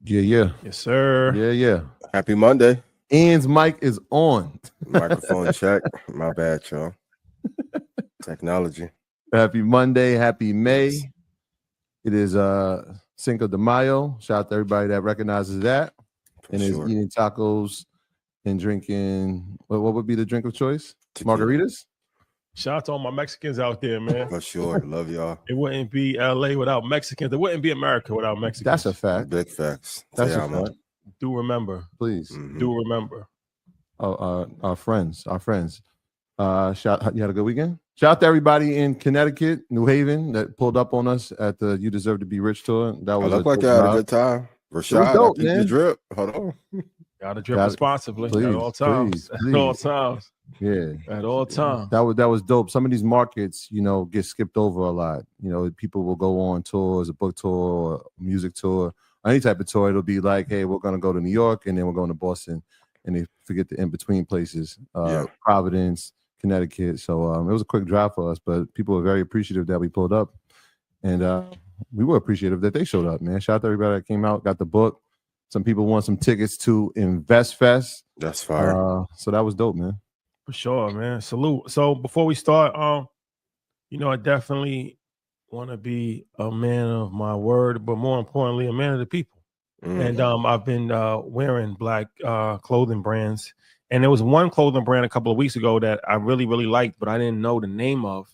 Yeah. Yes, sir. Yeah. Happy Monday. Ian's mic is on. Microphone check. My bad, y'all. Technology. Happy Monday. Happy May. Yes. It is Cinco de Mayo. Shout out to everybody that recognizes that. For And sure. is eating tacos and drinking, what would be the drink of choice? Tequila. Margaritas? Shout out to all my Mexicans out there, man. For sure. Love y'all. It wouldn't be LA without Mexicans. It wouldn't be America without Mexicans. That's a fact. Big facts. That's Te a amo. fact. Do remember. Please. Do remember. Our friends. You had a good weekend? Shout out to everybody in Connecticut, New Haven that pulled up on us at the You Deserve to Be Rich tour. That I was look like I had a good time. Rashad, dope, I keep the drip. Hold on. Gotta drip responsibly please, at all times. please. At all times. Yeah. At all times. That was dope. Some of these markets, get skipped over a lot. People will go on tours, a book tour, a music tour, any type of tour. It'll be like, hey, we're gonna go to New York and then we're going to Boston, and they forget the in-between places. Providence, Connecticut. So it was a quick drive for us, but people were very appreciative that we pulled up, and we were appreciative that they showed up, man. Shout out to everybody that came out, got the book. Some people won some tickets to Invest Fest. That's fire. So that was dope, man. For sure, man. Salute. So before we start, I definitely want to be a man of my word, but more importantly, a man of the people. And I've been wearing black clothing brands. And there was one clothing brand a couple of weeks ago that I really, really liked, but I didn't know the name of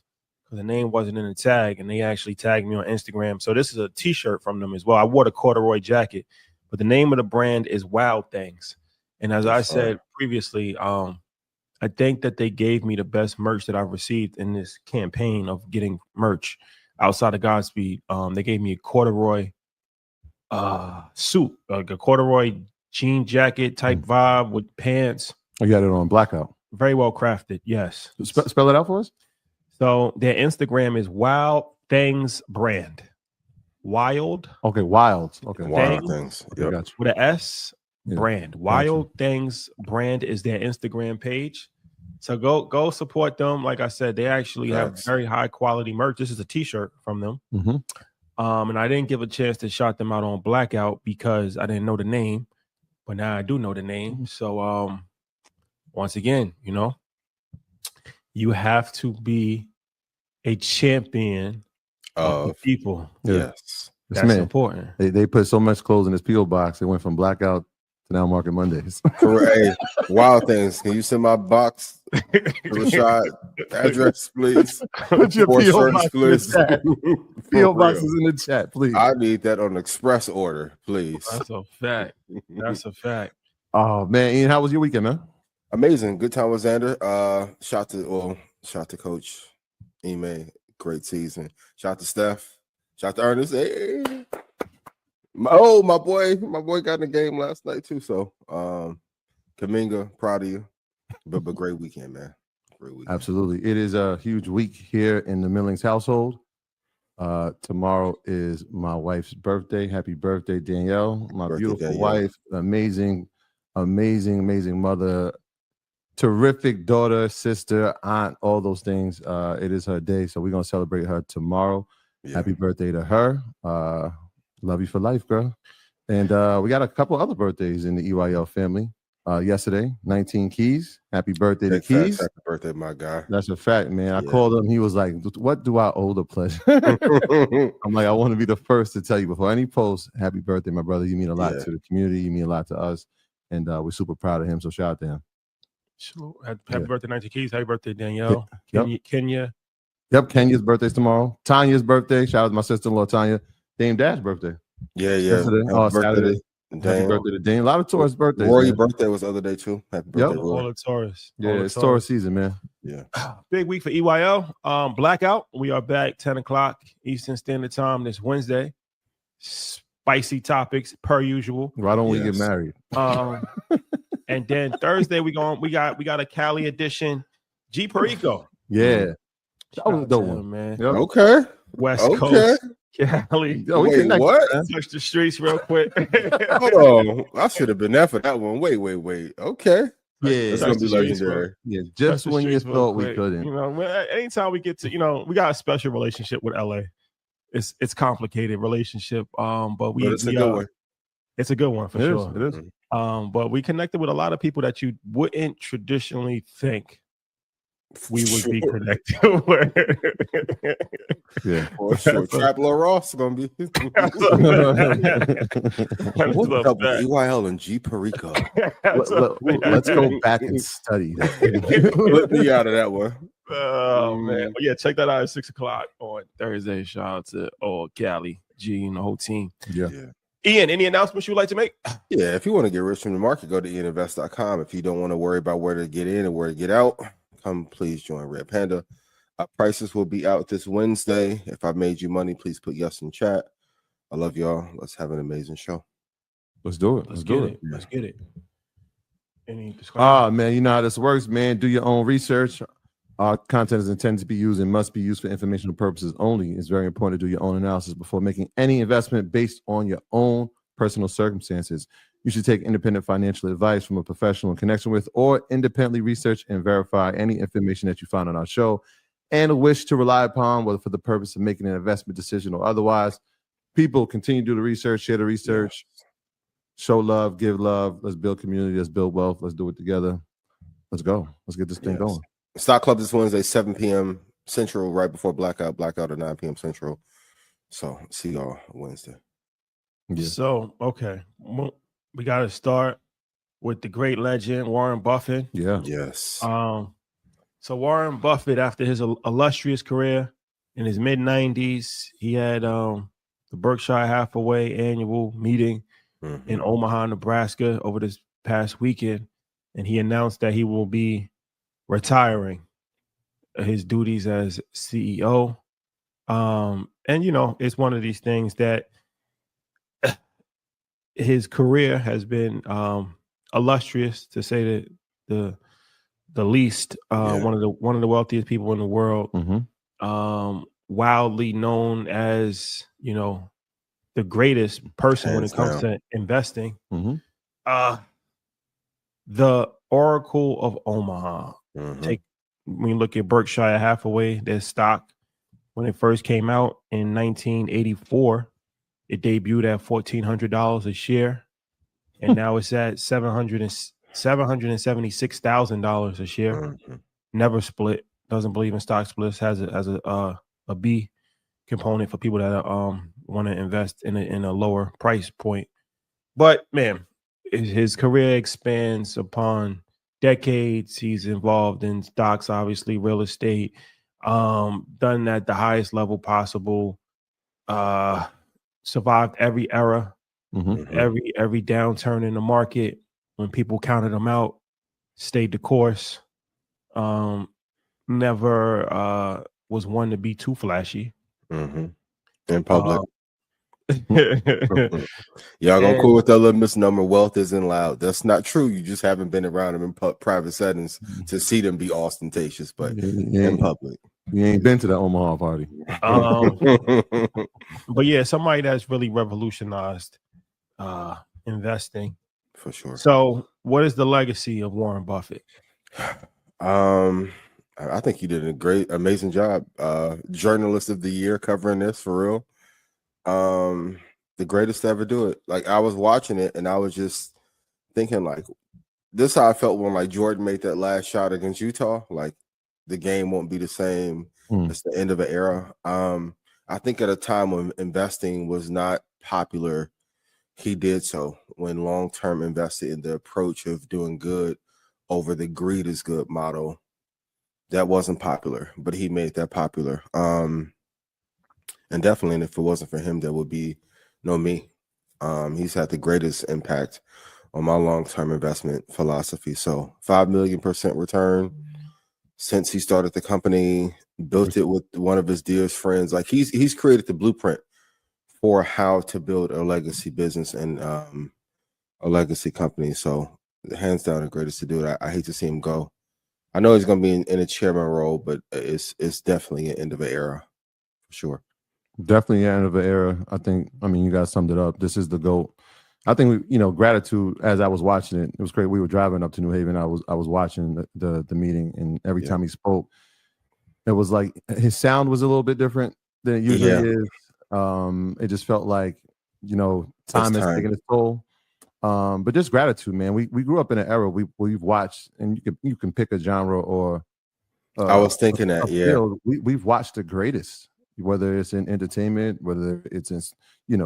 because the name wasn't in the tag. And they actually tagged me on Instagram. So this is a T-shirt from them as well. I wore the corduroy jacket, but the name of the brand is Wild Things. And as I said previously, I think that they gave me the best merch that I've received in this campaign of getting merch outside of Godspeed. They gave me a corduroy suit, like a corduroy jean jacket type vibe with pants. Oh, you got it on Blackout. Very well crafted. Yes. Spell it out for us. So their Instagram is Wild Things Brand. Wild. Okay, Wild. Okay, Wild Things. Yep. Got you. With an S. Brand. Wild Things Brand is their Instagram page. So go support them. Like I said, they actually have very high quality merch. This is a T-shirt from them. And I didn't give a chance to shout them out on Blackout because I didn't know the name, but now I do know the name. So once again, you have to be a champion of the people. Yes. That's important. They put so much clothes in this P.O. box. It went from Blackout to now Market Mondays. Correct. Wild Things. Can you send my box to Rashad address, please? Put your P.O. box please. in the chat. P.O. box is in the chat, please. I need that on express order, please. That's a fact. That's a fact. Oh man, Ian, how was your weekend, man? Amazing. Good time with Xander. Shout to Coach Ime. Great season. Shout to Steph. Shout to Ernest. Hey. My boy got in the game last night too. So Kaminga, proud of you. But great weekend, man. Great weekend. Absolutely. It is a huge week here in the Millings household. Tomorrow is my wife's birthday. Happy birthday, Danielle. My beautiful wife, amazing mother, terrific daughter, sister, aunt, all those things. It is her day, so we're gonna celebrate her tomorrow. Happy birthday to her. Love you for life, girl. And we got a couple other birthdays in the EYL family. Yesterday, 19 Keys. Happy birthday to Keys. Happy birthday, my guy. That's a fact, man. I called him. He was like, what do I owe the pleasure? I'm like, I want to be the first to tell you before any post, happy birthday, my brother. You mean a lot to the community. You mean a lot to us. And we're super proud of him. So shout out to him. Happy birthday, 19 Keys. Happy birthday, Danielle. Kenya. Yep, Kenya's birthday's tomorrow. Tanya's birthday. Shout out to my sister-in-law, Tanya. Dame Dash's birthday. Yeah. Saturday. Happy birthday to Dame. A lot of Taurus birthdays. Rory's birthday was the other day, too. Happy birthday, Rory. All the Taurus. Yeah, it's Taurus season, man. Yeah. Big week for EYL. Blackout. We are back 10 o'clock Eastern Standard Time this Wednesday. Spicy topics, per usual. Why don't we get married? And then Thursday, we got a Cali edition. G Perico. Yeah. That was a dope one, man. Yep. Okay. West Coast. Cali. Wait, what? Touch the streets real quick. Hold on. I should have been there for that one. Wait. Okay. Yeah. It's going to be legendary. Yeah. Just when you thought we couldn't. Anytime we get to, we got a special relationship with LA. It's complicated relationship. But it's a good one. It's a good one for sure. It is. But we connected with a lot of people that you wouldn't traditionally think we would be connected with. Yeah. For sure. Trapler Ross is gonna be Let, what's up with EYL and G Perico? Let's go back and study that. Let me out of that one. Oh man. But yeah, check that out at 6:00 on Thursday. Shout out to Cali, G, and the whole team. Yeah. Ian, any announcements you'd like to make? Yeah, if you want to get rich from the market, go to ianinvest.com. If you don't want to worry about where to get in and where to get out, come please join Red Panda. Prices will be out this Wednesday. If I made you money, please put yes in chat. I love y'all. Let's have an amazing show. Let's do it. Let's do it. Let's get it. Any discussion? Man, you know how this works, man. Do your own research. Our content is intended to be used and must be used for informational purposes only. It's very important to do your own analysis before making any investment based on your own personal circumstances. You should take independent financial advice from a professional in connection with, or independently research and verify any information that you find on our show and wish to rely upon, whether for the purpose of making an investment decision or otherwise. People, continue to do the research, share the research, show love, give love. Let's build community. Let's build wealth. Let's do it together. Let's go. Let's get this thing going. Stock Club this Wednesday, 7 p.m. Central, right before blackout at 9 p.m. Central. So see y'all Wednesday. Yeah. So, okay. We got to start with the great legend, Warren Buffett. Yeah. Yes. So Warren Buffett, after his illustrious career in his mid-90s, he had the Berkshire Hathaway annual meeting in Omaha, Nebraska over this past weekend, and he announced that he will be retiring his duties as CEO. And, you know, it's one of these things that his career has been illustrious, to say the least. One of the wealthiest people in the world, wildly known as, you know, the greatest person when it comes to investing. The Oracle of Omaha. When you look at Berkshire Hathaway, their stock, when it first came out in 1984, it debuted at $1,400 a share, and now it's at $776,000 a share. Never split. Doesn't believe in stock splits. Has a B component for people that want to invest in a lower price point. But man, his career expands upon decades. He's involved in stocks, obviously real estate, done at the highest level possible, survived every era, every downturn in the market when people counted him out, stayed the course, never was one to be too flashy. In public. Y'all gonna cool with that little misnomer, wealth isn't loud. That's not true. You just haven't been around them in private settings to see them be ostentatious, but in public. You ain't been to the Omaha party. But yeah, somebody that's really revolutionized investing. For sure. So what is the legacy of Warren Buffett? I think he did a amazing job. Journalist of the year covering this, for real. The greatest to ever do it. Like, I was watching it and I was just thinking, like, this is how I felt when like Jordan made that last shot against Utah. Like, the game won't be the same. It's the end of an era. I think at a time when investing was not popular, he did so. When long-term invested in the approach of doing good over the greed is good model, that wasn't popular, but he made that popular. And definitely, and if it wasn't for him, there would be no me. He's had the greatest impact on my long-term investment philosophy. So 5 million % return since he started the company, built it with one of his dearest friends. Like, he's created the blueprint for how to build a legacy business and a legacy company. So hands down, the greatest to do it. I hate to see him go. I know he's going to be in a chairman role, but it's definitely an end of an era for sure. Definitely the end of an era. I mean, you guys summed it up. This is the GOAT. I think, gratitude, as I was watching it, it was great. We were driving up to New Haven. I was watching the meeting, and every time he spoke, it was like his sound was a little bit different than it usually is. It just felt like, time is taking its toll. But just gratitude, man. We grew up in an era we've watched, and you can pick a genre or I was thinking that, field. We've watched the greatest, whether it's in entertainment, whether it's in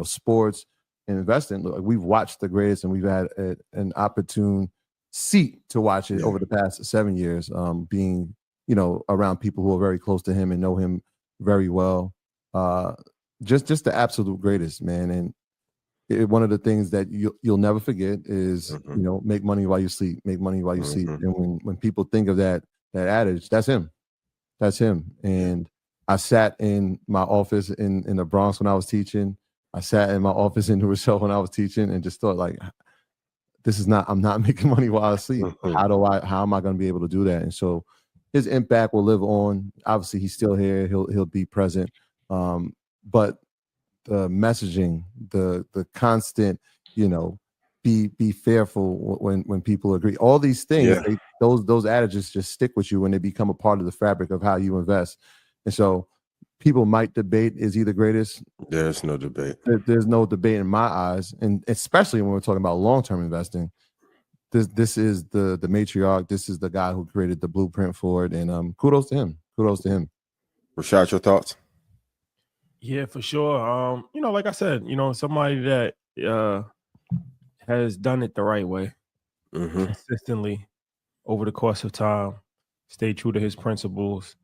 sports and investing. We've watched the greatest, and we've had an opportune seat to watch it over the past 7 years, being around people who are very close to him and know him very well. Just the absolute greatest, man. And one of the things that you'll never forget is make money while you sleep, make money while you sleep. And when people think of that adage, that's him. And I sat in my office in the Bronx when I was teaching. I sat in my office in New Rochelle when I was teaching, and just thought, like, I'm not making money while I sleep. How am I going to be able to do that? And so his impact will live on. Obviously, he's still here. He'll be present. But the messaging, the constant, be fearful when people agree. All these things, those adages just stick with you when they become a part of the fabric of how you invest. And so people might debate, is he the greatest? There's no debate. There's no debate in my eyes, and especially when we're talking about long-term investing. This is the matriarch. This is the guy who created the blueprint for it, and kudos to him. Rashad, your thoughts? Yeah, for sure. Like I said, somebody that has done it the right way, consistently over the course of time, stayed true to his principles,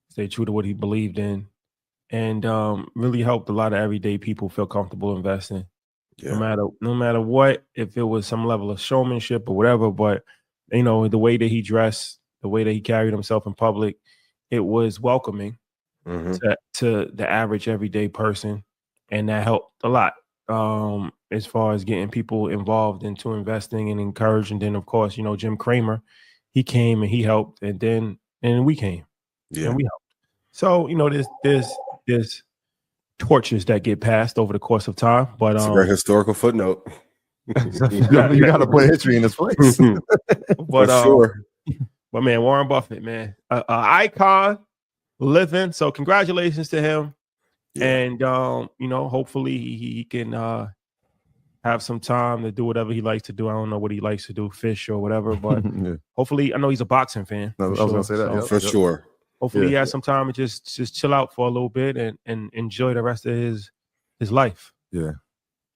stayed true to what he believed in, and really helped a lot of everyday people feel comfortable investing. Yeah. No matter what, if it was some level of showmanship or whatever, but the way that he dressed, the way that he carried himself in public, it was welcoming to the average everyday person, and that helped a lot as far as getting people involved into investing and encouraged. And then, of course, Jim Cramer, he came and he helped, and we came and we helped. So there's torches that get passed over the course of time, but it's a very historical footnote. you got to put history in this place. But sure. But man, Warren Buffett, man, an icon living. So congratulations to him. And hopefully he can have some time to do whatever he likes to do. I don't know what he likes to do, fish or whatever, but hopefully, I know he's a boxing fan. I was gonna say that, for sure. Hopefully he has some time to just chill out for a little bit and enjoy the rest of his life. Yeah.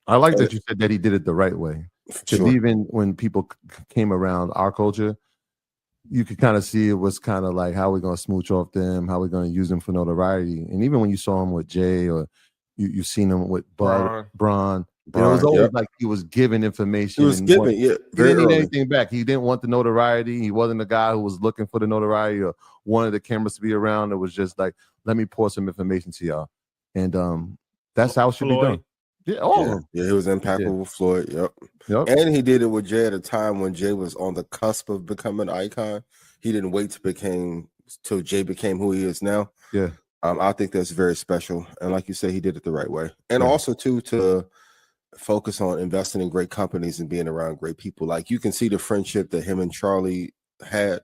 I like that you said that he did it the right way. Because even when people came around our culture, you could kind of see it was kind of like, how are we going to smooch off them? How are we going to use them for notoriety? And even when you saw him with Jay, or you've seen him with Braun, it was always like he was giving information. He was giving, he didn't need anything back. He didn't want the notoriety. He wasn't the guy who was looking for the notoriety or wanted the cameras to be around. It was just like, let me pour some information to y'all. And that's how it should be done. Yeah, he was impactful with Floyd. Yep. And he did it with Jay at a time when Jay was on the cusp of becoming an icon. He didn't wait till Jay became who he is now. Yeah. I think that's very special. And like you said, he did it the right way. And also too, to focus on investing in great companies and being around great people. Like, you can see the friendship that him and Charlie had.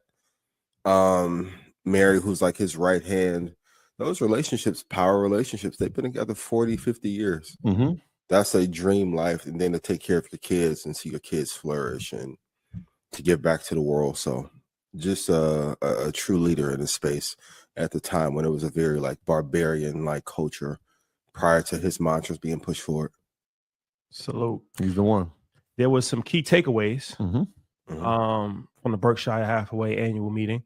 Mary, who's like his right hand. Those relationships, power relationships, they've been together 40, 50 years. That's a dream life. And then to take care of your kids and see your kids flourish and to give back to the world. So just a true leader in this space at the time when it was a very like barbarian like culture prior to his mantras being pushed forward. Salute. He's the one. There was some key takeaways from the Berkshire Hathaway annual meeting.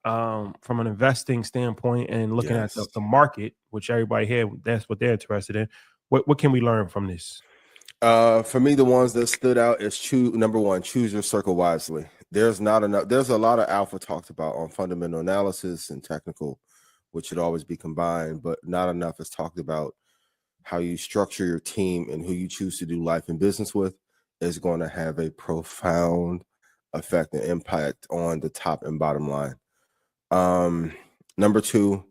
From an investing standpoint and looking at the market, which everybody here, that's what they're interested in. What can we learn from this? For me, the ones that stood out is number one, choose your circle wisely. There's not enough. There's a lot of alpha talked about on fundamental analysis and technical, which should always be combined, but not enough is talked about how you structure your team and who you choose to do life and business with is going to have a profound effect and impact on the top and bottom line. Number two,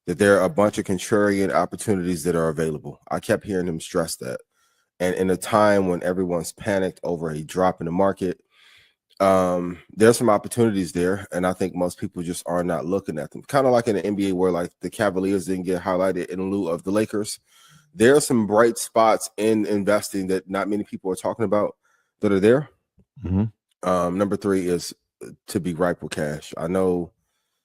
that there are a bunch of contrarian opportunities that are available. I kept hearing him stress that. And in a time when everyone's panicked over a drop in the market, there's some opportunities there. And I think most people just are not looking at them. Kind of like in the NBA where like the Cavaliers didn't get highlighted in lieu of the Lakers. There are some bright spots in investing that not many people are talking about that are there. Mm-hmm. Number 3 is to be ripe with cash. I know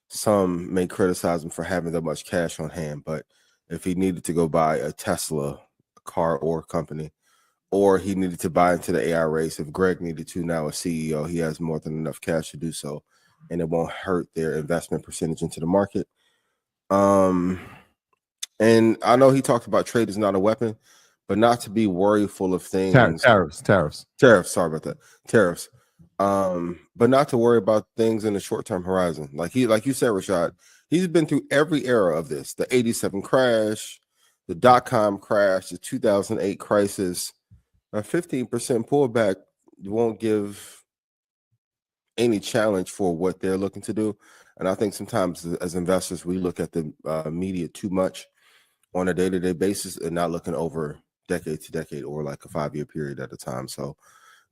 some may criticize him for having that much cash on hand, but if he needed to go buy a Tesla, a car or company, or he needed to buy into the AI race, if Greg needed to now as CEO, he has more than enough cash to do so, and it won't hurt their investment percentage into the market. And I know he talked about trade is not a weapon, but not to be worryful of things. Tariffs. Sorry about that. Tariffs. But not to worry about things in the short-term horizon. Like you said, Rashad, he's been through every era of this: the '87 crash, the dot-com crash, the 2008 crisis. A 15% pullback won't give any challenge for what they're looking to do. And I think sometimes as investors, we look at the media too much on a day-to-day basis and not looking over decade to decade or like a 5-year period at a time. So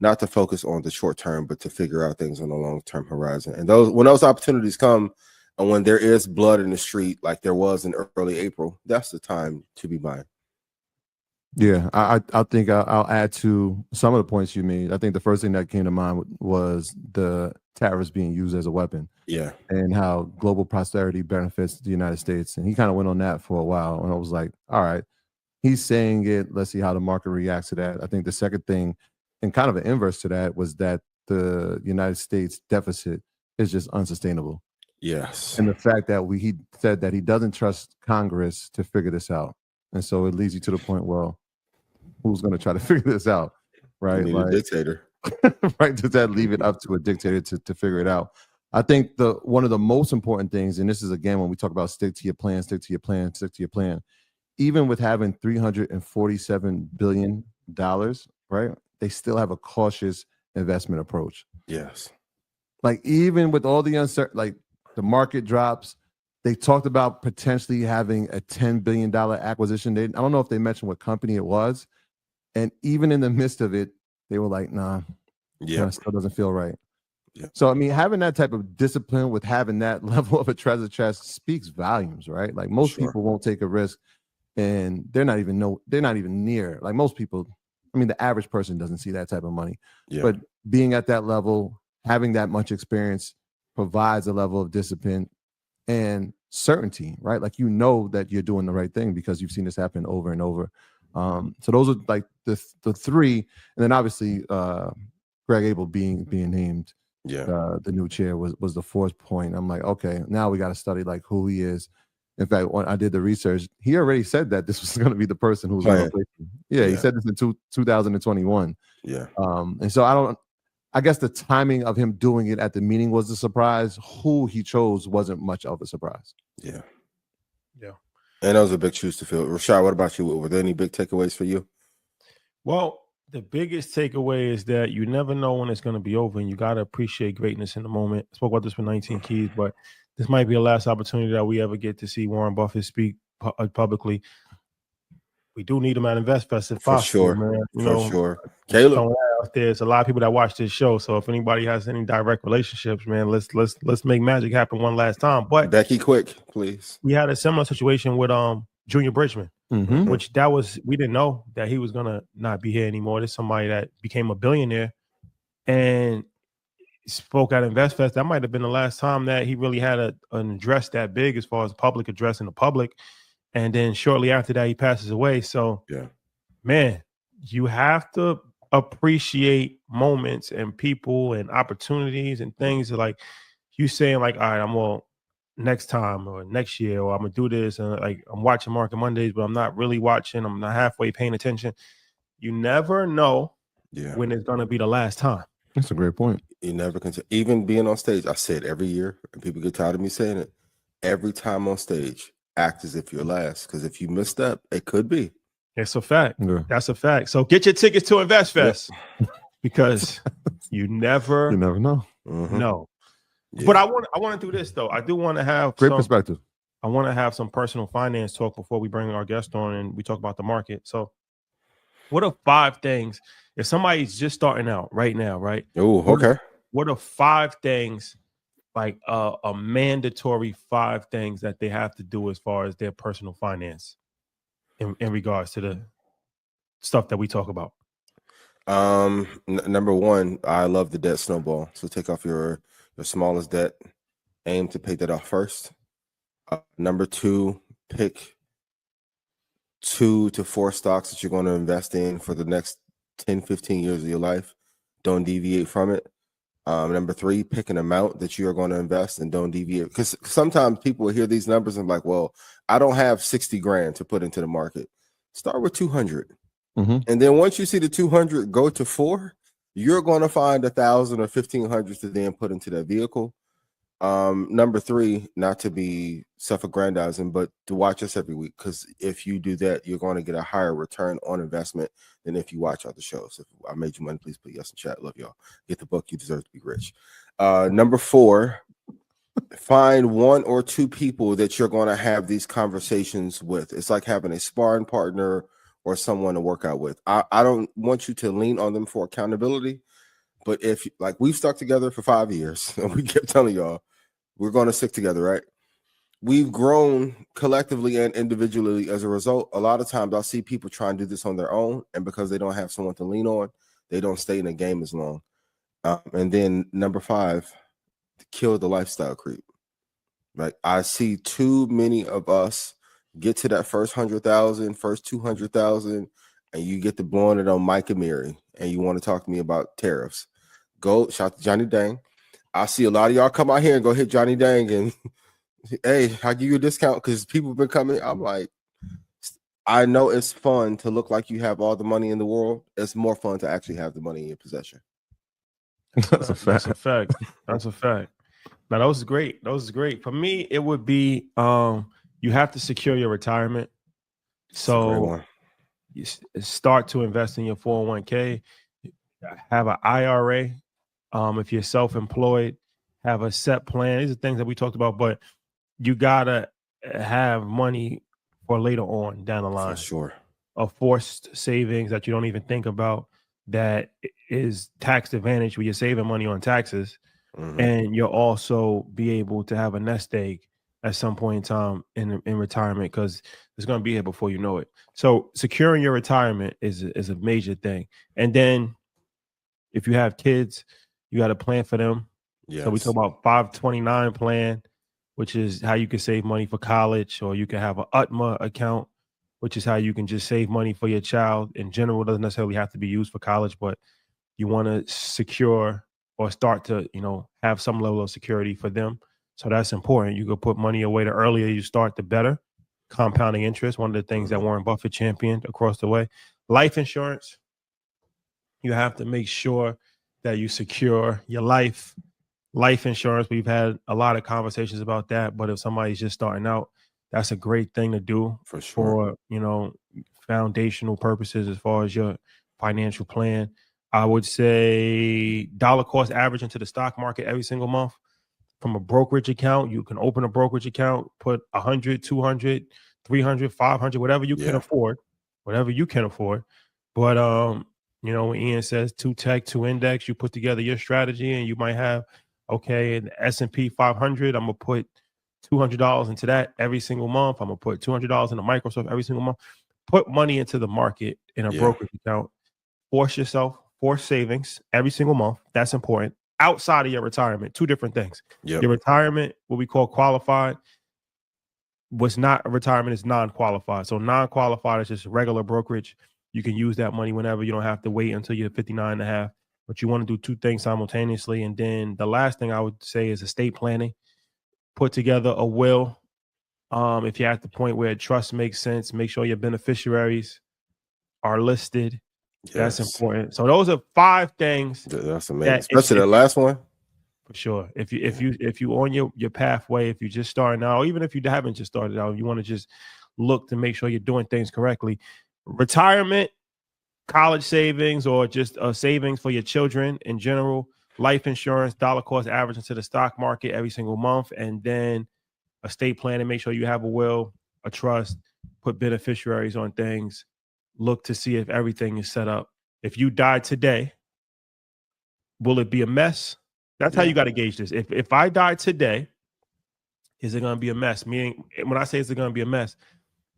not to focus on the short term, but to figure out things on a long-term horizon. And when those opportunities come and when there is blood in the street, like there was in early April, that's the time to be buying. Yeah, I think I'll add to some of the points you made. I think the first thing that came to mind was the tariffs being used as a weapon. Yeah. And how global prosperity benefits the United States. And he kind of went on that for a while. And I was like, all right, he's saying it. Let's see how the market reacts to that. I think the second thing, and kind of an inverse to that, was that the United States deficit is just unsustainable. Yes. And the fact that he said that he doesn't trust Congress to figure this out. And so it leads you to the point, well, who's going to try to figure this out, right? You need a dictator. Right? Does that leave it up to a dictator to figure it out? I think one of the most important things, and this is again when we talk about stick to your plan, even with having $347 billion, right? They still have a cautious investment approach. Yes. Like even with all the uncertain, like the market drops, they talked about potentially having a $10 billion acquisition. I don't know if they mentioned what company it was. And even in the midst of it, they were like, nah, it still doesn't feel right. Yeah. So, I mean, having that type of discipline with having that level of a treasure chest speaks volumes, right? Like most people won't take a risk and they're not even near. Like most people, I mean, the average person doesn't see that type of money. Yeah. But being at that level, having that much experience provides a level of discipline and certainty, right? Like you know that you're doing the right thing because you've seen this happen over and over. So those are like the 3, and then obviously Greg Abel being named the new chair was the 4th point. I'm like, okay, now we got to study like who he is. In fact, when I did the research, he already said that this was going to be the person who was going to replace him. Yeah, he said this in 2021. Yeah. And so I guess the timing of him doing it at the meeting was a surprise. Who he chose wasn't much of a surprise. Yeah. Yeah. And those are big shoes to fill. Rashad, what about you? Were there any big takeaways for you? Well, the biggest takeaway is that you never know when it's going to be over, and you got to appreciate greatness in the moment. I spoke about this with 19 Keys, but this might be the last opportunity that we ever get to see Warren Buffett speak publicly. We do need him at InvestFest if possible, man. For sure. Caleb, out there's a lot of people that watch this show, so if anybody has any direct relationships, man, let's make magic happen one last time. But Becky, quick, please. We had a similar situation with Junior Bridgman, which we didn't know that he was gonna not be here anymore. There's somebody that became a billionaire and spoke at InvestFest. That might have been the last time that he really had an address that big as far as public address in the public. And then shortly after that, he passes away. So, man, you have to appreciate moments and people and opportunities and things like you saying like, all right, I'm going next time or next year, or I'm going to do this. And like, I'm watching Market Mondays, but I'm not really watching. I'm not halfway paying attention. You never know when it's going to be the last time. That's a great point. You never can. Even being on stage, I say it every year, and people get tired of me saying it. Every time on stage, act as if you're last, because if you missed up, it could be. It's a fact. That's a fact. So get your tickets to InvestFest because you never know. No. But I want to do this though. I do want to have great perspective. I want to have some personal finance talk before we bring our guest on and we talk about the market. So what are 5 things if somebody's just starting out right now, right? Oh, okay. What are 5 things, like a mandatory 5 things that they have to do as far as their personal finance in regards to the stuff that we talk about? Number one, I love the debt snowball. So take off your smallest debt, aim to pay that off first. Number two, pick 2 to 4 stocks that you're going to invest in for the next 10, 15 years of your life. Don't deviate from it. Number 3, pick an amount that you are going to invest and don't deviate. Because sometimes people hear these numbers and like, well, I don't have 60 grand to put into the market. Start with 200. And then once you see the 200 go to 4, you're going to find 1,000 or 1,500 to then put into that vehicle. Number 3, not to be self-aggrandizing, but to watch us every week, because if you do that, you're going to get a higher return on investment than if you watch other shows. If I made you money, please put yes in chat. Love y'all. Get the book. You deserve to be rich. Number 4, find 1 or 2 people that you're going to have these conversations with. It's like having a sparring partner or someone to work out with. I don't want you to lean on them for accountability. But if, like, we've stuck together for 5 years and we kept telling y'all we're going to stick together, right? We've grown collectively and individually as a result. A lot of times I'll see people try and do this on their own, and because they don't have someone to lean on, they don't stay in the game as long. And then number 5, kill the lifestyle creep. Like, I see too many of us get to that first 100,000, first 200,000, and you get to blowing it on Mike and Mary, and you want to talk to me about tariffs. Go shout to Johnny Dang. I see a lot of y'all come out here and go hit Johnny Dang and hey, I'll give you a discount because people have been coming. I'm like, I know it's fun to look like you have all the money in the world. It's more fun to actually have the money in your possession. That's a fact. That's a fact. Now, those is great. Those is great. For me, it would be you have to secure your retirement. So you start to invest in your 401k, have an IRA. If you're self-employed, have a set plan. These are things that we talked about, but you gotta have money for later on down the line. For sure. A forced savings that you don't even think about, that is tax advantage where you're saving money on taxes, and you'll also be able to have a nest egg at some point in time in retirement, because it's going to be here before you know it. So securing your retirement is a major thing. And then if you have kids, you got to plan for them. Yes. So we talk about 529 plan, which is how you can save money for college, or you can have an UTMA account, which is how you can just save money for your child. In general, it doesn't necessarily have to be used for college, but you want to secure or start to, have some level of security for them. So that's important. You can put money away. The earlier you start, the better. Compounding interest, one of the things that Warren Buffett championed across the way. Life insurance, you have to make sure that you secure your life insurance. We've had a lot of conversations about that, but if somebody's just starting out, that's a great thing to do for sure. For, foundational purposes as far as your financial plan. I would say dollar cost average into the stock market every single month. From a brokerage account, you can open a brokerage account, put 100, 200, 300, 500, whatever you can afford, But, when Ian says 2 tech, 2 index, you put together your strategy and you might have, okay, in the S&P 500, I'm going to put $200 into that every single month. I'm going to put $200 into Microsoft every single month. Put money into the market in a brokerage account. Force savings every single month. That's important. Outside of your retirement, 2 different things. Your retirement, what we call qualified. What's not a retirement is non-qualified. So non-qualified is just regular brokerage. You can use that money whenever. You don't have to wait until you're 59 and a half. But you want to do 2 things simultaneously. And then the last thing I would say is estate planning. Put together a will. If you're at the point where trust makes sense, make sure your beneficiaries are listed. Yes. That's important. So those are 5 things. That's amazing. Especially the last one. For sure. If you on your pathway, if you're just starting out, or even if you haven't just started out, you want to just look to make sure you're doing things correctly. Retirement, college savings, or just savings for your children in general, life insurance, dollar cost average into the stock market every single month, and then estate planning. Make sure you have a will, a trust, put beneficiaries on things. Look to see if everything is set up. If you died today, will it be a mess? That's how you got to gauge this. If I die today, is it going to be a mess? Meaning, when I say is it going to be a mess,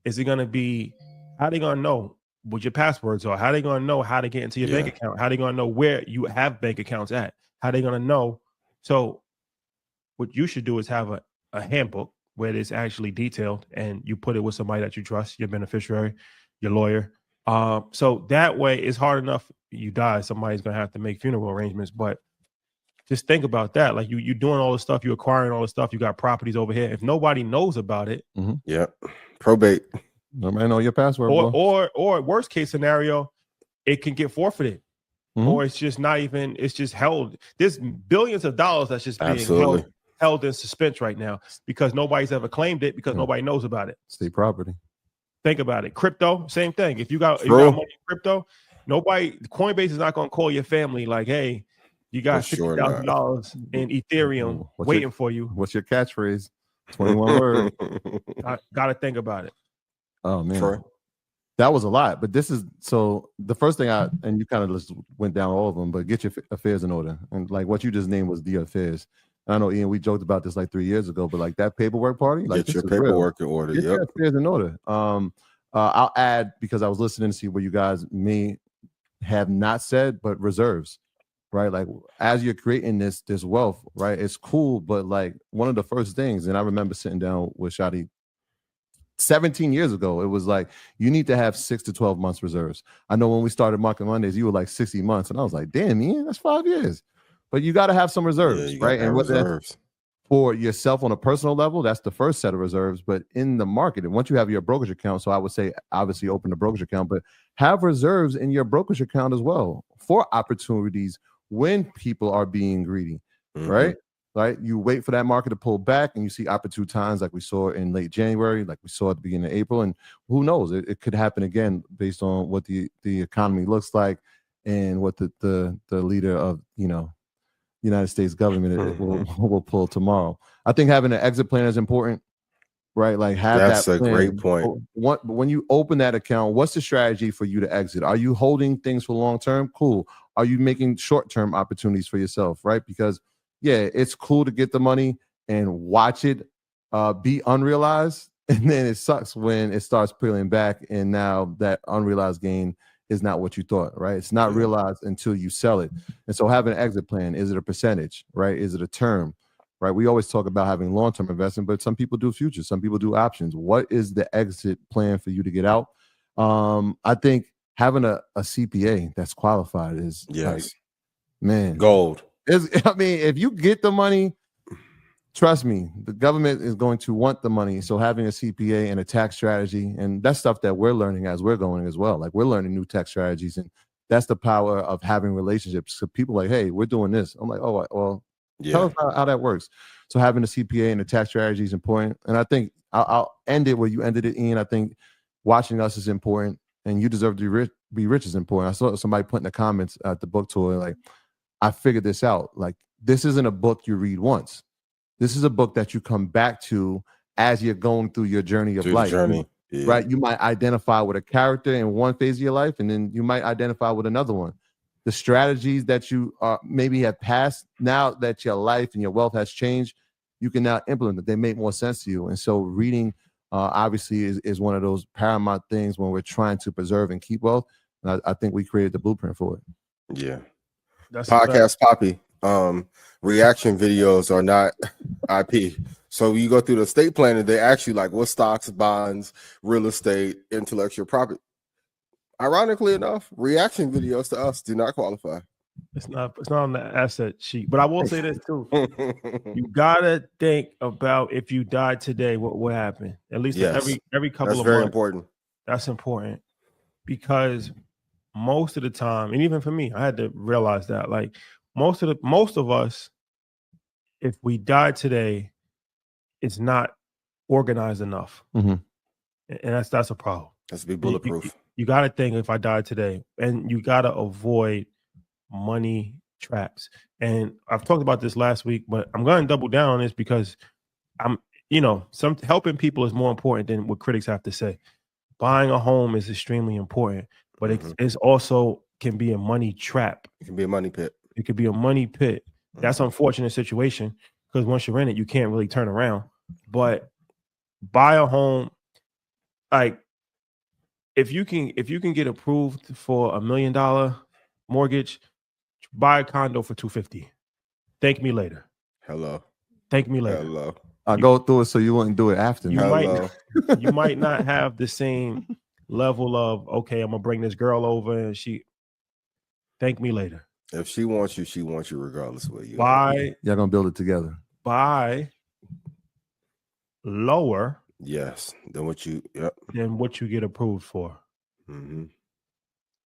is it going to be, how are they going to know? what your passwords are. How are they going to know how to get into your bank account? How are they going to know where you have bank accounts at? How are they going to know? So what you should do is have a handbook where it's actually detailed, and you put it with somebody that you trust, your beneficiary, your lawyer. So that way it's hard enough you die, somebody's going to have to make funeral arrangements. But just think about that. Like you doing all this stuff, you acquiring all this stuff, you got properties over here. If nobody knows about it, probate. Nobody know your password. Or worst case scenario, it can get forfeited. Or it's just not even, it's just held. There's billions of dollars that's just being held in suspense right now because nobody's ever claimed it because nobody knows about it. State property. Think about it. Crypto, same thing. If you got money in crypto, Coinbase is not going to call your family like, hey, you got $50,000 in Ethereum waiting for you. What's your catchphrase? 21 words. Got to think about it. Oh, man. That was a lot. But this is, so the first thing and you kind of just went down all of them, but get your affairs in order. And like what you just named was the affairs. And I know, Ian, we joked about this like 3 years ago, but like that paperwork party, like get your paperwork in order. Get your affairs in order. I'll add, because I was listening to see what you guys may have not said, but reserves. Right, like as you're creating this wealth, right? It's cool, but like one of the first things, and I remember sitting down with Shadi 17 years ago, it was like you need to have 6 to 12 months reserves. I know when we started Market Mondays, you were like 60 months, and I was like, damn, man, that's 5 years. But you got to have some reserves, right? And reserves for yourself on a personal level, that's the first set of reserves. But in the market, and once you have your brokerage account, so I would say obviously open the brokerage account, but have reserves in your brokerage account as well for opportunities when people are being greedy, right? You wait for that market to pull back and you see opportune times like we saw in late January, like we saw at the beginning of April, and who knows, it could happen again based on what the economy looks like and what the leader of, United States government will pull tomorrow. I think having an exit plan is important, right? Like that's a great point. When you open that account, what's the strategy for you to exit? Are you holding things for long term? Cool. Are you making short-term opportunities for yourself, right? Because, it's cool to get the money and watch it be unrealized. And then it sucks when it starts peeling back and now that unrealized gain is not what you thought, right? It's not realized until you sell it. And so having an exit plan, is it a percentage, right? Is it a term, right? We always talk about having long-term investment, but some people do futures, some people do options. What is the exit plan for you to get out? I think having a CPA that's qualified is like, man, gold. If you get the money, trust me, the government is going to want the money. So having a CPA and a tax strategy, and that's stuff that we're learning as we're going as well. Like we're learning new tax strategies, and that's the power of having relationships. So people like, hey, we're doing this. I'm like, oh, well, tell us how that works. So having a CPA and a tax strategy is important. And I think I'll end it where you ended it, Ian. I think watching us is important, and you deserve to be rich is important. I saw somebody put in the comments at the book tour, like, I figured this out. Like, this isn't a book you read once. This is a book that you come back to as you're going through your journey of life. Right? You might identify with a character in one phase of your life, and then you might identify with another one. The strategies that you maybe have passed, now that your life and your wealth has changed, you can now implement them. They make more sense to you. And so reading obviously is one of those paramount things when we're trying to preserve and keep wealth. And I think we created the blueprint for it. Yeah. That's Podcast Poppy. Reaction videos are not IP. So you go through the estate planning, they ask you like what stocks, bonds, real estate, intellectual property. Ironically enough, reaction videos to us do not qualify. It's not on the asset sheet. But I will say this too. You gotta think about if you died today, what would happen? At least every couple of months. That's very important. That's important because most of the time, and even for me, I had to realize that like most of us, if we died today, it's not organized enough. And that's a problem. That's to be bulletproof. You got to think if I died today, and you got to avoid money traps. And I've talked about this last week, but I'm going to double down on this because some helping people is more important than what critics have to say. Buying a home is extremely important, but it's also can be a money trap. It can be a money pit. It could be a money pit. That's an unfortunate situation because once you're in it, you can't really turn around. But buy a home, like if you can get approved for $1 million mortgage, buy a condo for $250. Thank me later. Hello. Thank me later. Hello. I'll go through it so you wouldn't do it after me. You might not have the same level of, okay, I'm gonna bring this girl over and she thank me later. If she wants you regardless of what you y'all gonna build it together. Buy lower than what you get approved for. Mm-hmm.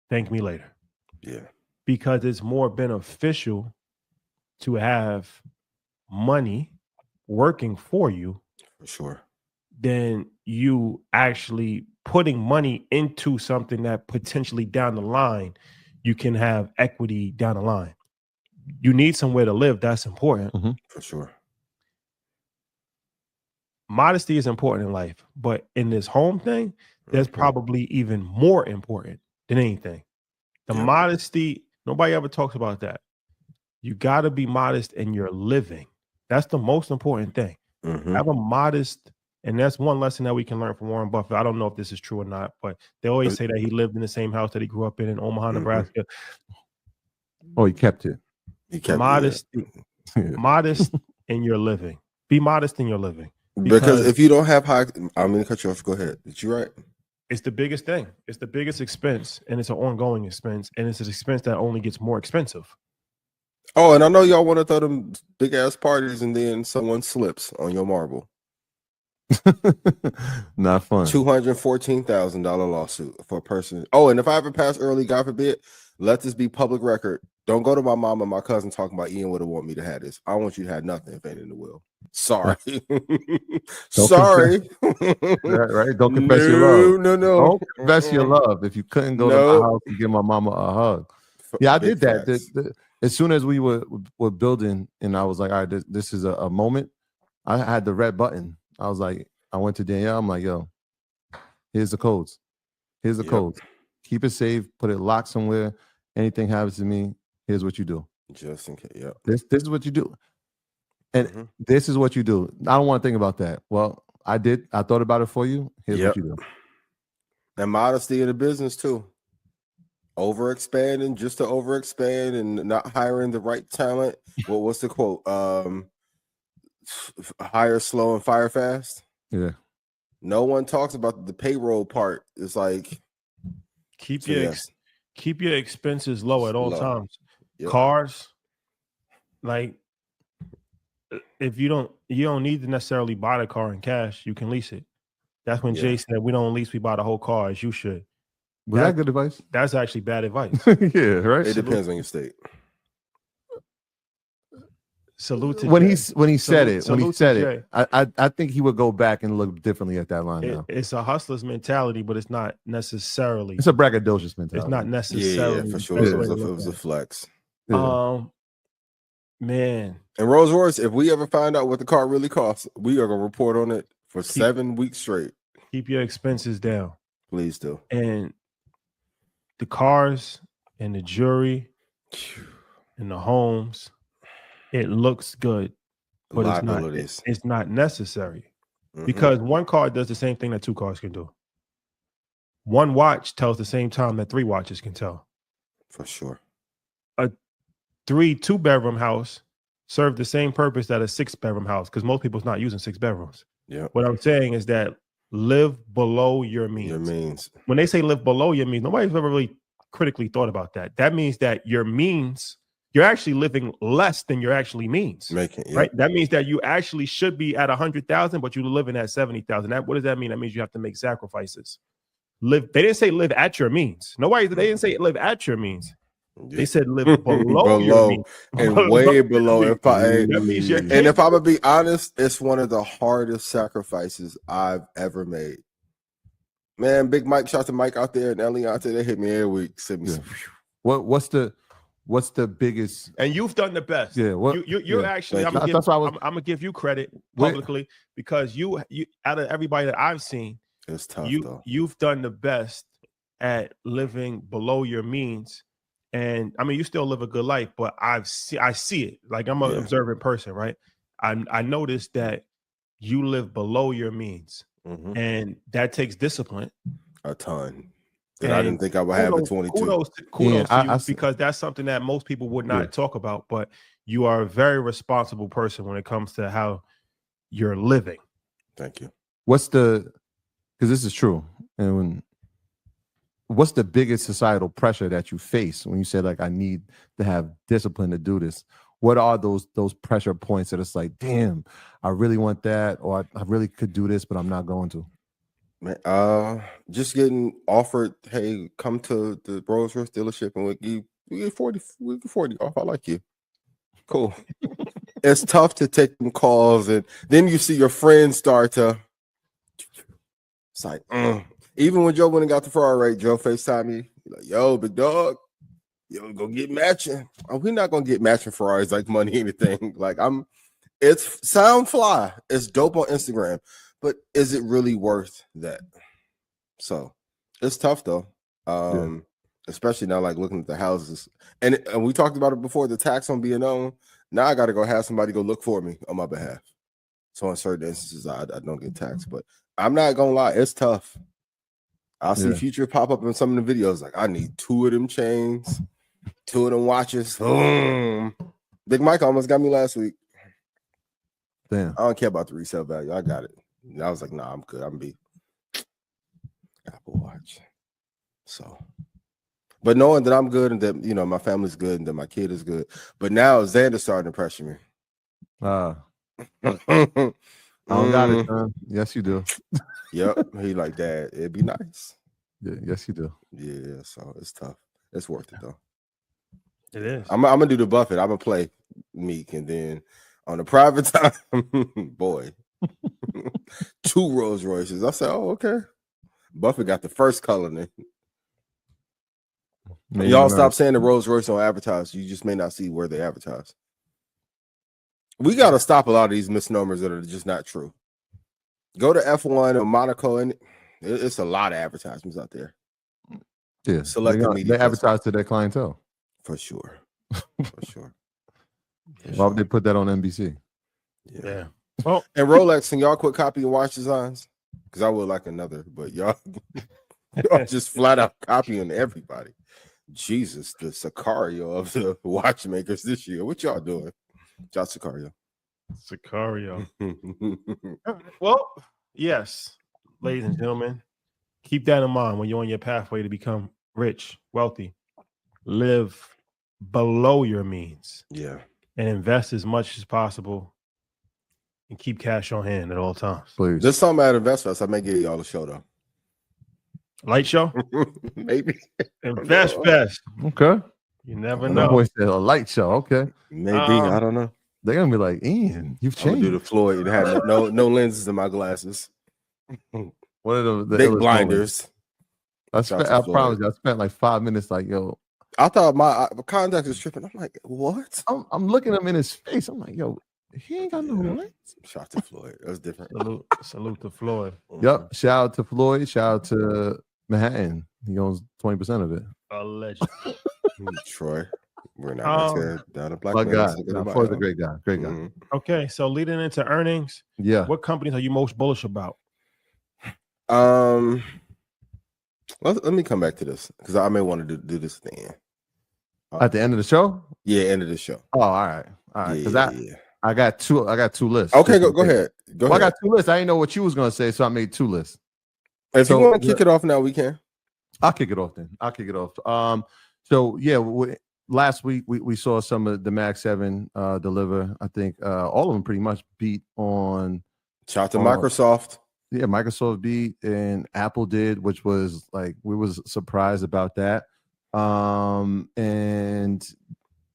Thank me later. Yeah. Because it's more beneficial to have money working for you for sure than you actually putting money into something that potentially down the line you can have equity down the line. You need somewhere to live. That's important. Mm-hmm. For sure. Modesty is important in life, but in this home thing, that's probably even more important than anything. The modesty, nobody ever talks about that. You got to be modest in your living. That's the most important thing. Mm-hmm. Have a modest, and that's one lesson that we can learn from Warren Buffett. I don't know if this is true or not, but they always say that he lived in the same house that he grew up in Omaha, Nebraska. Oh, he kept it. Modesty, modest in your living. Be modest in your living. Because if you don't have high, I'm going to cut you off. Go ahead. Did you right? It's the biggest thing. It's the biggest expense, and it's an ongoing expense, and it's an expense that only gets more expensive. Oh, and I know y'all want to throw them big ass parties, and then someone slips on your marble. Not fun. $214,000 lawsuit for a person. Oh, and if I ever pass early, God forbid, let this be public record. Don't go to my mom and my cousin talking about Ian would have want me to have this. I want you to have nothing if ain't in the will. Sorry. Sorry. Right. Don't confess your love. No. Don't confess your love. If you couldn't go to my house and give my mama a hug. Yeah, I did that. As soon as we were building, and I was like, all right, this is a moment. I had the red button. I was like, I went to Danielle. I'm like, yo, here's the codes. Here's the codes. Keep it safe. Put it locked somewhere. Anything happens to me, here's what you do. Just in case. Yeah. This is what you do. And this is what you do. I don't want to think about that. Well, I did. I thought about it for you. Here's what you do. And modesty in the business too. Overexpanding just to overexpand and not hiring the right talent. Well, what's the quote? Hire slow and fire fast. Yeah. No one talks about the payroll part. It's like keep your expenses low at all times. Yep. Cars, like if you don't need to necessarily buy the car in cash. You can lease it. That's when Jay said we don't lease, we buy the whole car as you should. Was that good advice? That's actually bad advice. Yeah, right. It depends on your state. Salute to when Jay. he said it. I think he would go back and look differently at that line now. It's a hustler's mentality, but it's not necessarily. It's a braggadocious mentality. It's not necessarily. Yeah, for sure. It was a flex. Yeah. Man. And Rolls Royce, if we ever find out what the car really costs, we are gonna report on it for 7 weeks straight. Keep your expenses down. Please do. And the cars and the jewelry and the homes, it looks good, but it's not necessary. Because one car does the same thing that 2 cars can do. One watch tells the same time that 3 watches can tell. For sure. A 2-bedroom house serves the same purpose that a 6-bedroom house, because most people's not using 6 bedrooms. Yeah. What I'm saying is that live below your means. When they say live below your means, nobody's ever really critically thought about that. That means that your means, you're actually living less than your actually means. Right? That means that you actually should be at 100,000, but you're living at 70,000. What does that mean? That means you have to make sacrifices. They didn't say live at your means. They didn't say live at your means. They said live below your means. And way below. And if I'm gonna be honest, it's one of the hardest sacrifices I've ever made. Man, Big Mike, shout to Mike out there and Ellie out there. They hit me every week. What's the biggest? And you've done the best. Yeah, you're actually. I'm gonna give you credit publicly because you out of everybody that I've seen, it's tough. You've done the best at living below your means. And I mean, you still live a good life, but I see it. Like I'm an observant person, right? I noticed that you live below your means, and that takes discipline. A ton. that I didn't think I would have at 22. Kudos to you, because that's something that most people would not talk about, but you are a very responsible person when it comes to how you're living. Thank you. Because this is true. And what's the biggest societal pressure that you face when you say, like, I need to have discipline to do this? What are those pressure points that it's like, damn, I really want that, or I really could do this, but I'm not going to? Man, just getting offered, hey, come to the Rolls Royce dealership and we get 40 off. I like you. Cool. It's tough to take them calls, and then you see your friends start to. It's like, even when Joe went and got the Ferrari, Joe FaceTime me, like, yo, big dog, yo, go get matching. We're not gonna get matching Ferraris like money anything. Like it's sound fly. It's dope on Instagram, but is it really worth that? So it's tough though. Especially now, like looking at the houses, and we talked about it before. The tax on being owned. Now I got to go have somebody go look for me on my behalf. So in certain instances, I don't get taxed, but I'm not gonna lie, it's tough. I'll see Future pop up in some of the videos. Like, I need 2 of them chains, 2 of them watches. Big Mike almost got me last week. Damn. I don't care about the resale value. I got it. And I was like, nah, I'm good. I'm be Apple Watch. So, but knowing that I'm good and that, you know, my family's good and that my kid is good. But now Xander's starting to pressure me. I don't got it, son. Yes, you do. Yep. He like, Dad, it'd be nice. Yeah, yes, you do. Yeah, so it's tough. It's worth it though. It is. I'm gonna do the Buffett. I'm gonna play Meek, and then on the private time, boy, 2 Rolls Royces. I said, oh, okay. Buffett got the first color in it. Y'all stop saying the Rolls Royce don't advertise. You just may not see where they advertise. We got to stop a lot of these misnomers that are just not true. Go to F1 or Monaco, and it's a lot of advertisements out there. Yeah, they advertise to their clientele. For sure. Why would they put that on NBC? Yeah. Well, and Rolex, can y'all quit copying watch designs? Because I would like another, but y'all just flat out copying everybody. Jesus, the Sicario of the watchmakers this year. What y'all doing? Y'all Sicario. Well, yes, ladies and gentlemen, keep that in mind when you're on your pathway to become rich, wealthy. Live below your means. Yeah. And invest as much as possible and keep cash on hand at all times. Please. There's something at InvestFest. I may get y'all a show though. Light show? Maybe. InvestFest. Okay. You never My know. boy said a light show. Okay. Maybe. I don't know. They're gonna be like, Ian, you've changed. I'm gonna do the Floyd and have no lenses in my glasses. One of the big blinders. I promise you, I spent like 5 minutes like, yo. I thought my contact was tripping. I'm like, what? I'm looking him in his face. I'm like, yo, he ain't got no lens. Shout to Floyd. That was different. Salute to Floyd. Yep. Shout out to Floyd. Shout out to Manhattan. He owns 20% of it. Allegedly. Troy. We're not going to down a black my man. God. Floyd's a great guy. Great guy. Mm-hmm. Okay, so leading into earnings. Yeah. What companies are you most bullish about? Let me come back to this because I may want to do this at the end. At the end of the show? Yeah, end of the show. Oh, all right. Because I got two lists. Okay, go ahead. I got 2 lists. I didn't know what you was gonna say, so I made 2 lists. If you want to kick it off now, we can. I'll kick it off then. So yeah, last week we saw some of the Mag 7 deliver. I think all of them pretty much beat on. Shout out to Microsoft. Yeah, Microsoft beat and Apple did, which was like we was surprised about that. And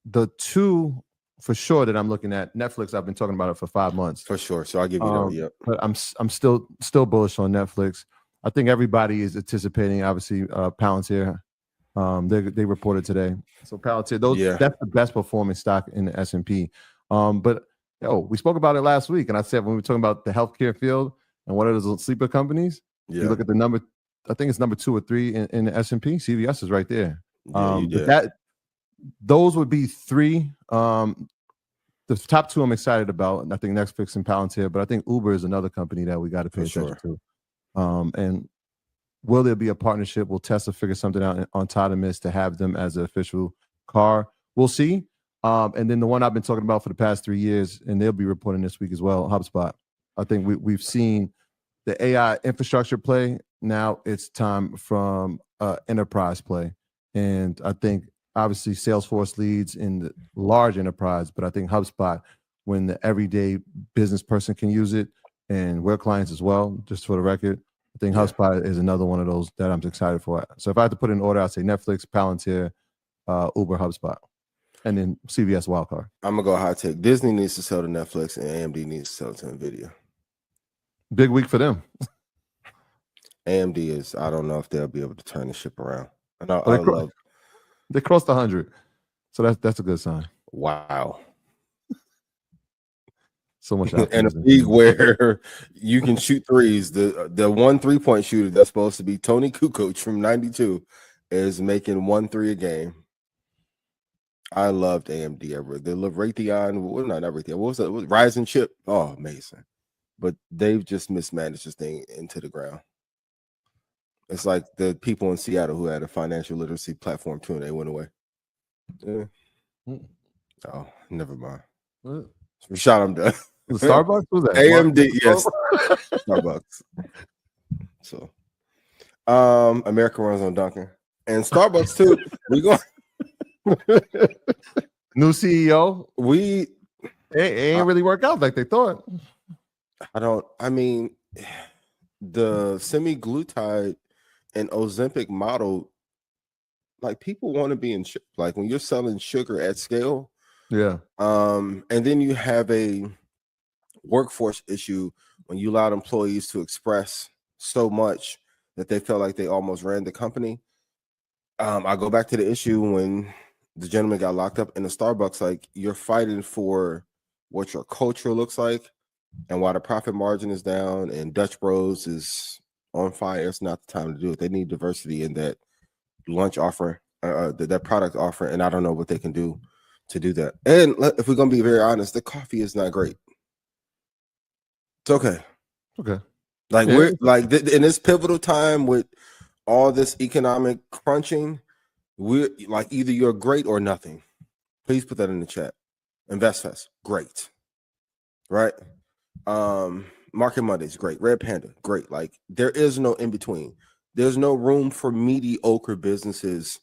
the 2 for sure that I'm looking at, Netflix, I've been talking about it for 5 months. For sure. So I'll give you that. Yep. But I'm still bullish on Netflix. I think everybody is anticipating, obviously, Palantir. They reported today. So Palantir, that's the best performing stock in the S&P. But we spoke about it last week, and I said when we were talking about the healthcare field and what are those sleeper companies, you look at the number, I think it's number 2 or 3 in the S&P. CVS is right there. Those would be 3. The top 2 I'm excited about. I think Netflix and Palantir, but I think Uber is another company that we got to pay attention to. And will there be a partnership? Will Tesla figure something out on entitlements to have them as an official car? We'll see. And then the one I've been talking about for the past 3 years, and they'll be reporting this week as well, HubSpot. I think we've seen the AI infrastructure play. Now it's time from enterprise play. And I think obviously Salesforce leads in the large enterprise, but I think HubSpot, when the everyday business person can use it, and we're clients as well, just for the record, I think HubSpot is another one of those that I'm excited for. So if I had to put in order, I'd say Netflix, Palantir, Uber, HubSpot, and then CVS Wildcard. I'm going to go high tech. Disney needs to sell to Netflix and AMD needs to sell to NVIDIA. Big week for them. AMD is, I don't know if they'll be able to turn the ship around. And they crossed 100. So that's a good sign. Wow. So much in a league where you can shoot threes. The one 3-point shooter that's supposed to be Tony Kukoc from 92 is making 1 3 a game. I loved AMD ever. The Raytheon, well, not Raytheon. What was that? Ryzen chip. Oh, amazing. But they've just mismanaged this thing into the ground. It's like the people in Seattle who had a financial literacy platform too, and they went away. Yeah. Oh, never mind. Rashad, I'm done. Starbucks? Who's that? AMD, yes. Starbucks. So, America runs on Dunkin'. And Starbucks too. We go. New CEO. It ain't really work out like they thought. I mean, the semi-glutide and Ozempic model, like people want to be in, like when you're selling sugar at scale. Yeah. And then you have a workforce issue when you allowed employees to express so much that they felt like they almost ran the company. I go back to the issue when the gentleman got locked up in the Starbucks. Like, you're fighting for what your culture looks like, and while the profit margin is down and Dutch Bros is on fire, it's not the time to do it. They need diversity in that lunch offer, that product offer, and I don't know what they can do to do that. And if we're gonna be very honest, the coffee is not great. It's okay. Like, we're like in this pivotal time with all this economic crunching, we're like, either you're great or nothing. Please put that in the chat. InvestFest, great, right? Market Mondays, great. Red Panda, great. Like, there is no in between. There's no room for mediocre businesses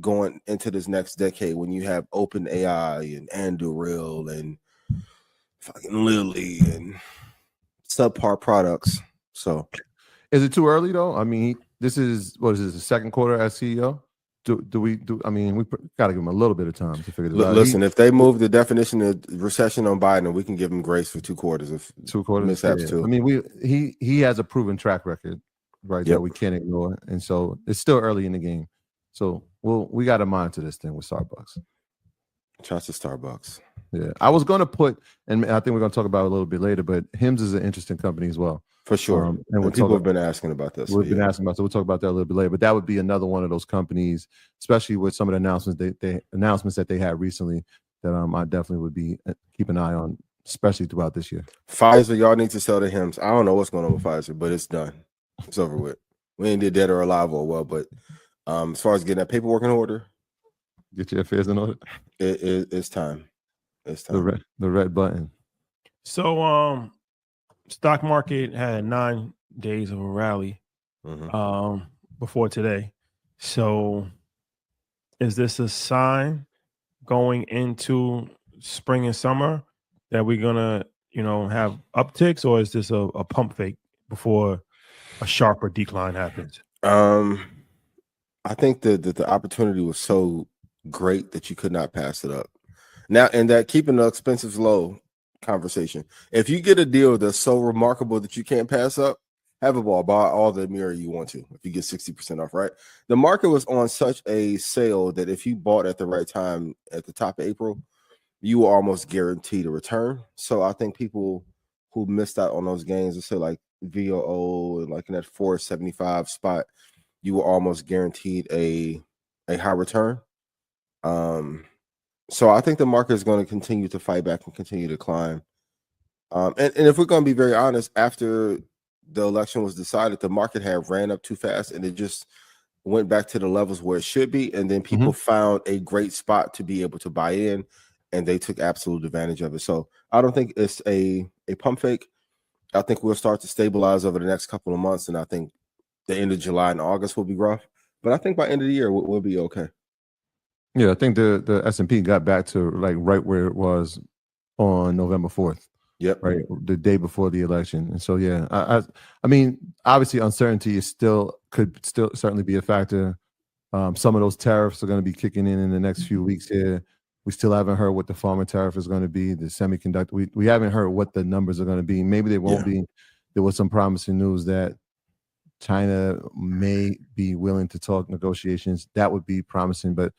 going into this next decade when you have OpenAI and Anduril and fucking Lilly and subpar products. So, is it too early though? I mean, this is the second quarter as CEO. I mean, we got to give him a little bit of time to figure this out. Listen, if they move the definition of recession on Biden, we can give him grace for 2 quarters of mishaps too. I mean, he has a proven track record, right? That we can't ignore, and so it's still early in the game. So we got to monitor this thing with Starbucks. Shots to Starbucks. Yeah, I was going to put, and I think we're going to talk about it a little bit later, but Hims is an interesting company as well. For sure. And people have been asking about this. We've been asking about, so we'll talk about that a little bit later. But that would be another one of those companies, especially with some of the announcements that they had recently, that I definitely would be keep an eye on, especially throughout this year. Pfizer, y'all need to sell to Hims. I don't know what's going on with Pfizer, but it's done. It's over with. We ain't did dead or alive or well, but as far as getting that paperwork in order, get your affairs in order. It's time. It's time. The red button. So stock market had 9 days of a rally before today. So is this a sign going into spring and summer that we're gonna, have upticks, or is this a pump fake before a sharper decline happens? I think that the opportunity was so great that you could not pass it up. Now, and that keeping the expenses low conversation. If you get a deal that's so remarkable that you can't pass up, have a ball, buy all the mirror you want to. If you get 60% off, right? The market was on such a sale that if you bought at the right time at the top of April, you were almost guaranteed a return. So I think people who missed out on those gains, let's say like VOO and like in that 475 spot, you were almost guaranteed a high return. So I think the market is going to continue to fight back and continue to climb. And if we're going to be very honest, after the election was decided, the market had ran up too fast and it just went back to the levels where it should be. And then people found a great spot to be able to buy in, and they took absolute advantage of it. So I don't think it's a pump fake. I think we'll start to stabilize over the next couple of months. And I think the end of July and August will be rough. But I think by end of the year, we'll be okay. Yeah, I think the S&P got back to like right where it was on November 4th. Yep. Right, the day before the election. And so, yeah, I mean, obviously, uncertainty could certainly be a factor. Some of those tariffs are going to be kicking in the next few weeks here. We still haven't heard what the pharma tariff is going to be. The semiconductor, we haven't heard what the numbers are going to be. Maybe they won't be. There was some promising news that China may be willing to talk negotiations. That would be promising. But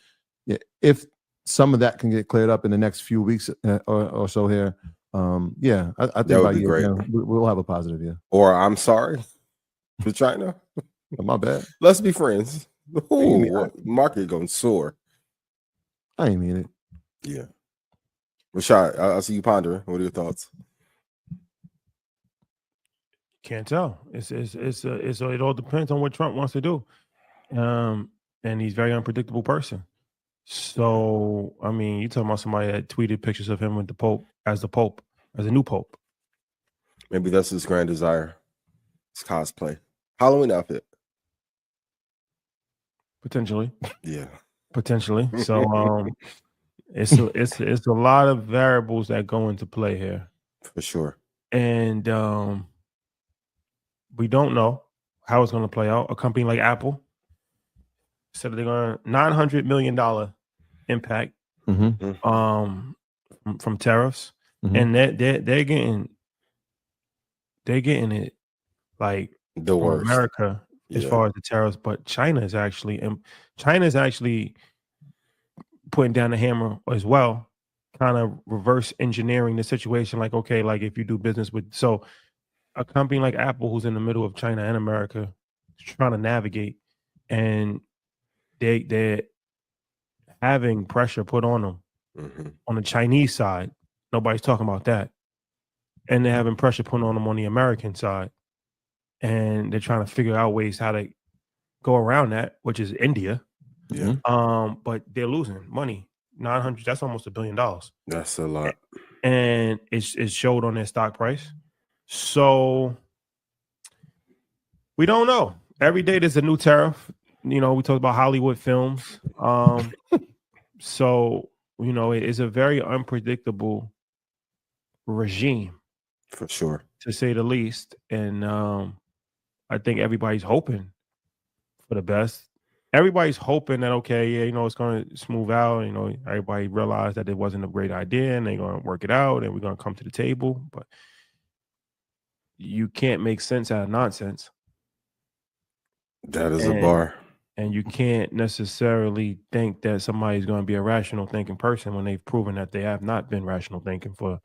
yeah, if some of that can get cleared up in the next few weeks or so here, yeah, I think that would be great. We'll have a positive year. Or I'm sorry to China. My bad. Let's be friends. Ooh, market going soar. I ain't mean it. Yeah. Rashad, I see you pondering. What are your thoughts? Can't tell. It all depends on what Trump wants to do. And he's a very unpredictable person. So, I mean, you're talking about somebody that tweeted pictures of him with the Pope, as a new Pope. Maybe that's his grand desire. It's cosplay. Halloween outfit. Potentially. Yeah. Potentially. So, it's a lot of variables that go into play here. For sure. And we don't know how it's going to play out. A company like Apple said they're going to $900 million impact from tariffs, and they're getting it like the worst. America as far as the tariffs, but China is actually putting down the hammer as well, kind of reverse engineering the situation. Like, okay, like if you do business with a company like Apple, who's in the middle of China and America, is trying to navigate, and they're having pressure put on them on the Chinese side. Nobody's talking about that. And they're having pressure put on them on the American side. And they're trying to figure out ways how to go around that, which is India. Yeah. But they're losing money. 900, that's almost $1 billion. That's a lot. And it showed on their stock price. So we don't know. Every day there's a new tariff. You know, we talked about Hollywood films. So, you know, it is a very unpredictable regime. For sure. To say the least. And I think everybody's hoping for the best. Everybody's hoping that, okay, yeah, you know, it's going to smooth out. You know, everybody realized that it wasn't a great idea and they're going to work it out and we're going to come to the table. But you can't make sense out of nonsense. That is a bar. And you can't necessarily think that somebody's going to be a rational thinking person when they've proven that they have not been rational thinking for.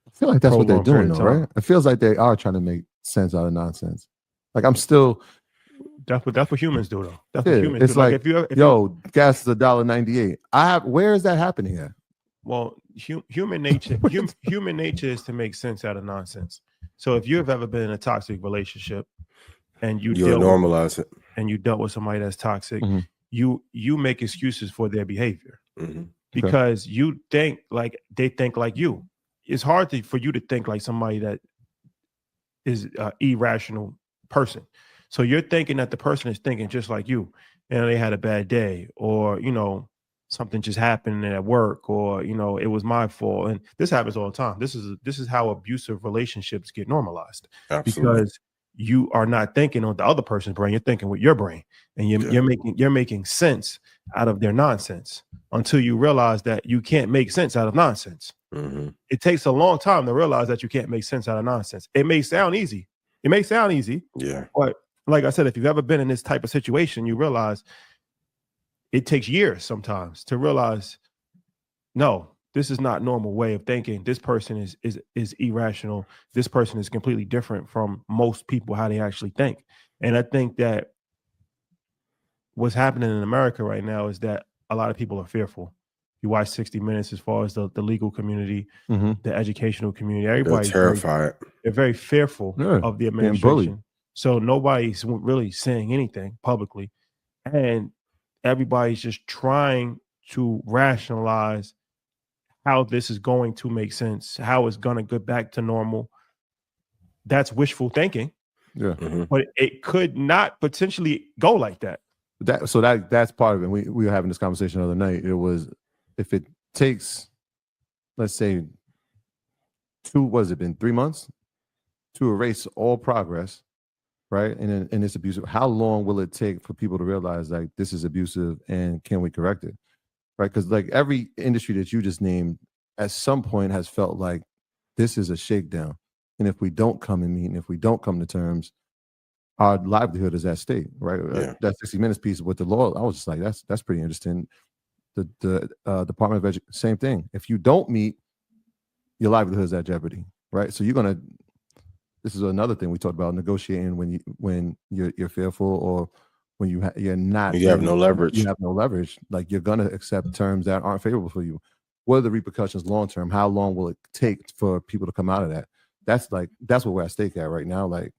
I feel like that's what they're doing, though, right? It feels like they are trying to make sense out of nonsense. Like I'm still. That's what humans do, though. That's what humans do. It's like if gas is $1.98. Where is that happening at? Well, human nature, human nature is to make sense out of nonsense. So if you've ever been in a toxic relationship and you'll normalize it, and you dealt with somebody that's toxic, you make excuses for their behavior because you think like they think like you. It's hard for you to think like somebody that is an irrational person. So you're thinking that the person is thinking just like you, and they had a bad day, or you know something just happened at work, or you know it was my fault. And this happens all the time. This is how abusive relationships get normalized. Absolutely. Because you are not thinking on the other person's brain. You're thinking with your brain, and you're making sense out of their nonsense until you realize that you can't make sense out of nonsense. It takes a long time to realize that you can't make sense out of nonsense. It may sound easy. Yeah. But like I said, if you've ever been in this type of situation, you realize it takes years sometimes to realize, no, this is not normal way of thinking. This person is irrational. This person is completely different from most people, how they actually think. And I think that what's happening in America right now is that a lot of people are fearful. You watch 60 Minutes as far as the legal community, the educational community. Everybody's terrified. They're very fearful of the administration. So nobody's really saying anything publicly. And everybody's just trying to rationalize how this is going to make sense, how it's going to get back to normal. That's wishful thinking. Yeah. But it could not potentially go like that. That's part of it. We were having this conversation the other night. It was, if it takes, let's say, 3 months to erase all progress, right? And it's abusive. How long will it take for people to realize like this is abusive and can we correct it? Right? Because like every industry that you just named at some point has felt like this is a shakedown. And if we don't come and meet, and if we don't come to terms, our livelihood is at stake, right? Yeah. That 60 Minutes piece with the law, I was just like, that's pretty interesting. The Department of Education, same thing. If you don't meet, your livelihood is at jeopardy, right? So this is another thing we talked about, negotiating when you're fearful, or when you have no leverage. You have no leverage. Like, you're gonna accept terms that aren't favorable for you. What are the repercussions long term? How long will it take for people to come out of that? That's what we're at stake at right now. Like,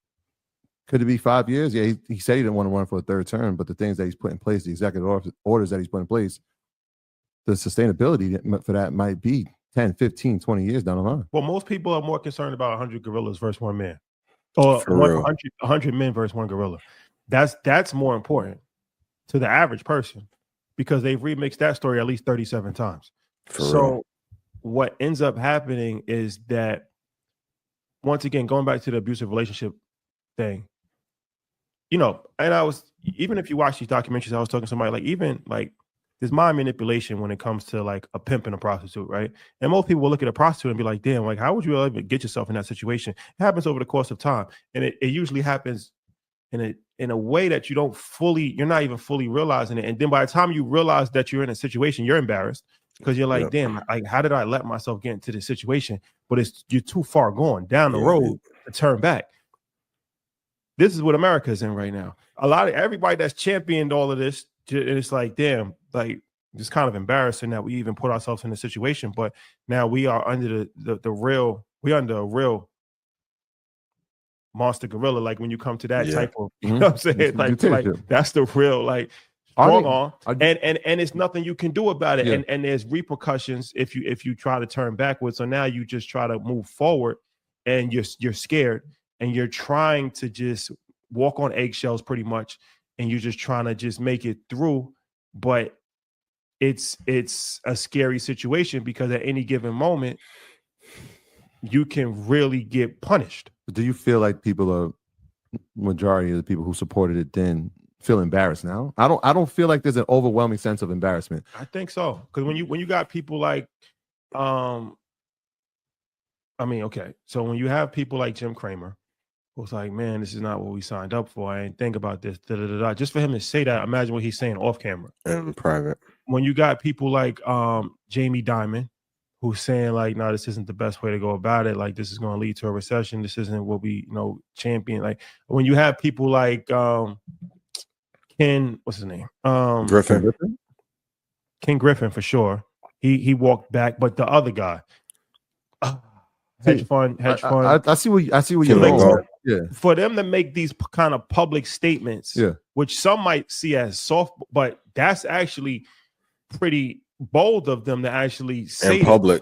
could it be 5 years? Yeah, he said he didn't want to run for a third term, but the things that he's put in place, the executive orders that he's put in place, the sustainability for that might be 10, 15, 20 years down the line. Well, most people are more concerned about 100 gorillas versus one man, or 100 men versus one gorilla. That's more important to the average person, because they've remixed that story at least 37 times. So what ends up happening is that, once again, going back to the abusive relationship thing, and even if you watch these documentaries, I was talking to somebody, like, even like, there's mind manipulation when it comes to like a pimp and a prostitute, right? And most people will look at a prostitute and be like, damn, like, how would you ever get yourself in that situation? It happens over the course of time. And it usually happens in a way that you're not even fully realizing it. And then by the time you realize that you're in a situation, you're embarrassed, because you're like, damn, like, how did I let myself get into this situation? But you're too far gone down the road to turn back. This is what America is in right now. Everybody that's championed all of this, it's like, damn, like, it's kind of embarrassing that we even put ourselves in a situation. But now we are under we're under a real monster gorilla. Like, when you come to that type of, you know what I'm saying? Like that's the real, like, strong arm, and it's nothing you can do about it. And there's repercussions if you try to turn backwards. So now you just try to move forward, and you're scared, and you're trying to just walk on eggshells pretty much, and you're just trying to just make it through. But it's a scary situation, because at any given moment you can really get punished. Do you feel like majority of the people who supported it then feel embarrassed now? I don't feel like there's an overwhelming sense of embarrassment. I think so, because when you got people like so when you have people like Jim Cramer, who's like, man, this is not what we signed up for, I ain't think about this, just for him to say that, imagine what he's saying off camera and private. When you got people like Jamie Dimon, who's saying like, no, this isn't the best way to go about it, like, this is going to lead to a recession, this isn't what we champion. Like, when you have people like Ken, what's his name? Griffin. Ken Griffin, for sure. He walked back, but the other guy, hedge fund. I see what you're going. Yeah. For them to make these kind of public statements, which some might see as soft, but that's actually pretty bold of them to actually say in public,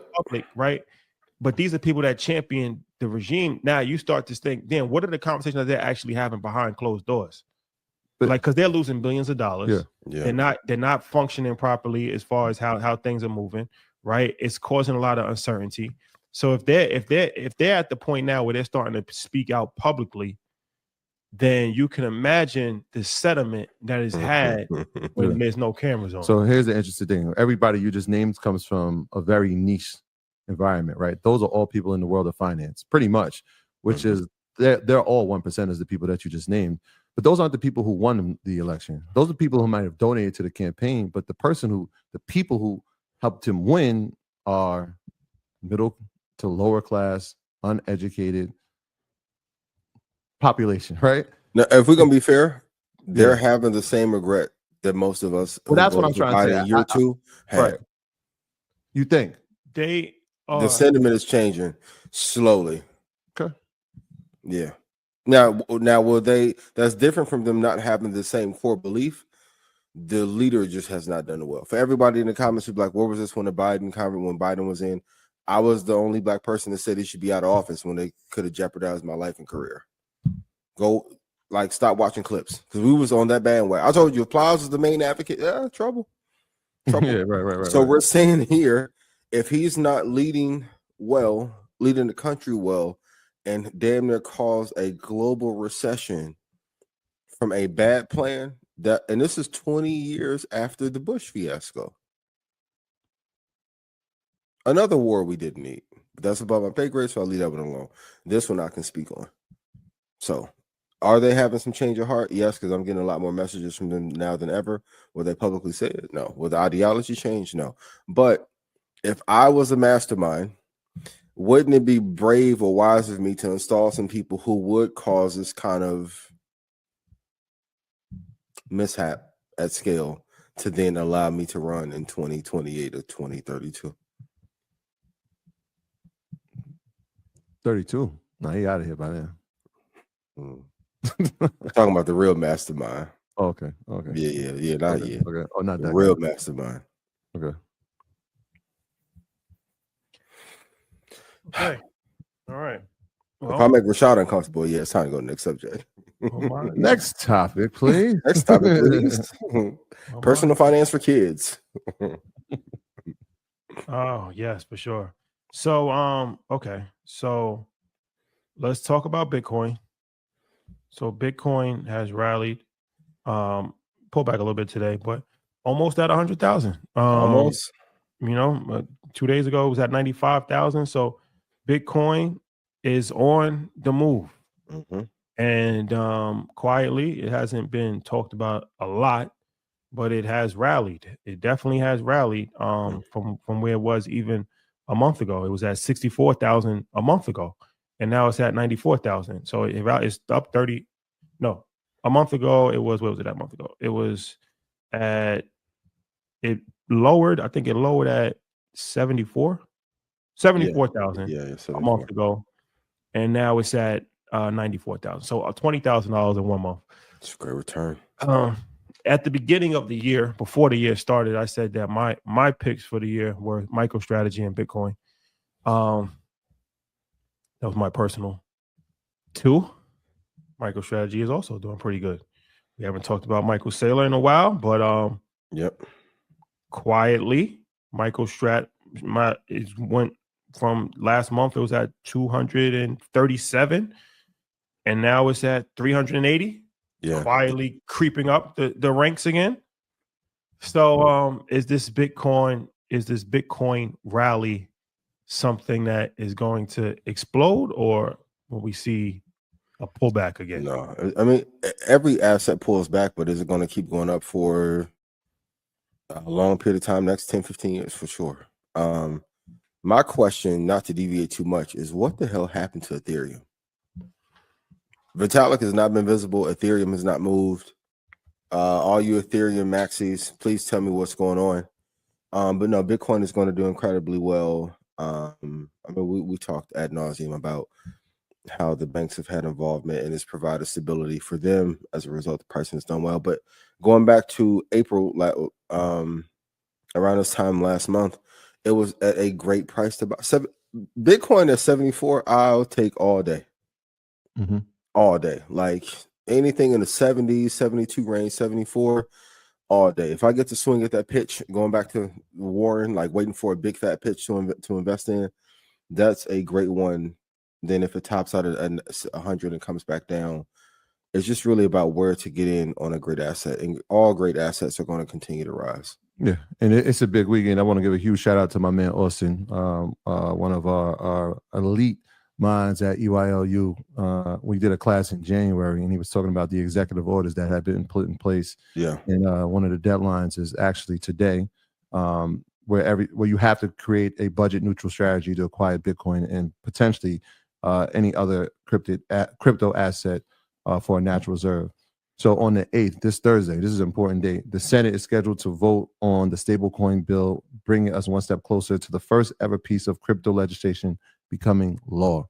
right? But these are people that champion the regime. Now you start to think, damn, what are the conversations that they're actually having behind closed doors? But, like, because they're losing billions of dollars. They're not functioning properly as far as how things are moving, right? It's causing a lot of uncertainty. So if they're at the point now where they're starting to speak out publicly, then you can imagine the sentiment that is had when there's no cameras on. So here's the interesting thing. Everybody you just named comes from a very niche environment, right? Those are all people in the world of finance, pretty much, which is, they're all 1%ers, the people that you just named. But those aren't the people who won the election. Those are people who might have donated to the campaign, but the people who helped him win are middle to lower class, uneducated population, right? Now, if we're gonna be fair, they're having the same regret that most of us. Well, that's what I'm trying to say. Year two, right? You think the sentiment is changing slowly? Okay. Yeah. Now, will they? That's different from them not having the same core belief. The leader just has not done it well. For everybody in the comments who's like, "Where was this when Biden was in?" I was the only black person that said he should be out of office when they could have jeopardized my life and career. Go, stop watching clips because we was on that bandwagon. I told you, Plies is the main advocate. Yeah, trouble. Yeah, right. So we're saying here, if he's not leading the country well, and damn near caused a global recession from a bad plan, and this is 20 years after the Bush fiasco. Another war we didn't need. But that's above my pay grade, so I'll leave that one alone. This one I can speak on. So, are they having some change of heart? Yes, because I'm getting a lot more messages from them now than ever. Will they publicly say it? No. Will the ideology change? No. But if I was a mastermind, wouldn't it be brave or wise of me to install some people who would cause this kind of mishap at scale to then allow me to run in 2028 or 2032? 32. No, he out of here by then. Talking about the real mastermind. Oh, okay. Yeah, not yet. Okay. Oh, not that real guy. Mastermind. Okay. All right. Well, if I make Rashad uncomfortable, yeah, it's time to go to the next subject. Next topic, please. Next topic, please. Personal finance for kids. Oh, yes, for sure. So, okay. So let's talk about Bitcoin. So Bitcoin has rallied, pulled back a little bit today, but almost at 100,000. Almost. 2 days ago it was at 95,000. So Bitcoin is on the move. Mm-hmm. And quietly, it hasn't been talked about a lot, but it has rallied. It definitely has rallied from where it was even a month ago. It was at 64,000 a month ago, and now it's at 94,000. So it's up 30. No, a month ago it was. What was it that month ago? It was at. It lowered. I think it lowered at 74,000 a month ago, and now it's at 94,000. So $20,000 in 1 month. It's a great return. At the beginning of the year, before the year started, I said that my picks for the year were MicroStrategy and Bitcoin. That was my personal 2. MicroStrategy is also doing pretty good. We haven't talked about Michael Saylor in a while, but quietly, MicroStrat went from last month. It was at 237, and now it's at 380. Yeah, quietly creeping up the ranks again. So, is this Bitcoin rally something that is going to explode, or will we see a pullback again? No, I mean, every asset pulls back, but is it going to keep going up for a long period of time, next 10, 15 years for sure? My question, not to deviate too much, is what the hell happened to Ethereum? Vitalik has not been visible. Ethereum has not moved. All you Ethereum maxis, please tell me what's going on. But no, Bitcoin is going to do incredibly well. I mean, we talked ad nauseum about how the banks have had involvement and it's provided stability for them. As a result, the pricing has done well. But going back to April, around this time last month, it was at a great price to buy. Bitcoin at 74, I'll take all day. Mm-hmm. All day. Like anything in the 70s, 72 range, 74, all day. If I get to swing at that pitch, going back to Warren, like waiting for a big fat pitch to invest in, that's a great one. Then if it tops out at 100 and comes back down, it's just really about where to get in on a great asset. And all great assets are going to continue to rise. Yeah, and it's a big weekend. I want to give a huge shout out to my man Austin, one of our elite minds at EYLU. We did a class in January, and he was talking about the executive orders that had been put in place. Yeah, and one of the deadlines is actually today, where you have to create a budget neutral strategy to acquire Bitcoin and potentially any other crypto asset for a natural reserve. So on the 8th, this Thursday, this is an important date, the Senate is scheduled to vote on the stablecoin bill, bringing us one step closer to the first ever piece of crypto legislation becoming law.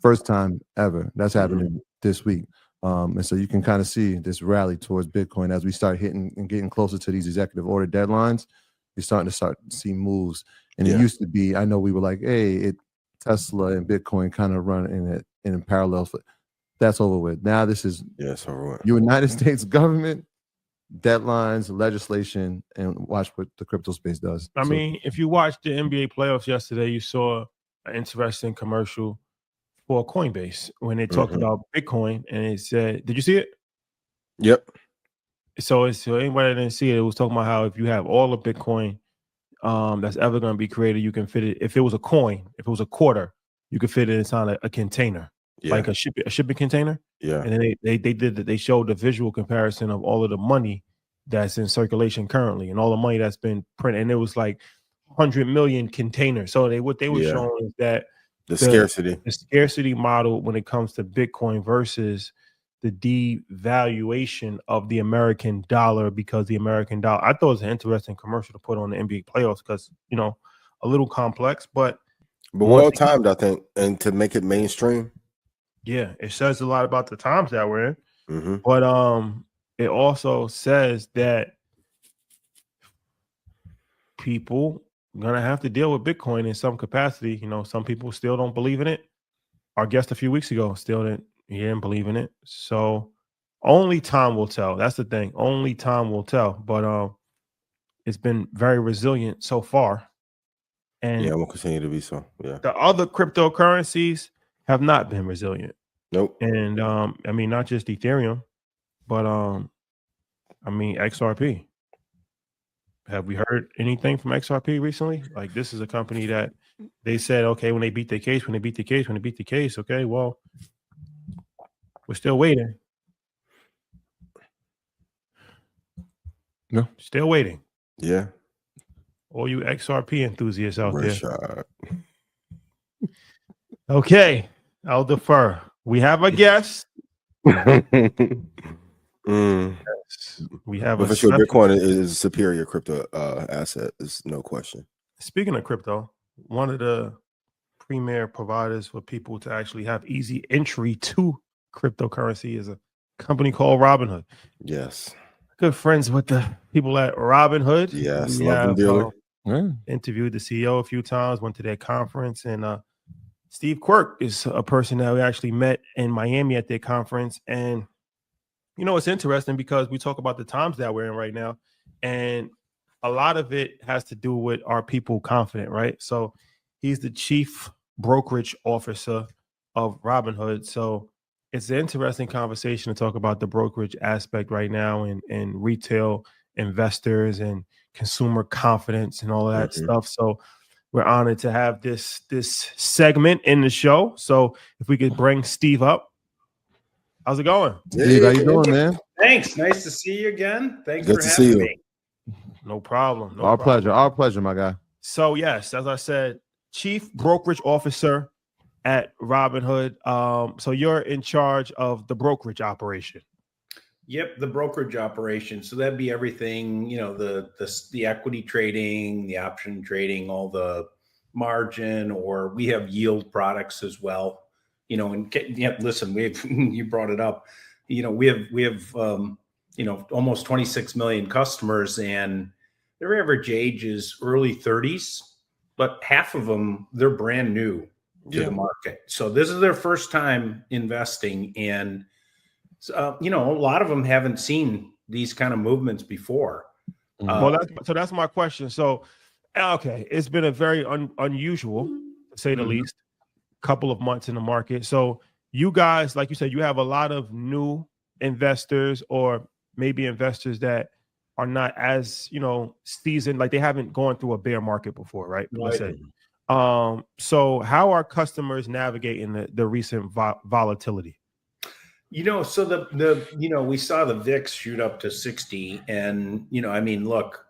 First time ever. That's happening this week. And so you can kind of see this rally towards Bitcoin as we start hitting and getting closer to these executive order deadlines. You're starting to see moves. And it used to be, I know we were like, hey, Tesla and Bitcoin kind of run in parallel. That's over with. Now this is United States government, deadlines, legislation, and watch what the crypto space does. I mean, if you watched the NBA playoffs yesterday, you saw an interesting commercial for Coinbase when they talked about Bitcoin, and it said, "Did you see it?" Yep. So anybody that didn't see it, it was talking about how if you have all the Bitcoin that's ever going to be created, you can fit it. If it was a coin, if it was a quarter, you could fit it inside a container, like a shipping container. Yeah. And then they showed the visual comparison of all of the money that's in circulation currently and all the money that's been printed, and it was like 100 million containers. So what they were showing is that the scarcity model when it comes to Bitcoin versus the devaluation of the American dollar, because the American dollar, I thought it was an interesting commercial to put on the NBA playoffs because, a little complex, but well timed, I think, and to make it mainstream. Yeah, it says a lot about the times that we're in, but it also says that people are gonna have to deal with Bitcoin in some capacity. Some people still don't believe in it. Our guest a few weeks ago didn't believe in it. So only time will tell. That's the thing. Only time will tell. But it's been very resilient so far. And we'll continue to be so. Yeah. The other cryptocurrencies have not been resilient. Nope. And I mean, not just Ethereum, but I mean XRP. Have we heard anything from XRP recently? Like, this is a company that they said, okay, when they beat the case, okay, well, we're still waiting. No. Still waiting. Yeah. All you XRP enthusiasts out there. Okay, I'll defer. We have a guest. Yes. We have but for sure, Bitcoin is a superior crypto asset. There's no question. Speaking of crypto, one of the premier providers for people to actually have easy entry to cryptocurrency is a company called Robinhood. Yes. Good friends with the people at Robinhood. Yes, love them dearly. Interviewed the CEO a few times, went to their conference, and Steve Quirk is a person that we actually met in Miami at their conference. And it's interesting because we talk about the times that we're in right now, and a lot of it has to do with are people confident, right? So he's the chief brokerage officer of Robinhood. So it's an interesting conversation to talk about the brokerage aspect right now and retail investors and consumer confidence and all of that stuff. So we're honored to have this segment in the show. So if we could bring Steve up. How's it going? Steve, how you doing, man? Thanks. Nice to see you again. Thanks for having me. No problem. Our pleasure, my guy. So yes, as I said, chief brokerage officer at Robinhood. So you're in charge of the brokerage operation. Yep, the brokerage operation. So that'd be everything, the equity trading, the option trading, all the margin, or we have yield products as well. Listen, you brought it up. We have almost 26 million customers, and their average age is early 30s, but half of them, they're brand new to the market. So this is their first time investing, and a lot of them haven't seen these kind of movements before. That's my question. So, okay, it's been a very unusual, to say the least, couple of months in the market. So you guys, like you said, you have a lot of new investors, or maybe investors that are not as seasoned, like they haven't gone through a bear market before, right? Let's say. So how are customers navigating the recent volatility? So we saw the VIX shoot up to 60, and look.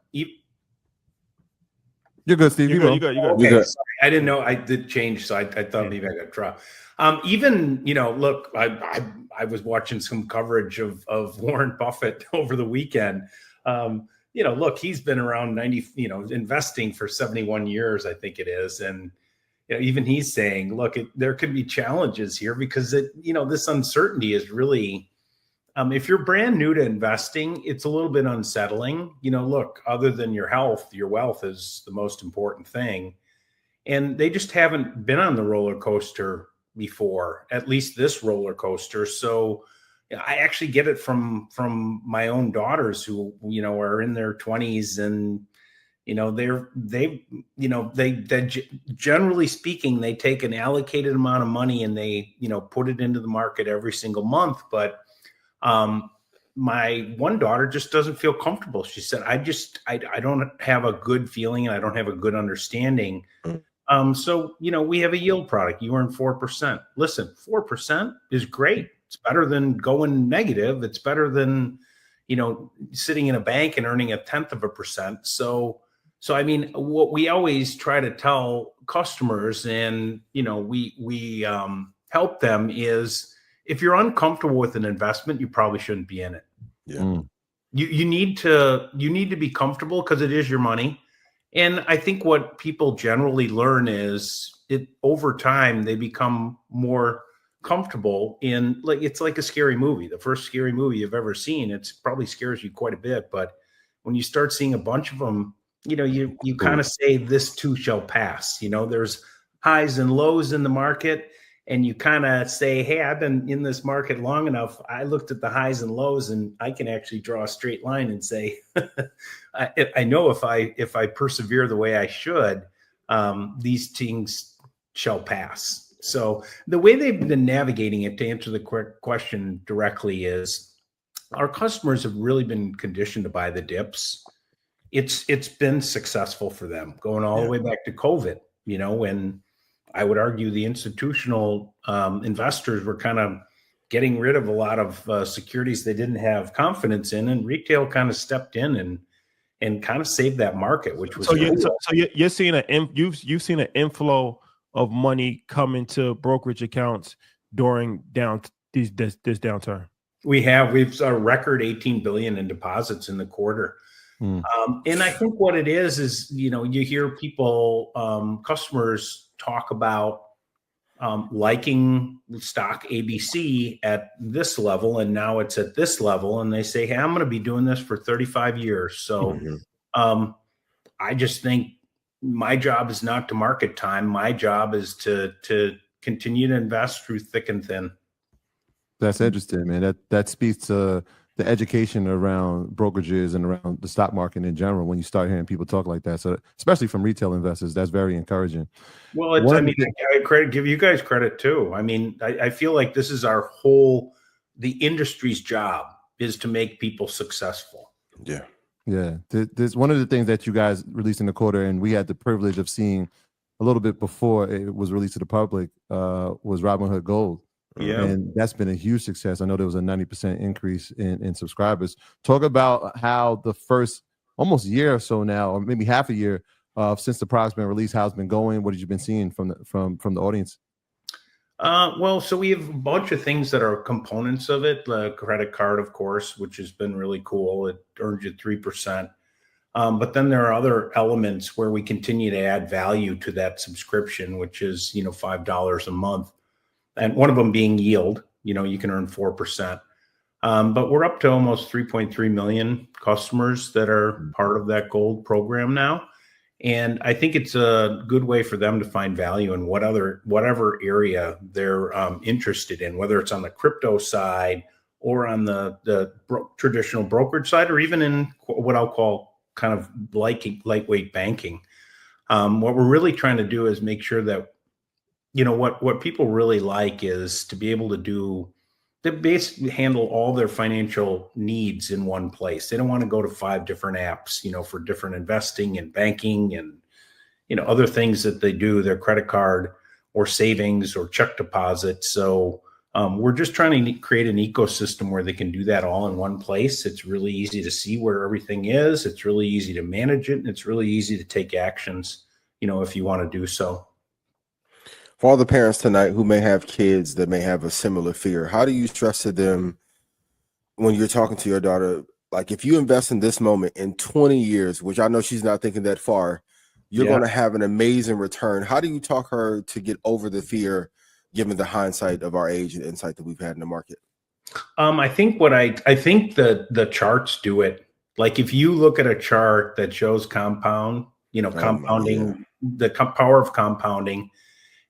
You're good, Steve. You're good. Okay, sorry. I didn't know I did change, so I thought maybe I got dropped. Look, I was watching some coverage of Warren Buffett over the weekend. Look, he's been around 90, investing for 71 years, I think it is, and even he's saying, look, there could be challenges here because this uncertainty is really, if you're brand new to investing, it's a little bit unsettling. Look, other than your health, your wealth is the most important thing. And they just haven't been on the roller coaster before, at least this roller coaster. So I actually get it from my own daughters who, are in their 20s, and they generally speaking, they take an allocated amount of money and they, put it into the market every single month. But my one daughter just doesn't feel comfortable. She said, I don't have a good feeling and I don't have a good understanding. So, we have a yield product. You earn 4%. Listen, 4% is great. It's better than going negative. It's better than, sitting in a bank and earning 0.1%. So I mean, what we always try to tell customers, and we help them, is if you're uncomfortable with an investment, you probably shouldn't be in it. Yeah. You need to be comfortable because it is your money. And I think what people generally learn is over time they become more comfortable in, like, it's like a scary movie. The first scary movie you've ever seen, it probably scares you quite a bit, but when you start seeing a bunch of them, you kind of say, this too shall pass. There's highs and lows in the market, and you kind of say, hey, I've been in this market long enough. I looked at the highs and lows, and I can actually draw a straight line and say, I know if I persevere the way I should, these things shall pass. So the way they've been navigating it, to answer the question directly, is our customers have really been conditioned to buy the dips. It's been successful for them, going all the way back to COVID, when I would argue the institutional investors were kind of getting rid of a lot of securities they didn't have confidence in, and retail kind of stepped in and kind of saved that market, which was you're seeing you've seen an inflow of money come into brokerage accounts during this downturn. We've a record $18 billion in deposits in the quarter. And I think what it is, you hear people, customers talk about liking stock ABC at this level, and now it's at this level, and they say, hey, I'm going to be doing this for 35 years. So I just think my job is not to market time. My job is to continue to invest through thick and thin. That's interesting, man. That speaks to the education around brokerages and around the stock market in general. When you start hearing people talk like that, so especially from retail investors, that's very encouraging. Well, I give you guys credit too. I mean, I feel like this is the industry's job is to make people successful. Yeah. Yeah. There's one of the things that you guys released in the quarter, and we had the privilege of seeing a little bit before it was released to the public, was Robinhood Gold. Yeah. And that's been a huge success. I know there was a 90% increase in subscribers. Talk about how the first almost year or so now, or maybe half a year since the product's been released, how it's been going. What have you been seeing from the audience? Well, so we have a bunch of things that are components of it. The credit card, of course, which has been really cool. It earns you 3%. But then there are other elements where we continue to add value to that subscription, which is, $5 a month. And one of them being yield, you can earn 4%. But we're up to almost 3.3 million customers that are part of that gold program now. And I think it's a good way for them to find value in whatever area they're interested in, whether it's on the crypto side or on the traditional brokerage side, or even in what I'll call kind of lightweight banking. What we're really trying to do is make sure that, what people really like is to be able to basically handle all their financial needs in one place. They don't want to go to 5 different apps, for different investing and banking and, other things that they do, their credit card or savings or check deposit. So we're just trying to create an ecosystem where they can do that all in one place. It's really easy to see where everything is. It's really easy to manage it. And it's really easy to take actions, if you want to do so. For all the parents tonight who may have kids that may have a similar fear, how do you stress to them when you're talking to your daughter, like, if you invest in this moment in 20 years, which I know she's not thinking that far, you're going to have an amazing return. How do you talk her to get over the fear, given the hindsight of our age and insight that we've had in the market? I think I think the charts do it. Like if you look at a chart that shows compounding, the power of compounding,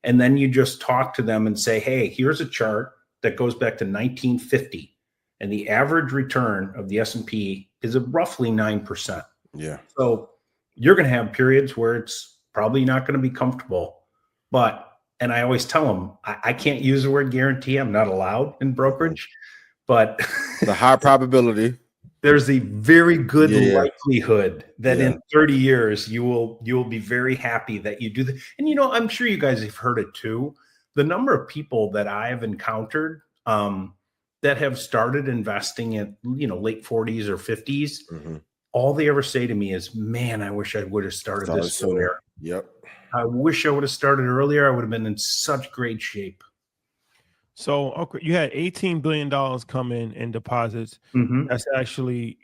and then you just talk to them and say, hey, here's a chart that goes back to 1950, and the average return of the S&P is roughly 9%. Yeah. So you're going to have periods where it's probably not going to be comfortable, and I always tell them, I can't use the word guarantee. I'm not allowed in brokerage, but the high probability. There's a very good likelihood that in 30 years you will be very happy that you do that. And I'm sure you guys have heard it too. The number of people that I've encountered that have started investing at late 40s or 50s, all they ever say to me is, "Man, I wish I would have started this earlier." Yep. I wish I would have started earlier. I would have been in such great shape. So, okay, you had $18 billion come in deposits. That's actually,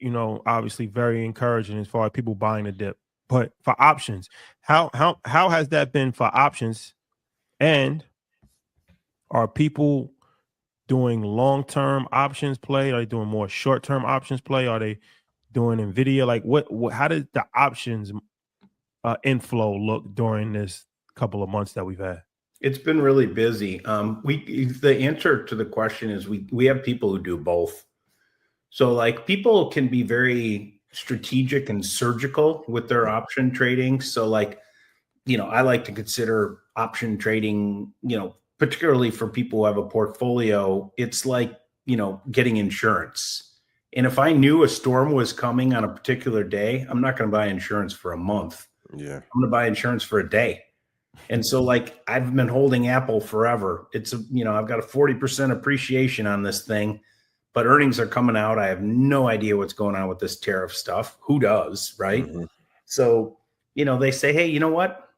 obviously very encouraging as far as people buying the dip. But for options, how has that been for options? And are people doing long-term options play? Are they doing more short-term options play? Are they doing NVIDIA? Like how did the options inflow look during this couple of months that we've had? It's been really busy. The answer to the question is we have people who do both. So like people can be very strategic and surgical with their option trading. So like, I like to consider option trading, particularly for people who have a portfolio, it's like, getting insurance. And if I knew a storm was coming on a particular day, I'm not going to buy insurance for a month. Yeah. I'm going to buy insurance for a day. And so like I've been holding Apple forever. It's I've got a 40% appreciation on this thing, but earnings are coming out. I have no idea what's going on with this tariff stuff. Who does, right? So, they say, hey, you know what?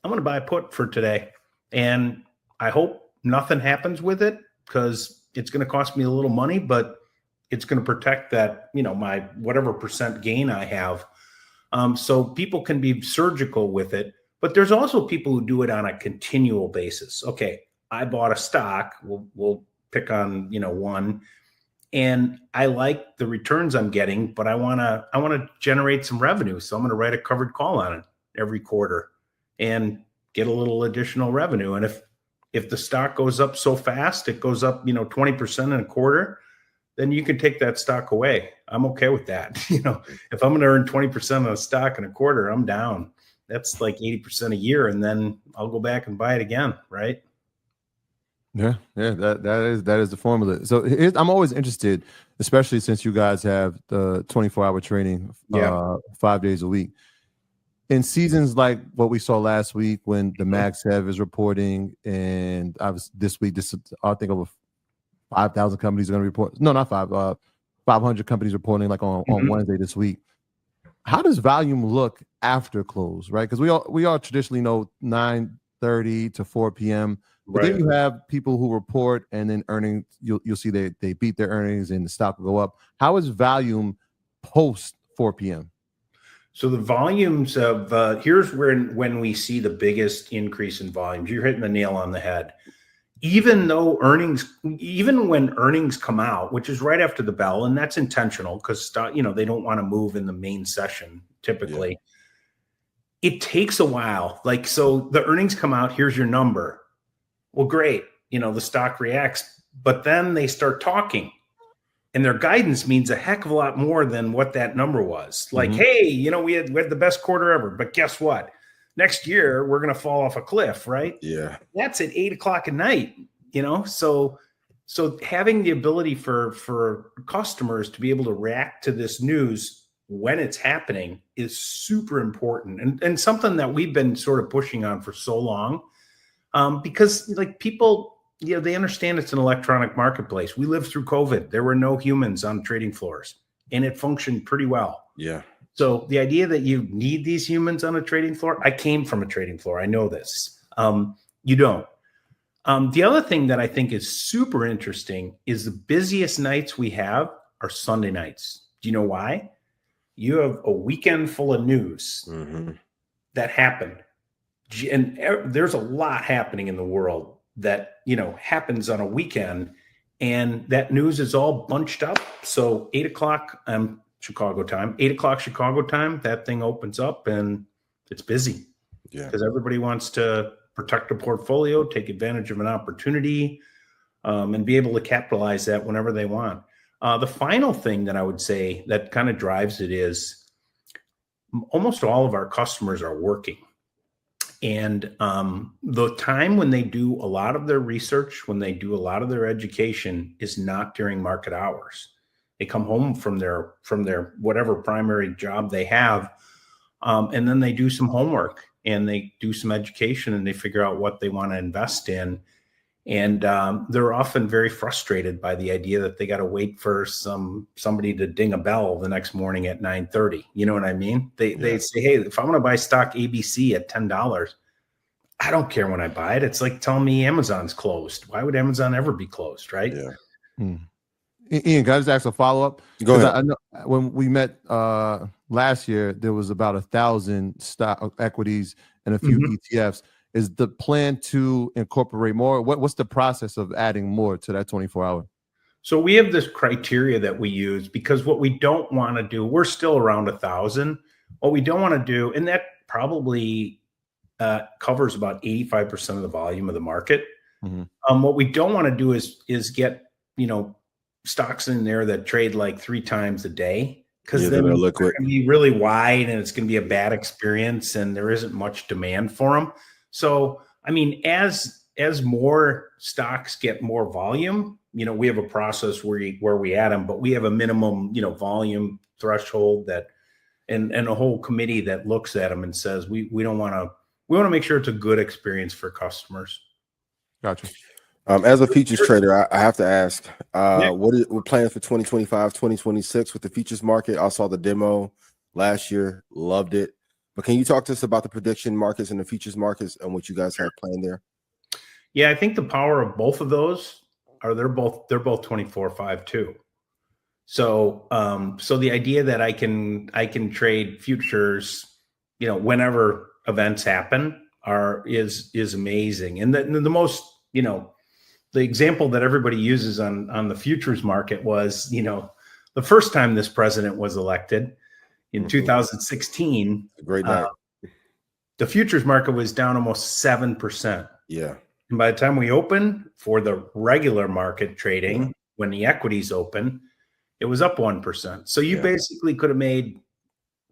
I'm going to buy a put for today. And I hope nothing happens with it because it's going to cost me a little money, but it's going to protect that, my whatever percent gain I have. So people can be surgical with it. But there's also people who do it on a continual basis. Okay, I bought a stock. We'll pick on one, and I like the returns I'm getting, but I want to generate some revenue. So I'm going to write a covered call on it every quarter and get a little additional revenue. And if the stock goes up so fast, it goes up 20% in a quarter, then you can take that stock away. I'm okay with that. If I'm going to earn 20% of the stock in a quarter, I'm down. That's like 80% a year, and then I'll go back and buy it again, right? Yeah, that is the formula. So I'm always interested, especially since you guys have the 24-hour training 5 days a week. In seasons like what we saw last week when the Mag 7 is reporting, and I was this week, I think over 5,000 companies are going to report. No, not 500 companies reporting like on Wednesday this week. How does volume look after close, right? Because we all traditionally know 9:30 to 4 p.m. But then you have people who report and then earnings, you'll see they beat their earnings and the stock will go up. How is volume post 4 p.m.? So the volumes of here's when we see the biggest increase in volumes. You're hitting the nail on the head. Even when earnings come out, which is right after the bell, and that's intentional because they don't want to move in the main session typically. It takes a while. Like, so the earnings come out, here's your number. Well, great. The stock reacts, but then they start talking and their guidance means a heck of a lot more than what that number was. Like, hey, we had the best quarter ever, but guess what? Next year, we're going to fall off a cliff, right? Yeah. That's at 8:00 at night, So having the ability for customers to be able to react to this news when it's happening is super important and something that we've been sort of pushing on for so long because like people, they understand it's an electronic marketplace. We lived through COVID. There were no humans on trading floors and it functioned pretty well. Yeah. So the idea that you need these humans on a trading floor, I came from a trading floor. I know this. You don't. The other thing that I think is super interesting is the busiest nights we have are Sunday nights. Do you know why? You have a weekend full of news. that happened. And there's a lot happening in the world that, happens on a weekend, and that news is all bunched up. So 8 o'clock Chicago time, 8 o'clock Chicago time, that thing opens up and it's busy. Yeah. Because everybody wants to protect a portfolio, take advantage of an opportunity, and be able to capitalize that whenever they want. The final thing that I would say that kind of drives it is almost all of our customers are working. And the time when they do a lot of their research, when they do a lot of their education, is not during market hours. They come home from their whatever primary job they have, and then they do some homework and they do some education and they figure out what they want to invest in. And they're often very frustrated by the idea that they got to wait for somebody to ding a bell the next morning at 9:30. You know what I mean? They say, hey, if I want to buy stock ABC at $10, I don't care when I buy it. It's like telling me Amazon's closed. Why would Amazon ever be closed, right? Yeah. Ian, can I just ask a follow-up? Go ahead. I know when we met last year, there was about 1,000 stock equities and a few ETFs. Is the plan to incorporate more? What's the process of adding more to that 24-hour? So we have this criteria that we use, because what we don't want to do, we're still around 1,000. What we don't want to do, and that probably covers about 85% of the volume of the market. What we don't want to do is get, stocks in there that trade like 3 times a day, because then they're liquid. It's going to be really wide and it's going to be a bad experience and there isn't much demand for them. So, I mean, as more stocks get more volume, we have a process where we add them, but we have a minimum, volume threshold that, and a whole committee that looks at them and says, we want to make sure it's a good experience for customers. Gotcha. As a futures trader, I have to ask, we're planning for 2025, 2026 with the futures market. I saw the demo last year, loved it. But can you talk to us about the prediction markets and the futures markets and what you guys have planned there? Yeah, I think the power of both of those are they're both 24/5 too. So the idea that I can trade futures, whenever events happen is amazing. And the most, the example that everybody uses on the futures market was, the first time this president was elected in 2016, great night. The futures market was down almost 7%. Yeah. And by the time we opened for the regular market trading, when the equities open, it was up 1%. So you basically could have made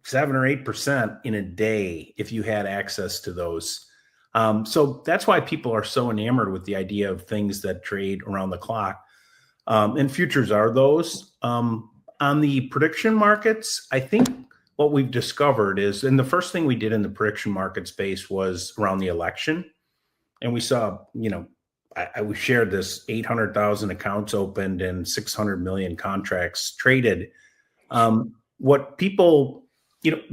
7 or 8% in a day if you had access to those. So that's why people are so enamored with the idea of things that trade around the clock. And futures are those. On the prediction markets, I think what we've discovered is, and the first thing we did in the prediction market space was around the election. And we saw, we shared this 800,000 accounts opened and 600 million contracts traded. What people,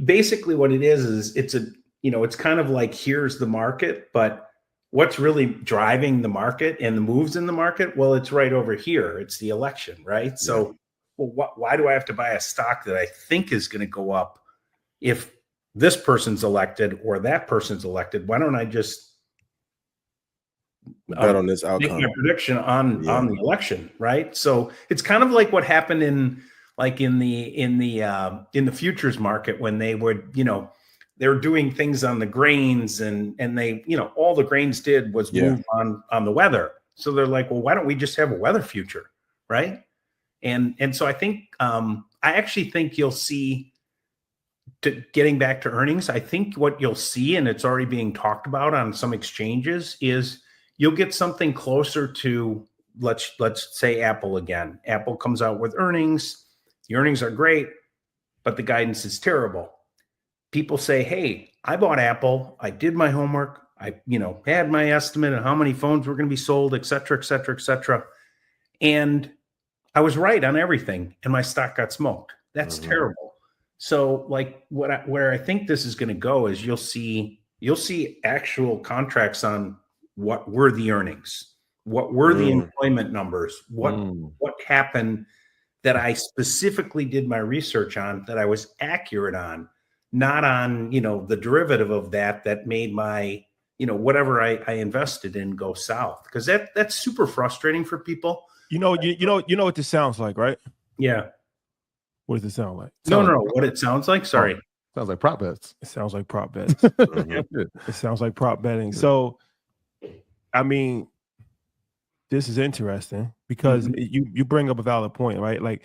basically what it is it's it's kind of like, here's the market, but what's really driving the market and the moves in the market? Well, it's right over here. It's the election, right? Yeah. So why do I have to buy a stock that I think is going to go up if this person's elected or that person's elected? Why don't I just bet on this outcome? Make my prediction on the election, right? So it's kind of like what happened in the futures market when they would, they were doing things on the grains and they, all the grains did was move on the weather. So they're like, well, why don't we just have a weather future, right? And so I think I actually think you'll see, getting back to earnings, I think what you'll see, and it's already being talked about on some exchanges, is you'll get something closer to, let's say Apple again. Apple comes out with earnings. The earnings are great, but the guidance is terrible. People say, hey, I bought Apple. I did my homework. I, had my estimate of how many phones were going to be sold, et cetera, et cetera, et cetera. And I was right on everything, and my stock got smoked. That's terrible. So, like, where I think this is going to go is you'll see actual contracts on what were the earnings, what were the employment numbers, what happened that I specifically did my research on, that I was accurate on, not on, the derivative of that made my, whatever I invested in go south. Because that's super frustrating for people. You know what this sounds like, right? Yeah. What does it sound like? No. What it sounds like? Sorry. Sounds like prop bets. It sounds like prop bets. It sounds like prop betting. So, I mean, this is interesting because you bring up a valid point, right? Like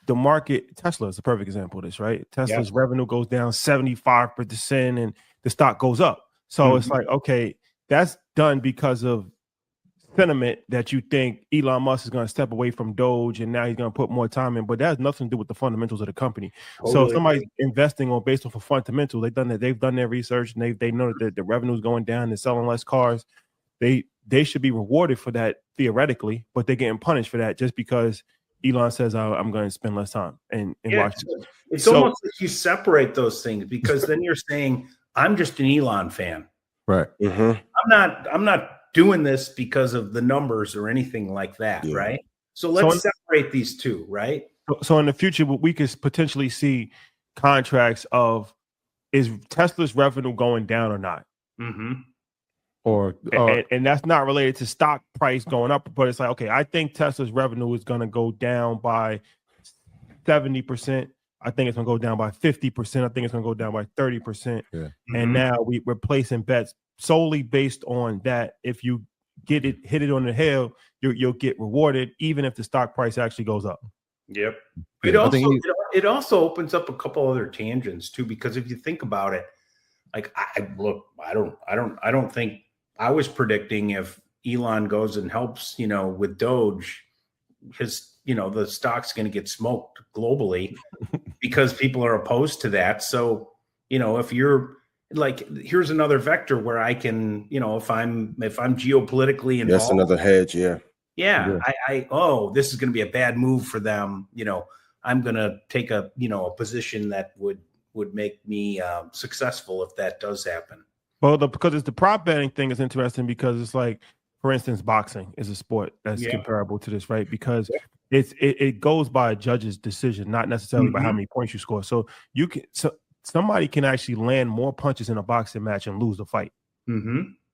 the market, Tesla is a perfect example of this, right? Tesla's revenue goes down 75% and the stock goes up. So it's like, okay, that's done because of sentiment that you think Elon Musk is going to step away from Doge and now he's going to put more time in, but that has nothing to do with the fundamentals of the company. Totally. So if somebody's investing on based off of fundamentals, they've done their research and they know that the revenue is going down, they're selling less cars. They should be rewarded for that theoretically, but they're getting punished for that just because Elon says I'm going to spend less time and watch. It's almost like you separate those things because then you're saying I'm just an Elon fan, right? I'm not doing this because of the numbers or anything like that, right? So let's separate these two, right? So in the future, we could potentially see contracts of is Tesla's revenue going down or not? And that's not related to stock price going up, but it's like, okay, I think Tesla's revenue is going to go down by 70%. I think it's going to go down by 50%. I think it's going to go down by 30%. Yeah. And now we're placing bets solely based on that. If you hit it on the head, you'll get rewarded, even if the stock price actually goes up. Yep. It also opens up a couple other tangents too, because if you think about it, like I don't think I was predicting if Elon goes and helps, with Doge, the stock's going to get smoked globally because people are opposed to that. So, if you're like, here's another vector where I can, if I'm geopolitically involved. That's another hedge. Yeah. This is going to be a bad move for them. I'm going to take a position that would make me successful if that does happen. Well, because it's the prop betting thing is interesting because it's like, for instance, boxing is a sport that's comparable to this, right? Because it goes by a judge's decision, not necessarily by how many points you score. So somebody can actually land more punches in a boxing match and lose the fight.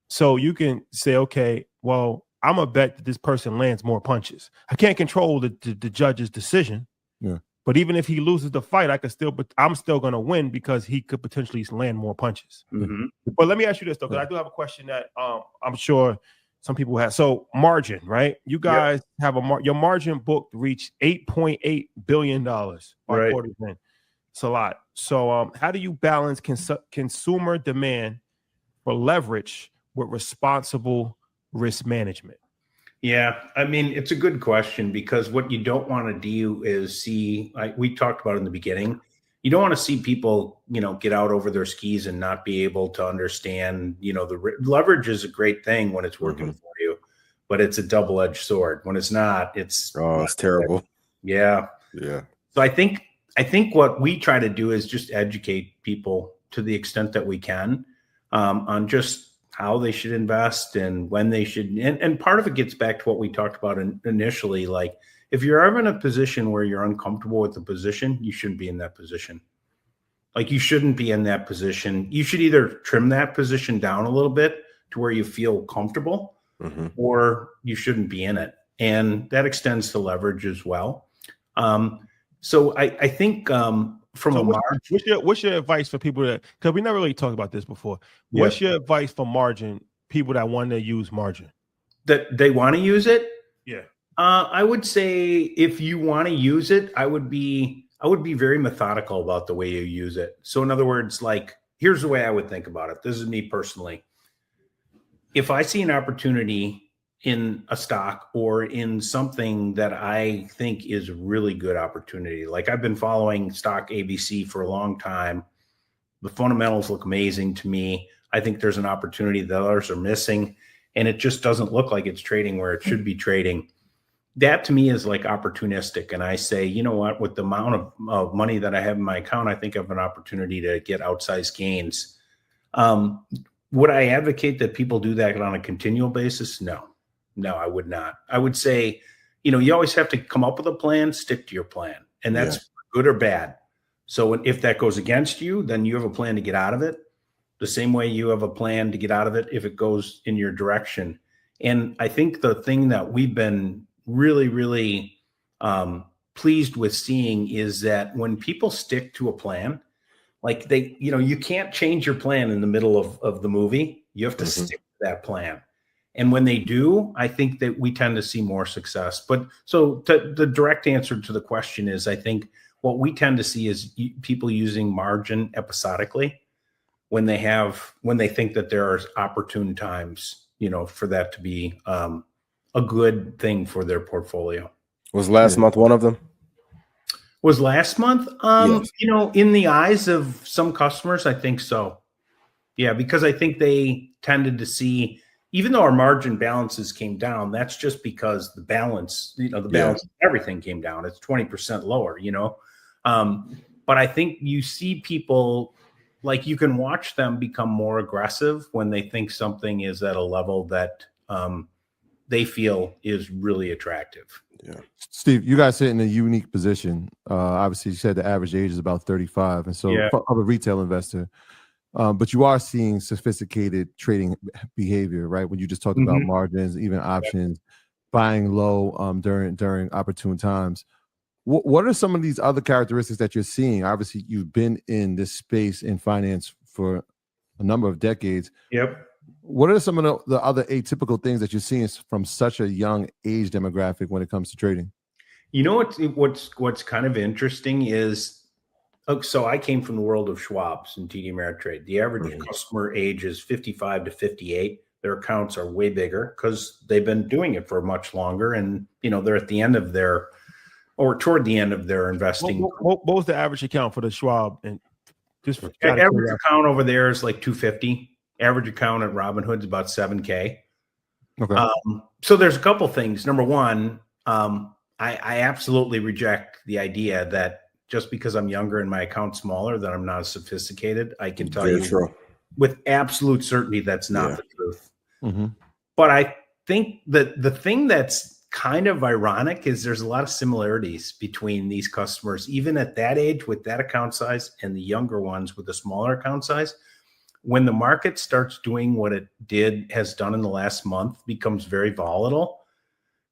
So you can say, okay, well, I'm gonna bet that this person lands more punches. I can't control the judge's decision. Yeah. But even if he loses the fight, I'm still going to win because he could potentially land more punches. But let me ask you this, though, because I do have a question that I'm sure some people have. So margin, right? You guys have your margin book reached $8.8 billion by quarter's end. It's a lot. So how do you balance consumer demand for leverage with responsible risk management? Yeah, I mean, it's a good question because what you don't want to do is see, like we talked about in the beginning, you don't want to see people, get out over their skis and not be able to understand, the leverage is a great thing when it's working for you, but it's a double-edged sword. When it's not, it's terrible. Yeah. Yeah. So I think what we try to do is just educate people to the extent that we can on just how they should invest and when they should. And part of it gets back to what we talked about initially. Like if you're ever in a position where you're uncomfortable with the position, you shouldn't be in that position. Like you shouldn't be in that position. You should either trim that position down a little bit to where you feel comfortable or you shouldn't be in it. And that extends to leverage as well. So I think what's your advice for people that, because we never really talked about this before. What's your advice for margin, people that want to use margin? That they want to use it? Yeah. I would say if you want to use it, I would be very methodical about the way you use it. So in other words, like, here's the way I would think about it. This is me personally. If I see an opportunity in a stock or in something that I think is a really good opportunity. Like I've been following stock ABC for a long time. The fundamentals look amazing to me. I think there's an opportunity that others are missing and it just doesn't look like it's trading where it should be trading. That to me is like opportunistic. And I say, you know what, with the amount of money that I have in my account, I think I have an opportunity to get outsized gains. Would I advocate that people do that on a continual basis? No, I would not. I would say, you always have to come up with a plan, stick to your plan. And that's good or bad. So if that goes against you, then you have a plan to get out of it. The same way you have a plan to get out of it if it goes in your direction. And I think the thing that we've been really, really pleased with seeing is that when people stick to a plan, like you can't change your plan in the middle of the movie. You have to stick to that plan. And when they do, I think that we tend to see more success. But so the direct answer to the question is, I think what we tend to see is people using margin episodically when they think that there are opportune times, for that to be a good thing for their portfolio. Was last month one of them? Was last month? Yes. In the eyes of some customers, I think so. Yeah, because I think they tended to see, even though our margin balances came down, that's just because the balance, balance of everything came down. It's 20% lower, But I think you see people, like, you can watch them become more aggressive when they think something is at a level that they feel is really attractive. Yeah. Steve, you guys sit in a unique position. Obviously, you said the average age is about 35. And so for a retail investor, but you are seeing sophisticated trading behavior, right? When you just talked about margins, even options, buying low during opportune times. What are some of these other characteristics that you're seeing? Obviously, you've been in this space in finance for a number of decades. Yep. What are some of the other atypical things that you're seeing from such a young age demographic when it comes to trading? What's kind of interesting is, so I came from the world of Schwab's and TD Ameritrade. The average customer age is 55 to 58. Their accounts are way bigger because they've been doing it for much longer, and they're at the end of their, or toward the end of their investing. What was the average account for the Schwab? And just average account over there is like 250. Average account at Robinhood is about 7K. Okay. So there's a couple things. Number one, I absolutely reject the idea that just because I'm younger and my account's smaller, that I'm not as sophisticated. I can tell you with absolute certainty that's not the truth. But I think that the thing that's kind of ironic is there's a lot of similarities between these customers, even at that age with that account size, and the younger ones with the smaller account size. When the market starts doing what it has done in the last month, becomes very volatile,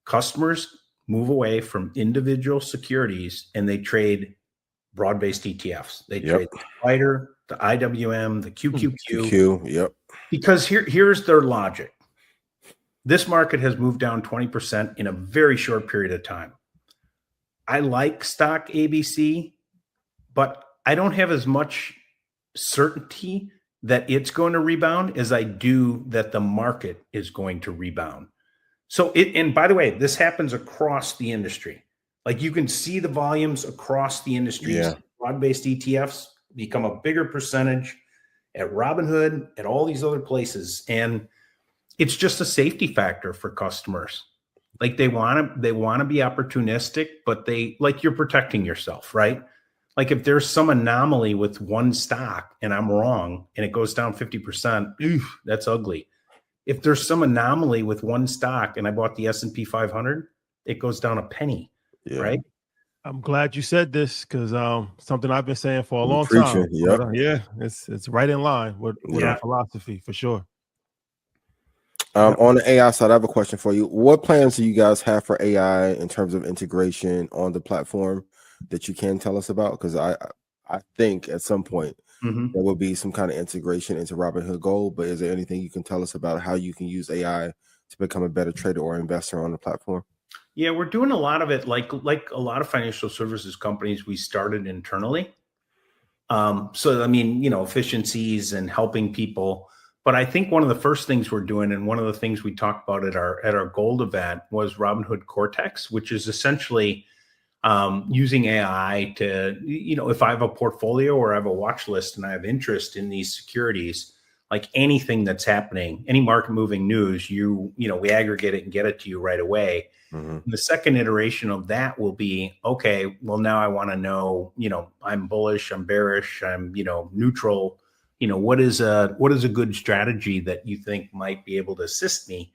customers move away from individual securities and they trade broad-based ETFs. They trade the SPDR, the IWM, the QQQ. Because here's their logic. This market has moved down 20% in a very short period of time. I like stock ABC, but I don't have as much certainty that it's going to rebound as I do that the market is going to rebound. So and by the way, this happens across the industry. Like, you can see the volumes across the industries. Broad-based ETFs become a bigger percentage at Robinhood, at all these other places. And it's just a safety factor for customers. Like, they want to be opportunistic, but you're protecting yourself, right? Like, if there's some anomaly with one stock and I'm wrong and it goes down 50%, that's ugly. If there's some anomaly with one stock and I bought the S&P 500, it goes down a penny, right? I'm glad you said this, because something I've been saying for a long time. It's right in line with our philosophy, for sure. On the AI side, I have a question for you. What plans do you guys have for AI in terms of integration on the platform that you can tell us about? Because I think at some point there will be some kind of integration into Robinhood Gold, but is there anything you can tell us about how you can use AI to become a better trader or investor on the platform? Yeah, we're doing a lot of it, like a lot of financial services companies, we started internally. So, I mean, efficiencies and helping people. But I think one of the first things we're doing, and one of the things we talked about at our Gold event, was Robinhood Cortex, which is essentially using AI to, if I have a portfolio or I have a watch list and I have interest in these securities, like anything that's happening, any market moving news, we aggregate it and get it to you right away. The second iteration of that will be, okay, well, now I want to know, I'm bullish, I'm bearish, I'm, neutral. What is a good strategy that you think might be able to assist me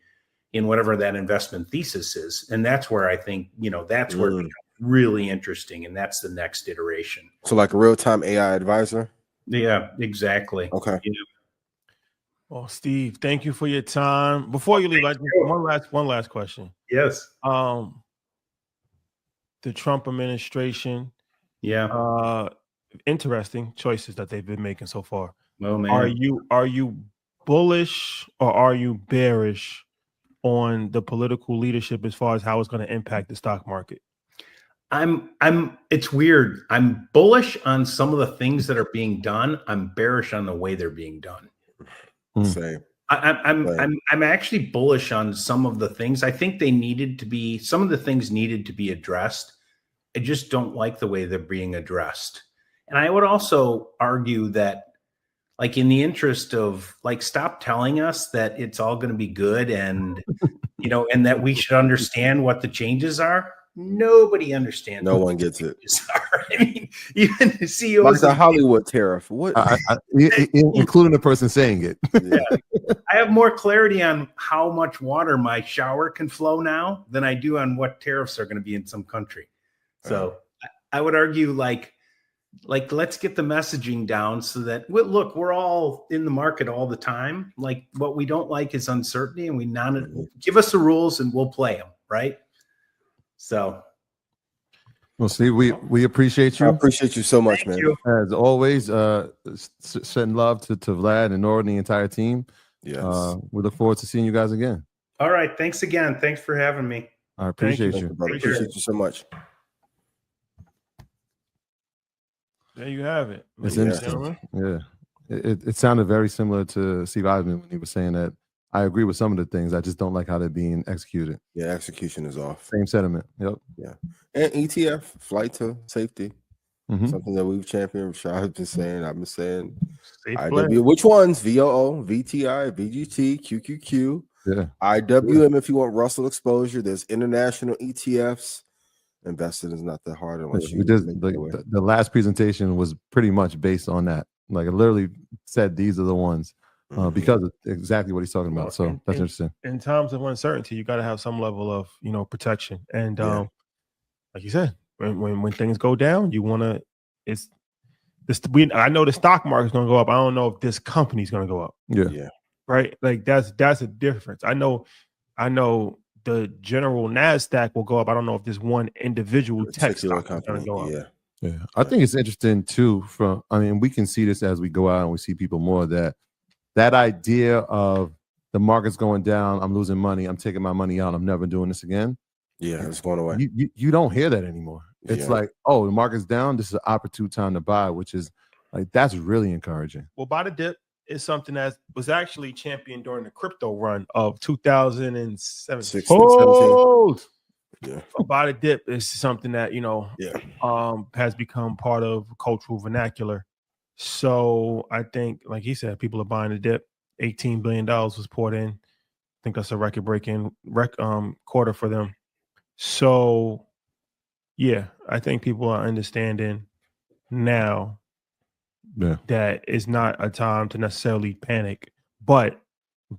in whatever that investment thesis is? And that's where I think, that's where it becomes really interesting, and that's the next iteration. So like a real-time AI advisor? Yeah, exactly. Okay. Yeah. Well, Steve, thank you for your time. Before you leave, I just one last question. Yes. The Trump administration, interesting choices that they've been making so far. Oh man. Are you bullish or are you bearish on the political leadership as far as how it's going to impact the stock market? It's weird. I'm bullish on some of the things that are being done. I'm bearish on the way they're being done. Same. I'm actually bullish on some of the things. I think some of the things needed to be addressed. I just don't like the way they're being addressed. And I would also argue that, like, in the interest of, like, stop telling us that it's all going to be good and, and that we should understand what the changes are. Nobody understands. No one gets it. I mean, even the CEOs. Like the Hollywood tariff. What? Including the person saying it. Yeah. I have more clarity on how much water my shower can flow now than I do on what tariffs are going to be in some country. So I would argue, like let's get the messaging down so that we're all in the market all the time. Like, what we don't like is uncertainty, and give us the rules and we'll play them, right? So, well, Steve, we appreciate you. I appreciate you so much, man. As always, sending love to Vlad and Nora and the entire team. Yes. We look forward to seeing you guys again. All right. Thanks again. Thanks for having me. I appreciate you. Brother. Appreciate you so much. There you have it. It's interesting. Yeah. It sounded very similar to Steve Eisman when he was saying that I agree with some of the things. I just don't like how they're being executed. Yeah, execution is off. Same sentiment. Yep. Yeah. And ETF, flight to safety. Something that we've championed. Rashad has been saying. I've been saying. Which ones? VOO, VTI, VGT, QQQ. Yeah. IWM if you want Russell exposure. There's international ETFs. Investing is not that hard unless you just the last presentation was pretty much based on that. Like, it literally said these are the ones. Because of exactly what he's talking about. So that's interesting. In times of uncertainty, you got to have some level of, protection. And like you said, when things go down, you want to. I know the stock market's going to go up. I don't know if this company's going to go up. Yeah. Right. Like that's a difference. I know the general NASDAQ will go up. I don't know if this one individual tech stock is going to go up. Yeah. I think it's interesting too. We can see this as we go out and we see people more that idea of the market's going down, I'm losing money, I'm taking my money out, I'm never doing this again. Yeah, it's going away. You don't hear that anymore. It's like, oh, the market's down, this is an opportune time to buy, which is like, that's really encouraging. Well, buy the dip is something that was actually championed during the crypto run of 2017. Yeah. Buy the dip is something that, has become part of cultural vernacular. So I think, like he said, people are buying the dip. $18 billion was poured in. I think that's a record-breaking quarter for them. So, yeah, I think people are understanding now that it's not a time to necessarily panic, but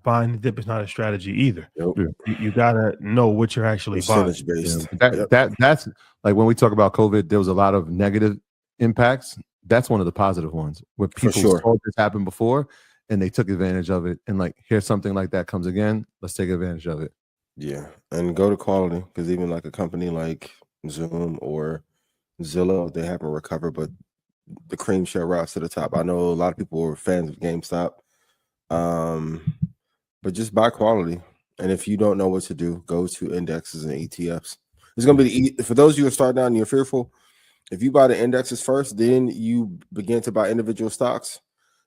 buying the dip is not a strategy either. You gotta know what you're actually buying. Based. That's like when we talk about COVID, there was a lot of negative impacts. That's one of the positive ones where people saw this happen before and they took advantage of it. And like, here's something like that comes again. Let's take advantage of it. Yeah. And go to quality, because even like a company like Zoom or Zillow, they haven't recovered, but the cream shall rise to the top. I know a lot of people were fans of GameStop, but just buy quality. And if you don't know what to do, go to indexes and ETFs. It's going to be for those of you who are starting out and you're fearful. If you buy the indexes first, then you begin to buy individual stocks,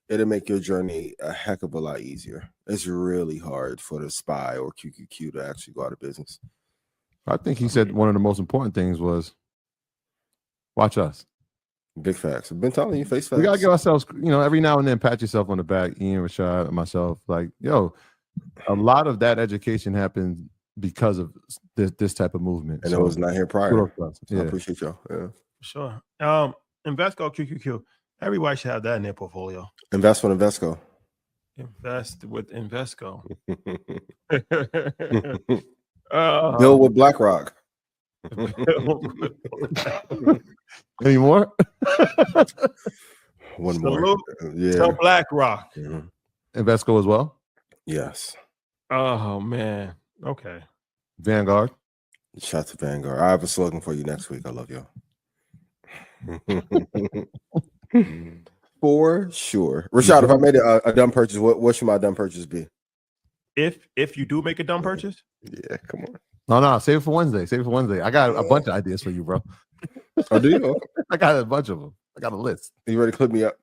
it'll make your journey a heck of a lot easier. It's really hard for the SPY or QQQ to actually go out of business. I think he said one of the most important things was watch us. Big facts. I've been telling you, face facts. We got to give ourselves, every now and then pat yourself on the back, Ian, Rashad, and myself. Like, a lot of that education happened because of this type of movement. And it was not here prior. Yeah. I appreciate y'all. Yeah. Sure. Invesco QQQ. Everybody should have that in their portfolio. Invest with Invesco. Invest with Invesco. Build with BlackRock. Any more? One Salute more. Yeah. to BlackRock. Invesco as well. Yes. Oh man. Okay. Vanguard. Shout to Vanguard. I have a slogan for you next week. I love y'all. For sure. Rashad, if I made a dumb purchase, what should my dumb purchase be? If you do make a dumb purchase, Yeah, come on. No, save it for Wednesday. Save it for Wednesday. I got a bunch of ideas for you, bro. Oh, do you? I got a bunch of them. I got a list. You ready to clip me up?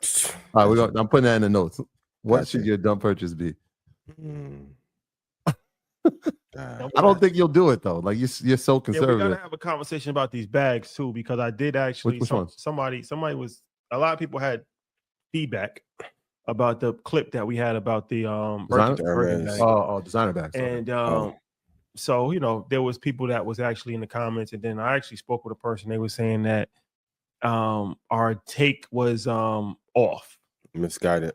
All right, I'm putting that in the notes. What Gotcha. should your dumb purchase be? I I don't think you'll do it though. Like you're so yeah, we conservative. gotta have a conversation about these bags too, because I did actually. Which ones? Somebody was. A lot of people had feedback about the clip that we had about the Birkin bag. Designer bags. And so there was people that was actually in the comments, and then I actually spoke with a person. They were saying that our take was off, misguided.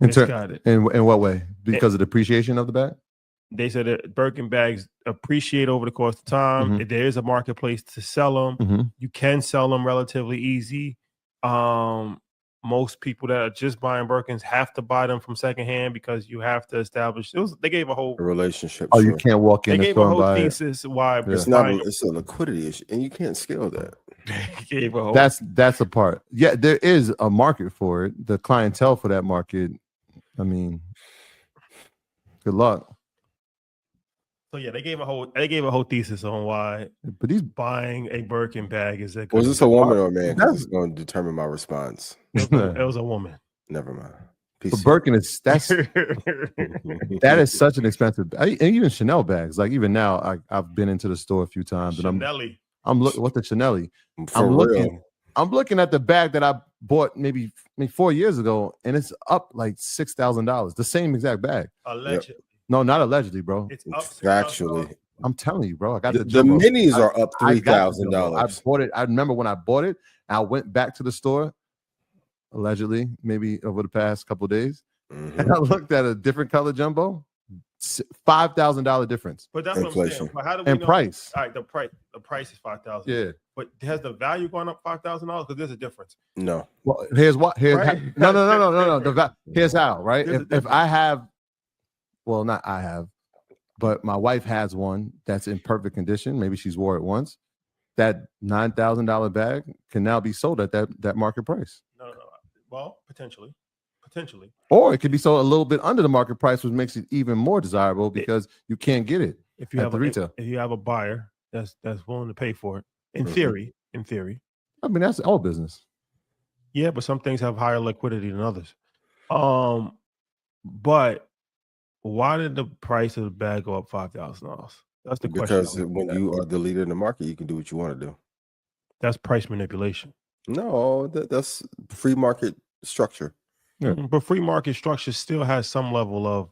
misguided. In what way? Because of the appreciation of the bag? They said that Birkin bags appreciate over the course of time. Mhm. There is a marketplace to sell them. Mm-hmm. You can sell them relatively easy. Most people that are just buying Birkins have to buy them from secondhand because you have to establish. They gave a whole relationship. Oh, you can't walk in They the gave a store and whole buy it. thesis why It's it's a liquidity issue, and you can't scale that. gave a whole. That's a part. Yeah, there is a market for it. The clientele for that market. I mean, good luck. So yeah, they gave a whole thesis on why. But these buying a Birkin bag is a good. Was this a woman or a man? Because it's going to determine my response. It was a woman. Never mind. But Birkin is that is such an expensive. And even Chanel bags. Like even now, I've been into the store a few times, and I'm looking. What's the Chanel? I'm looking at the bag that I bought maybe 4 years ago, and it's up like $6,000. The same exact bag. Allegedly. Yep. No, not allegedly, bro. It's actually. I'm telling you, bro. I got the minis are up $3,000. I bought it. I remember when I bought it. I went back to the store, allegedly, maybe over the past couple of days, and I looked at a different color jumbo. $5,000 difference. But that's inflation. what I'm saying. But how do we know? Price? All right, the price is $5,000. Yeah. But has the value gone up $5,000? Because there's a difference. No. Well, here's what. Right? No. Here's how. Right. If I have. Well, not I have, but my wife has one that's in perfect condition. Maybe she's wore it once. That $9,000 bag can now be sold at that market price. No. Well, potentially. Or it could be sold a little bit under the market price, which makes it even more desirable because you can't get it if you at have the retail. If you have a buyer that's willing to pay for it, in theory. I mean, that's all business. Yeah, but some things have higher liquidity than others. But why did the price of the bag go up $5,000? That's the question. Because when you are the leader in the market, you can do what you want to do. That's price manipulation. No, that's free market structure. Yeah. But free market structure still has some level of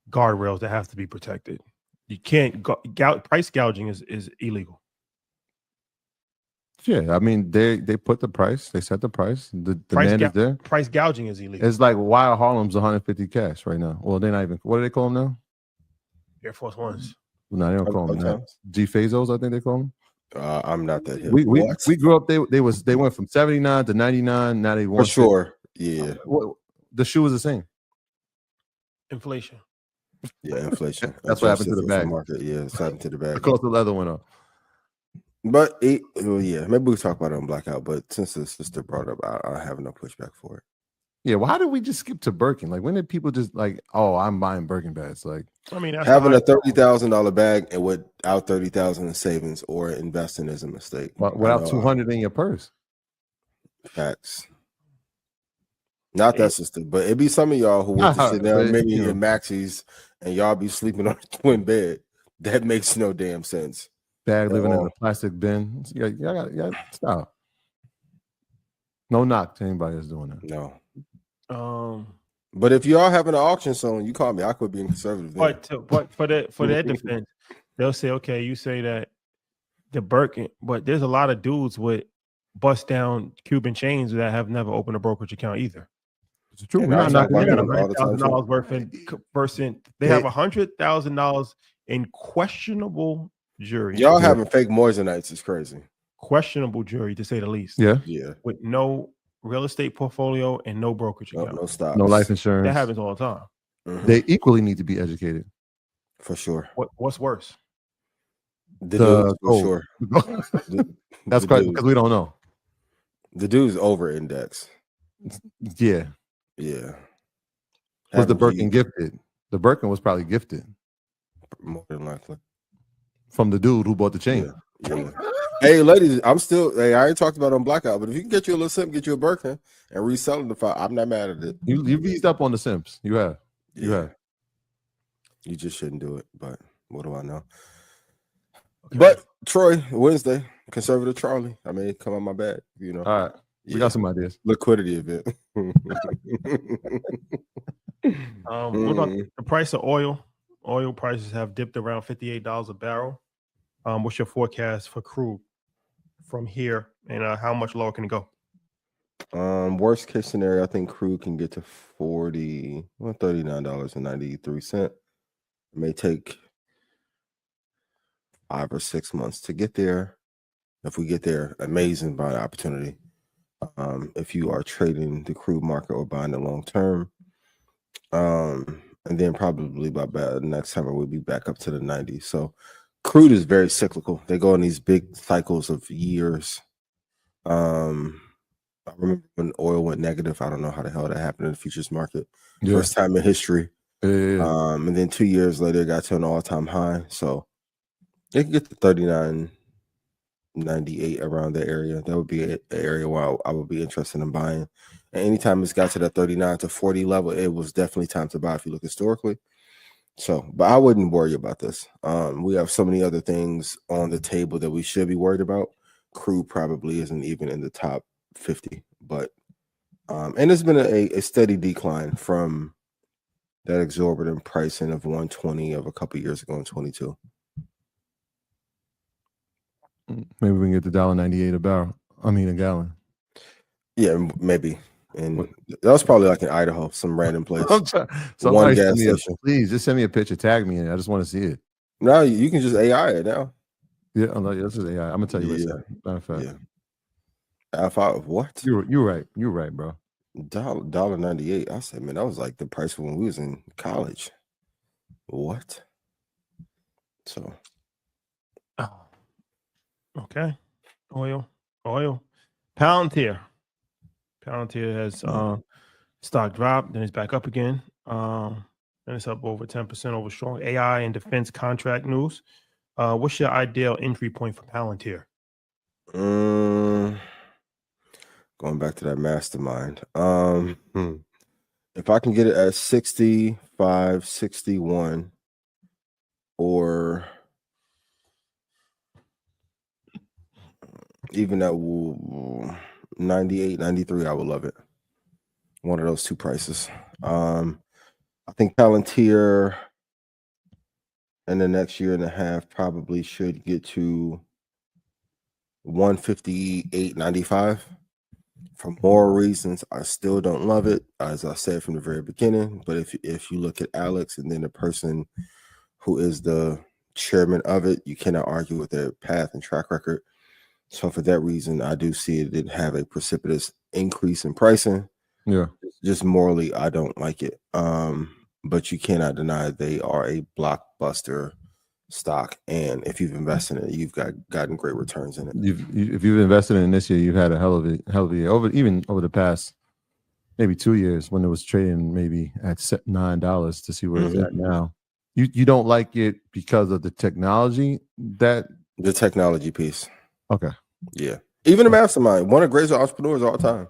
guardrails that have to be protected. You can't price gouging is illegal. Yeah, I mean they put the price, they set the price. The demand is there. Price gouging is illegal. It's like why are Harlem's 150 cash right now? Well, they're not even. What do they call them now? Air Force Ones. No, they don't call them that. G Fazos, I think they call them. I'm not that hip. We grew up. They went from 79 to 99. Now they want for sure. Yeah. The shoe was the same. Inflation. Yeah, inflation. That's what happened to the bag. Market. Yeah, it's happened to the bag. The cost of leather went up. But maybe we'll talk about it on Blackout. But since the sister brought it up, I have no pushback for it. Yeah, well, how did we just skip to Birkin? Like, when did people just like, oh, I'm buying Birkin bags? Like, I mean, having a $30,000 bag and without $30,000 in savings or investing is a mistake. Without 200 in your purse. Facts. Not that sister, but it'd be some of y'all who went to sit down maybe in Maxie's and y'all be sleeping on a twin bed. That makes no damn sense. Bag living in a plastic bin. Yeah, stop. No knock to anybody that's doing that. No. But if y'all having an auction soon, you call me. I could be conservative. But for their defense, they'll say, okay, you say that the Birkin, but there's a lot of dudes with bust down Cuban chains that have never opened a brokerage account either. It's true. We're not knocking $100,000 worth in person. They have $100,000 in questionable jury. Y'all having fake Moisanites is crazy. Questionable jury, to say the least. Yeah. With no real estate portfolio and no brokerage account. No stops. No life insurance. That happens all the time. Mm-hmm. They equally need to be educated. For sure. What's worse? The dudes, for sure. That's quite because we don't know. The dude's over index. Yeah. Was the Birkin gifted? The Birkin was probably gifted. More than likely. From the dude who bought the chain. Yeah. Hey, ladies, I ain't talked about it on Blackout, but if you can get you a little simp, get you a Birkin and resell it, I'm not mad at it. You eased up on the simps. You have. You have. You just shouldn't do it, but what do I know? Okay. But Troy, Wednesday, conservative Charlie. I mean, come on my bad, you know. All right. We got some ideas. Liquidity event. What about the price of oil? Oil prices have dipped around $58 a barrel. What's your forecast for crude from here, and how much lower can it go? Worst case scenario, I think crude can get to $39.93. It may take 5 or 6 months to get there. If we get there, amazing buying opportunity. If you are trading the crude market or buying the long term, and then probably by next summer we'll be back up to the 90s. So crude is very cyclical. They go in these big cycles of years. I remember when oil went negative. I don't know how the hell that happened in the futures market. First time in history. And then 2 years later, it got to an all-time high. So they can get to 39.98 around that area. That would be an area where I would be interested in buying. And anytime it's got to that 39 to 40 level, it was definitely time to buy if you look historically. So, but I wouldn't worry about this. We have so many other things on the table that we should be worried about. Crude probably isn't even in the top 50, but and it's been a steady decline from that exorbitant pricing of 120 of a couple years ago in 22. Maybe we can get the $1.98 a barrel. I mean, a gallon. Yeah, maybe. And that was probably like in Idaho, some random place. One gas station. Please just send me a picture, tag me in it. I just want to see it. No, you can just AI it now. Yeah, this is AI. I'm gonna tell you what's that. Matter of fact. Yeah. Alpha, what? You're right. You're right, bro. $1.98. I said, man, that was like the price when we was in college. What? So. Okay. Oil. Palantir has stock dropped, then it's back up again. And it's up over 10% over strong AI and defense contract news. What's your ideal entry point for Palantir? Going back to that mastermind. If I can get it at 65, 61, or even at 98, 93, I would love it. One of those two prices. I think Palantir in the next year and a half probably should get to 158.95. For more reasons, I still don't love it, as I said from the very beginning. But if you look at Alex and then the person who is the chairman of it, you cannot argue with their path and track record. So for that reason, I do see it did have a precipitous increase in pricing. Yeah. Just morally, I don't like it. But you cannot deny they are a blockbuster stock, and if you've invested in it, you've gotten great returns in it. If you've invested in this year, you've had a hell of a year. Over the past maybe 2 years when it was trading maybe at $9 to see where it's at now. You don't like it because of the technology the technology piece. Okay. Yeah. Even the mastermind, one of the greatest entrepreneurs of all time.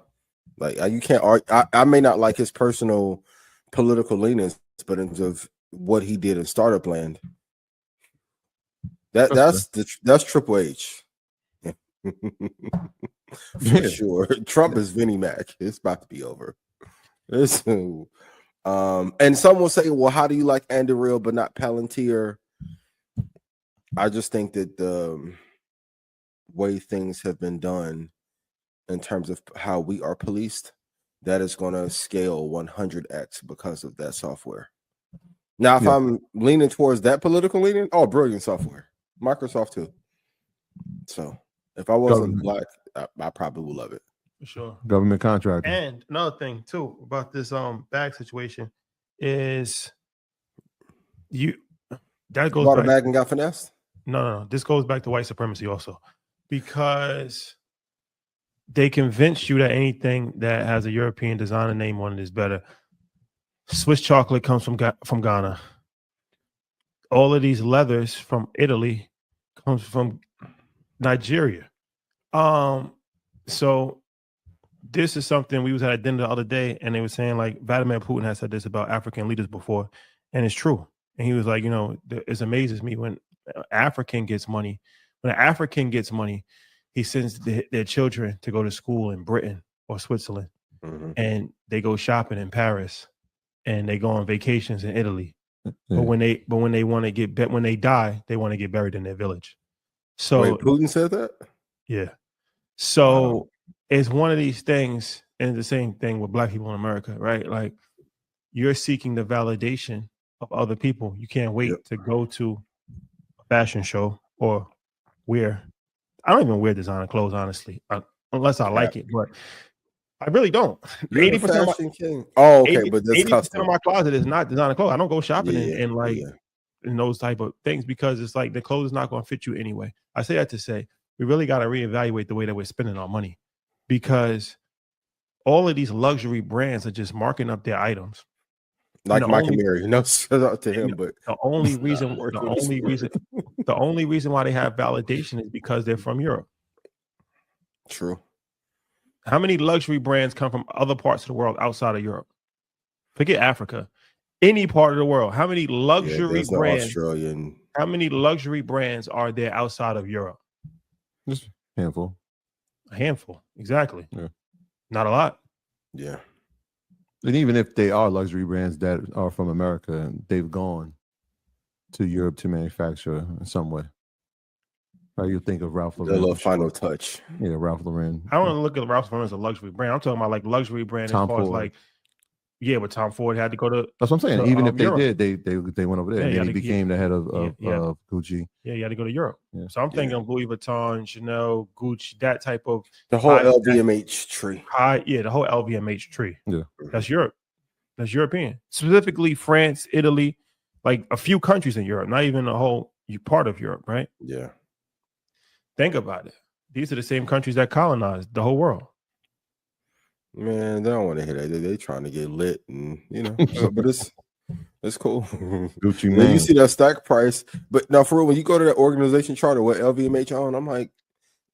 Like you can't argue. I may not like his personal political leanings, but in terms of what he did in startup land, that's Triple H. For sure. Trump is Vinnie Mac. It's about to be over. And some will say, well, how do you like Anduril but not Palantir? I just think that the way things have been done in terms of how we are policed, that is going to scale 100x because of that software. Now, if I'm leaning towards that political leaning, brilliant software. Microsoft too. So if I wasn't black, I probably would love it. For sure. Government contractor. And another thing too about this bag situation is that goes bought a back. bag and got finessed? No. This goes back to white supremacy also, because they convinced you that anything that has a European designer name on it is better. Swiss chocolate comes from Ghana. All of these leathers from Italy comes from Nigeria. So this is something we was at dinner the other day, and they were saying like Vladimir Putin has said this about African leaders before, and it's true. And he was like, it amazes me when an African gets money. When an African gets money, he sends their children to go to school in Britain or Switzerland, and they go shopping in Paris, and they go on vacations in Italy. But when they want to when they die, they want to get buried in their village. So wait, Putin said that? Yeah. So it's one of these things, and the same thing with black people in America, right? Like you're seeking the validation of other people. You can't wait to go to a fashion show or wear. I don't even wear designer clothes, honestly, unless I like it, but I really don't. 80% of my king. Oh, okay, but that's 80% of my closet is not designer clothes. I don't go shopping in those type of things because it's like the clothes is not going to fit you anyway. I say that to say we really got to reevaluate the way that we're spending our money, because all of these luxury brands are just marking up their items. Like Mike and Mary, shout out to him, but the only reason why they have validation is because they're from Europe. True. How many luxury brands come from other parts of the world outside of Europe? Forget Africa. Any part of the world. How many luxury brands? Australian. How many luxury brands are there outside of Europe? Just a handful. A handful, exactly. Yeah. Not a lot. Yeah. And even if they are luxury brands that are from America, they've gone to Europe to manufacture in some way. Right? You think of Ralph Lauren. The little final touch. Yeah, Ralph Lauren. I don't look at Ralph Lauren as a luxury brand. I'm talking about like luxury brand Tom as far Ford. as like, yeah, but Tom Ford had to go to. That's what I'm saying. Even if they Europe. did, they went over there. And then he became the head of Gucci. Yeah, you had to go to Europe. Yeah. So I'm thinking of Louis Vuitton, Chanel, Gucci, that type of the whole LVMH tree. The whole LVMH tree. Yeah, that's Europe. That's European. Specifically France, Italy, like a few countries in Europe, not even a whole part of Europe, right? Yeah. Think about it. These are the same countries that colonized the whole world. Man, they don't want to hear that. They trying to get lit, and but it's cool. Gucci man. You see that stock price, but now for real, when you go to that organization chart or what LVMH on, I'm like,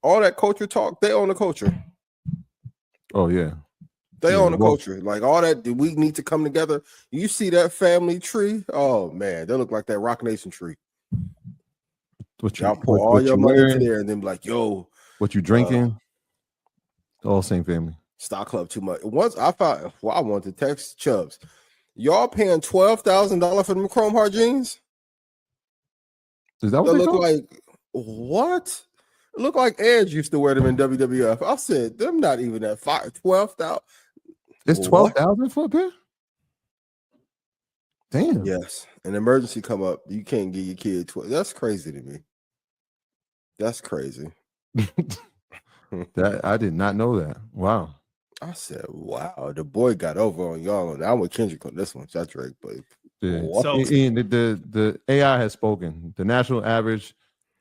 all that culture talk, they own the culture. Oh yeah, they own the culture. Like all that, we need to come together. You see that family tree? Oh man, they look like that Rock Nation tree. Y'all pour all your money into there, and then be like, yo, what you drinking? All same family. Stock club too much. Once I found, I wanted to text Chubbs. Y'all paying $12,000 for them Chrome Heart jeans? Is that what they look like? What? It look like Edge used to wear them in WWF. I said, them not even at 12,000. It's 12,000 for a pair? Damn. Yes. An emergency come up. You can't give your kid 12. That's crazy to me. That's crazy. That I did not know that. Wow. I said, wow, the boy got over on y'all. I'm with Kendrick on this one. Shot Drake, but yeah. So Ian, the AI has spoken. The national average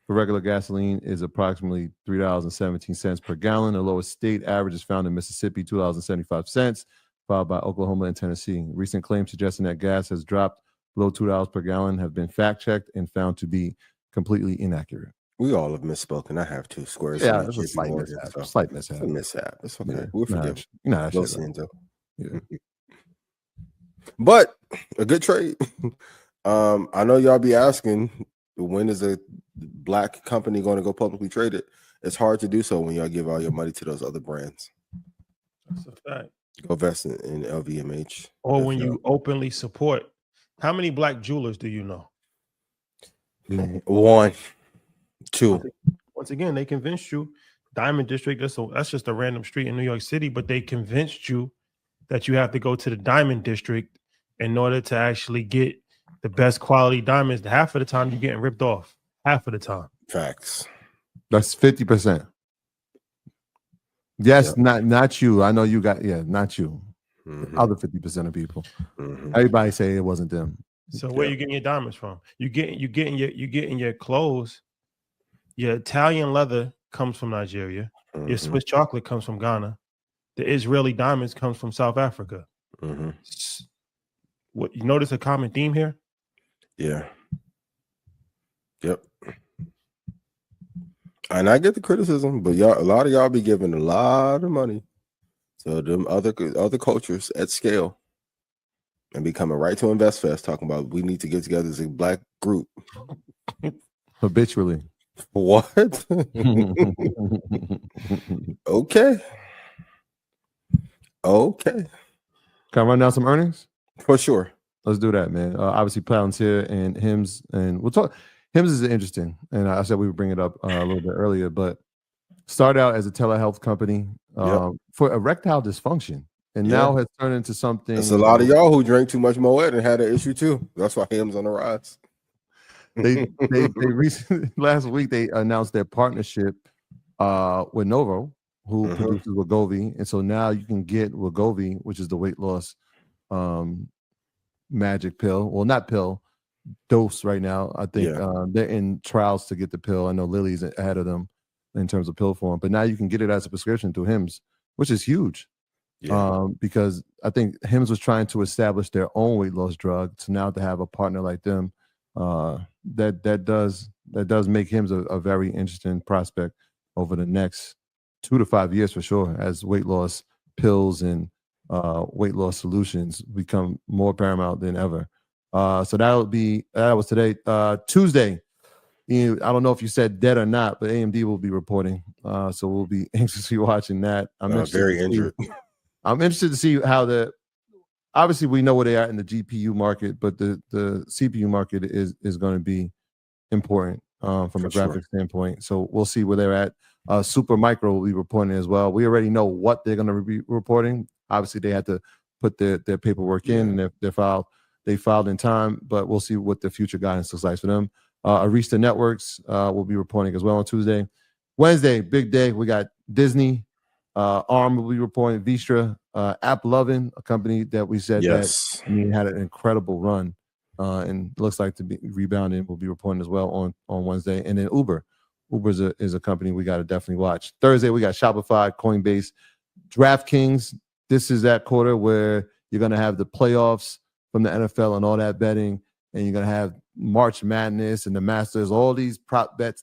for regular gasoline is approximately $3.17 per gallon. The lowest state average is found in Mississippi, $2.75, followed by Oklahoma and Tennessee. Recent claims suggesting that gas has dropped below $2 per gallon have been fact-checked and found to be completely inaccurate. We all have misspoken. I have two squares. Yeah, it's a slight mishap. So. Slight mishap. It's a mishap. It's okay. Yeah. We'll forgive. Yeah. But a good trade. I know y'all be asking, when is a black company going to go publicly traded? It's hard to do so when y'all give all your money to those other brands. That's a fact. Go invest in LVMH. Or when you openly support. How many black jewelers do you know? 1, 2. Once again, they convinced you. Diamond District, that's just a random street in New York City, but they convinced you that you have to go to the Diamond District in order to actually get the best quality diamonds. Half of the time you're getting ripped off. half of the time. Facts. That's 50%. Yes, not you. I know you got not you. Other 50% of people. Everybody say it wasn't them. So where you getting your diamonds from? You getting your clothes. Your Italian leather comes from Nigeria. Your Swiss chocolate comes from Ghana. The Israeli diamonds comes from South Africa. What you notice a common theme here? Yeah. Yep. And I get the criticism, but a lot of y'all be giving a lot of money to them other cultures at scale and be coming right to InvestFest talking about we need to get together as a black group. Habitually. What? Okay. Can I run down some earnings? For sure. Let's do that, man. Obviously, Palantir and HIMS, and we'll talk. HIMS is interesting, and I said we would bring it up a little bit earlier, but started out as a telehealth company for erectile dysfunction, and now has turned into something. There's a lot of y'all who drank too much Moet and had an issue too. That's why HIMS on the rise. They recently last week they announced their partnership with Novo, who produces Wegovy, and so now you can get Wegovy, which is the weight loss magic pill. Well, not pill, dose right now. I think they're in trials to get the pill. I know Lilly's ahead of them in terms of pill form, but now you can get it as a prescription through HIMS, which is huge. Because I think HIMS was trying to establish their own weight loss drug. So now to have a partner like them, that does make HIMS a very interesting prospect over the next 2 to 5 years for sure, as weight loss pills and weight loss solutions become more paramount than ever. So that was today. Tuesday, I don't know if you said dead or not, but AMD will be reporting. So we'll be anxiously watching that. I'm interested to see how obviously we know where they are in the GPU market, but the CPU market is going to be important from a graphic standpoint. So we'll see where they're at. Super Micro will be reporting as well. We already know what they're going to be reporting. Obviously, they had to put their paperwork in, and they filed in time, but we'll see what the future guidance looks like for them. Arista Networks will be reporting as well on Tuesday. Wednesday, big day. We got Disney. ARM will be reporting. Vistra, AppLovin, a company that we said that had an incredible run and looks like to be rebounding, will be reporting as well on Wednesday. And then Uber is a company we got to definitely watch. Thursday, we got Shopify, Coinbase, DraftKings. This is that quarter where you're going to have the playoffs from the NFL and all that betting, and you're going to have March Madness and the Masters. All these prop bets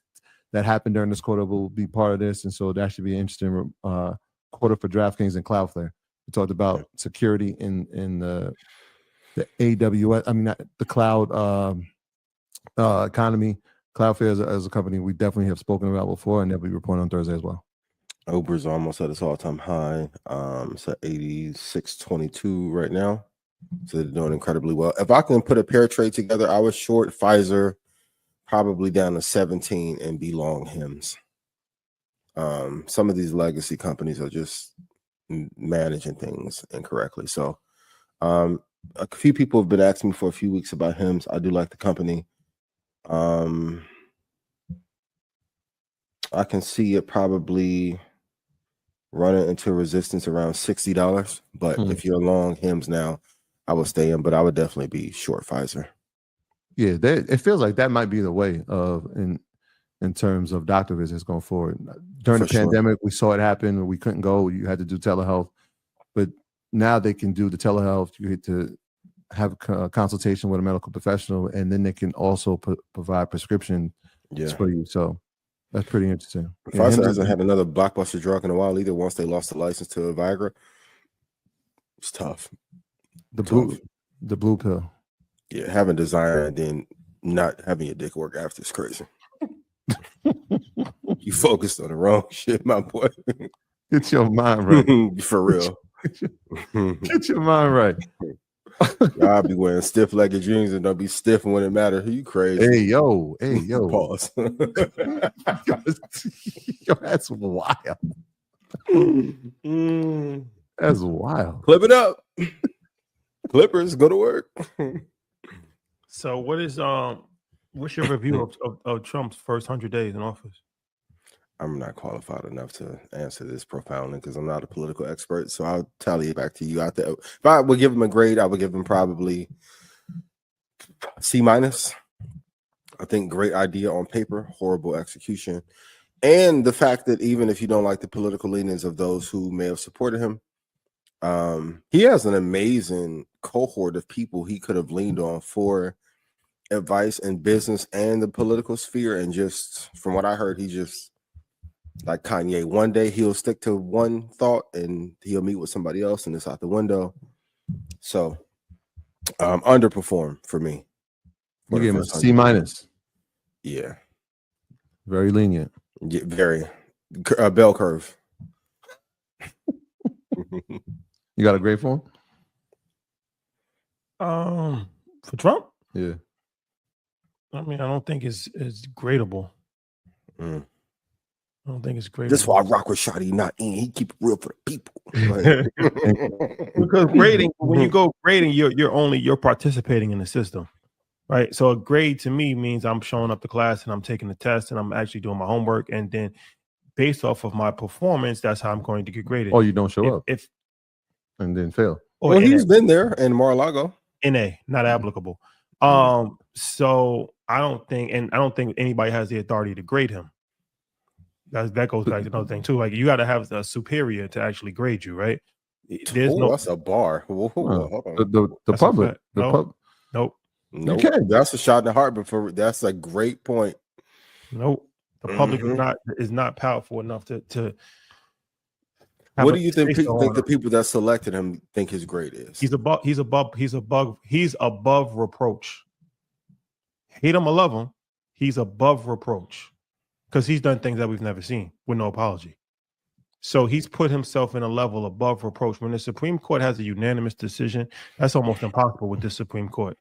that happen during this quarter will be part of this, and so that should be an interesting quarter for DraftKings and Cloudflare. We talked about security in the AWS. I mean, not the cloud economy. Cloudflare as a company we definitely have spoken about before, and they'll be reporting on Thursday as well. Uber's almost at its all-time high. It's at 86.22 right now. So they're doing incredibly well. If I can put a pair trade together, I would short Pfizer probably down to 17 and be long HIMS. Some of these legacy companies are just managing things incorrectly. So a few people have been asking me for a few weeks about HIMS. I do like the company. I can see it probably running into resistance around $60. But if you're long HIMS now, I would stay in, but I would definitely be short Pfizer. Yeah, it feels like that might be the way of in terms of doctor visits going forward. During the pandemic, we saw it happen. We couldn't go. You had to do telehealth. But now they can do the telehealth. You get to have a consultation with a medical professional, and then they can also provide prescription for you. So that's pretty interesting. Pfizer hasn't had another blockbuster drug in a while either. Once they lost the license to Viagra, it's tough. The blue pill. Yeah, having desire and then not having your dick work after is crazy. You focused on the wrong shit, my boy. Get your mind right. For real. Get your mind right. I'll be wearing stiff-legged jeans and don't be stiff when it matters. You crazy. Hey, yo. Pause. Yo, that's wild. That's wild. Clip it up. Clippers, go to work. So what is What's your review of Trump's first 100 days in office? I'm not qualified enough to answer this profoundly because I'm not a political expert. So I'll tally it back to you out there. If I would give him a grade, I would give him probably C-. I think great idea on paper, horrible execution. And the fact that even if you don't like the political leanings of those who may have supported him, he has an amazing cohort of people he could have leaned on for advice in business and the political sphere. And just from what I heard, he just like Kanye. One day he'll stick to one thought and he'll meet with somebody else and it's out the window. So underperformed for me. You gave him a C-. Yeah. Very lenient. Yeah, very bell curve. You got a grade for him? For Trump? Yeah. I mean, I don't think it's gradable. I don't think it's gradable. That's why I rock with Shotty, not in. He keep it real for the people. Because grading, when you go grading, you're participating in the system. Right. So a grade to me means I'm showing up to class and I'm taking the test and I'm actually doing my homework. And then based off of my performance, that's how I'm going to get graded. Oh, you don't show up and then fail. Well, he's been there in Mar-a-Lago. NA, not applicable. So I don't think anybody has the authority to grade him. That goes back to another thing too. Like you got to have a superior to actually grade you, right? That's a bar. Hold on. The public. Nope. Nope. That's a shot in the heart, but that's a great point. Nope. The public is not powerful enough to what do you think the people that selected him think his grade is? He's above reproach. Hate him or love him, he's above reproach. Because he's done things that we've never seen with no apology. So he's put himself in a level above reproach. When the Supreme Court has a unanimous decision, that's almost impossible with this Supreme Court.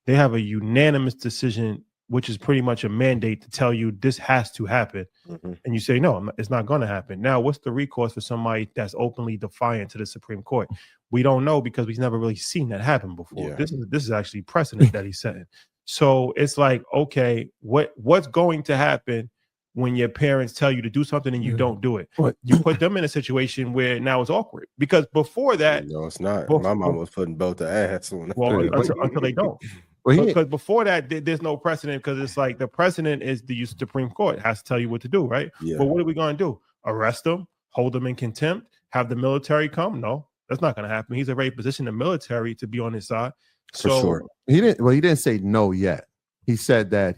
They have a unanimous decision, which is pretty much a mandate to tell you this has to happen. And you say, no, it's not going to happen. Now, what's the recourse for somebody that's openly defiant to the Supreme Court? We don't know because we've never really seen that happen before. Yeah. This is actually precedent that he's setting. So it's like, okay, what's going to happen when your parents tell you to do something and you don't do it? You put them in a situation where now it's awkward. Because before that... No, it's not. My mom was putting both the ass on. Well, until they don't. Because before that, there's no precedent because it's like the precedent is the Supreme Court has to tell you what to do, right? Yeah. But what are we going to do? Arrest them, hold them in contempt, have the military come? No, that's not going to happen. He's already positioned the military to be on his side. For sure. He didn't say no yet. He said that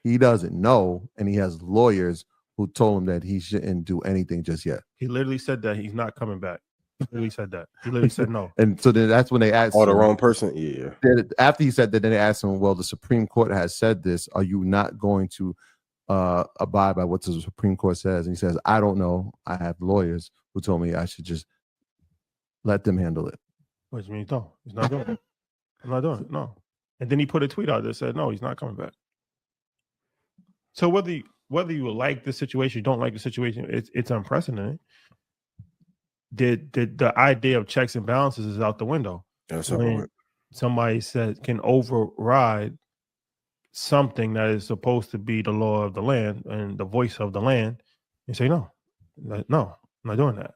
he doesn't know, and he has lawyers who told him that he shouldn't do anything just yet. He literally said that he's not coming back. He literally said that. He literally said no. And so then that's when they asked the wrong person. Yeah. After he said that, then they asked him, well, the Supreme Court has said this. Are you not going to abide by what the Supreme Court says? And he says, I don't know. I have lawyers who told me I should just let them handle it. What do you mean? No, he's not doing it. I'm not doing it. No. And then he put a tweet out that said, no, he's not coming back. So whether you like the situation, you don't like the situation, it's unprecedented. The idea of checks and balances is out the window. That's when somebody said can override something that is supposed to be the law of the land and the voice of the land, and say no, I'm not doing that.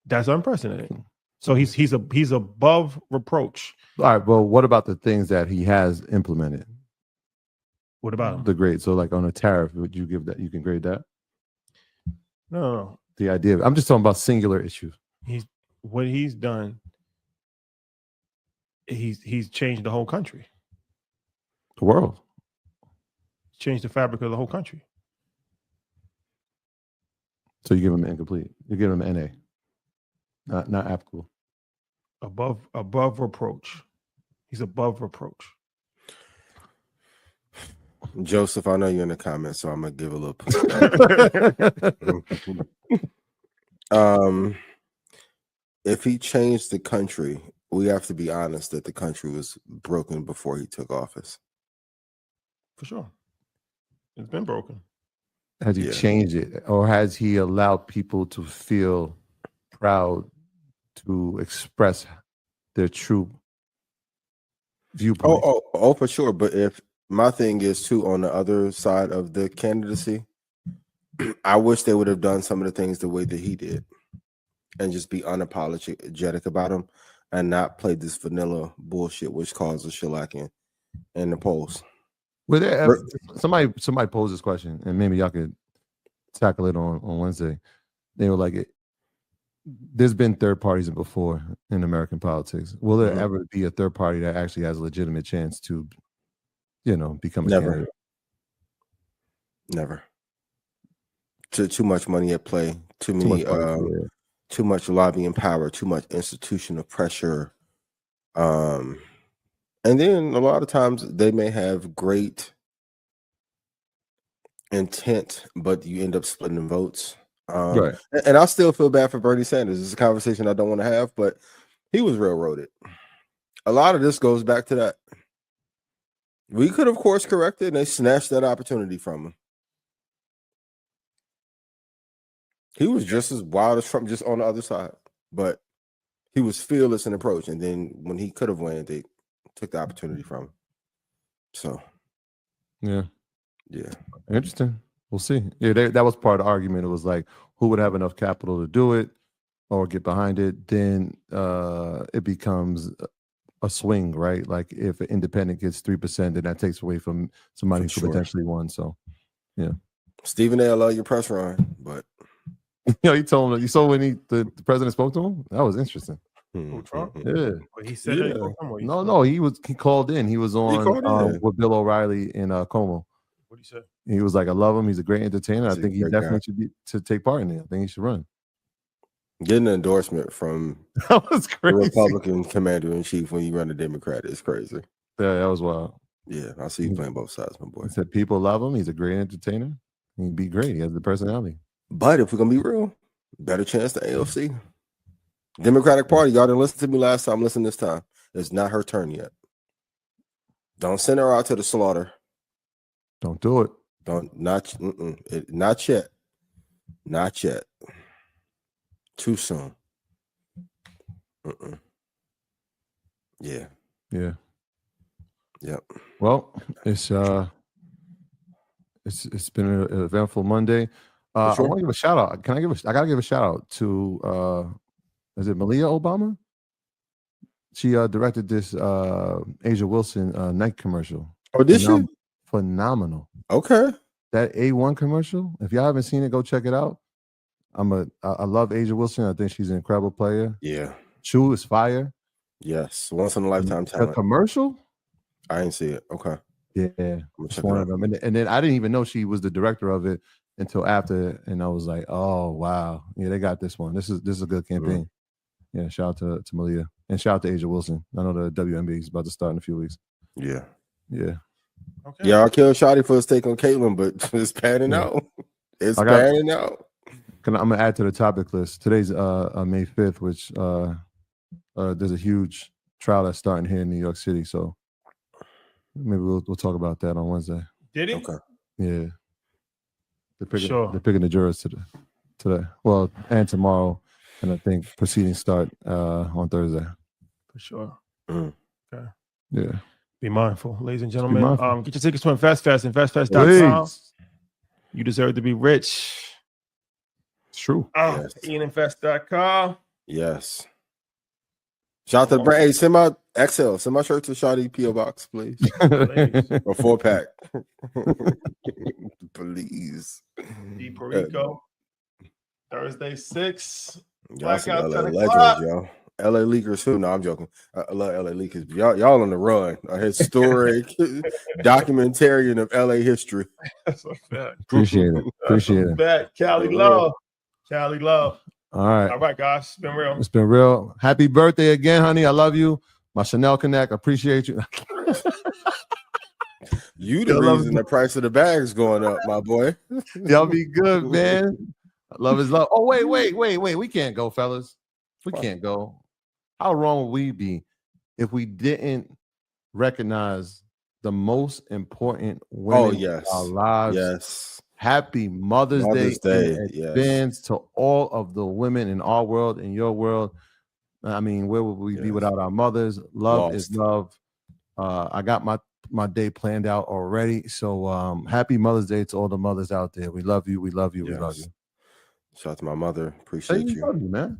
That's unprecedented. So he's above reproach. All right. Well, what about the things that he has implemented? What about him? The grade. So, like on a tariff, would you give that? You can grade that? No. The idea. I'm just talking about singular issues. What he's done. He's changed the whole country. The world. Changed the fabric of the whole country. So you give him incomplete. You give him NA. Not applicable. Above reproach. He's above reproach. Joseph, I know you're in the comments, so I'm gonna give a little pushback. If he changed the country, we have to be honest that the country was broken before he took office. For sure. It's been broken. Has he changed it, or has he allowed people to feel proud to express their true viewpoint? Oh, for sure. But if my thing is too, on the other side of the candidacy, I wish they would have done some of the things the way that he did and just be unapologetic about them and not play this vanilla bullshit which causes shellacking in the polls. Well, somebody posed this question, and maybe y'all could tackle it on Wednesday. They were like, there's been third parties before in American politics. Will there ever be a third party that actually has a legitimate chance to, become a candidate? Never. Too much money at play. Too much lobbying power. Too much institutional pressure. And then a lot of times they may have great intent, but you end up splitting votes. Right. And I still feel bad for Bernie Sanders. It's a conversation I don't want to have, but he was railroaded. A lot of this goes back to that. We could have course corrected, and they snatched that opportunity from him. He was just as wild as Trump, just on the other side, but he was fearless in approach. And then when he could have won, they took the opportunity from him. So, yeah, interesting. We'll see. Yeah, that was part of the argument. It was like, who would have enough capital to do it or get behind it? Then it becomes a swing, right? Like if an independent gets 3%, then that takes away from somebody who potentially won. So, yeah. Stephen A., I love your press run, but he told him. You saw when the president spoke to him? That was interesting. Trump? Yeah. He said that he spoke to him, No, he called in. He was on with Bill O'Reilly in Como. What did he say? He was like, I love him. He's a great entertainer. I think he definitely should take part in it. I think he should run. Getting an endorsement from that was crazy. The Republican commander-in-chief when you run a Democrat is crazy. Yeah, that was wild. Yeah, I see you playing both sides, my boy. He said people love him. He's a great entertainer. He'd be great. He has the personality. But if we're going to be real, better chance to AOC. Democratic Party, y'all didn't listen to me last time. Listen this time. It's not her turn yet. Don't send her out to the slaughter. Don't do it. Not yet. Not yet. Too soon. Yeah. Yeah. Yep. Well, it's been an eventful Monday. I want to give a shout out. I gotta give a shout out to is it Malia Obama? She directed this Asia Wilson Nike commercial. Oh, did she? Phenomenal. Okay. That A1 commercial. If y'all haven't seen it, go check it out. I love Asia Wilson. I think she's an incredible player. Yeah. Shoe is fire. Yes. Once in a lifetime talent. The commercial? I didn't see it. Okay. Yeah. It's one of them. And then I didn't even know she was the director of it until after, and I was like, oh wow. Yeah, they got this one. This is a good campaign. Yeah, shout out to Malia. And shout out to Asia Wilson. I know the WNBA is about to start in a few weeks. Yeah. Yeah. Okay. Yeah, I killed Shotty for his take on Caitlyn, but it's panning out. It's panning out. I'm gonna add to the topic list. Today's May 5th, which there's a huge trial that's starting here in New York City. So maybe we'll talk about that on Wednesday. Did he? Okay. Yeah. They're picking the jurors today. Well, and tomorrow, and I think proceedings start on Thursday. For sure. Okay. Yeah. Be mindful, ladies and gentlemen. Get your tickets to InvestFast, investfast.com. You deserve to be rich. It's true. IanInvest.com. Yes. Shout out to the brand. Hey, send my XL. Send my shirt to Shotty P.O. Box, please. A 4-pack. Please. D. Perico. Thursday 6. Y'all some LA legends, y'all. LA Leakers too. No, I'm joking. I love LA Leakers. Y'all on the run. A historic documentarian of LA history. That's a fact. Appreciate it. Cali love. All right. All right, guys. It's been real. It's been real. Happy birthday again, honey. I love you. My Chanel Connect. I appreciate you. You the reason the price of the bag's going up, my boy. Y'all be good, man. Love is love. Oh, wait. We can't go, fellas. We can't go. How wrong would we be if we didn't recognize the most important women in our lives? Yes. Happy Mother's Day. Advance to all of the women in our world, in your world. I mean, where would we be without our mothers? Love is love. I got my day planned out already. So happy Mother's Day to all the mothers out there. We love you. We love you. Yes. We love you. Shout out to my mother. Appreciate you. Love you, man.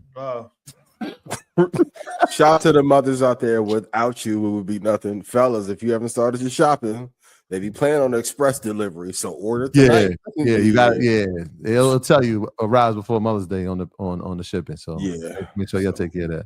Shout out to the mothers out there. Without you, it would be nothing. Fellas, if you haven't started your shopping, they be planning on the express delivery. So order tonight. Yeah, you got it. Yeah. It'll tell you arrives before Mother's Day on the shipping. So yeah, make sure y'all take care of that.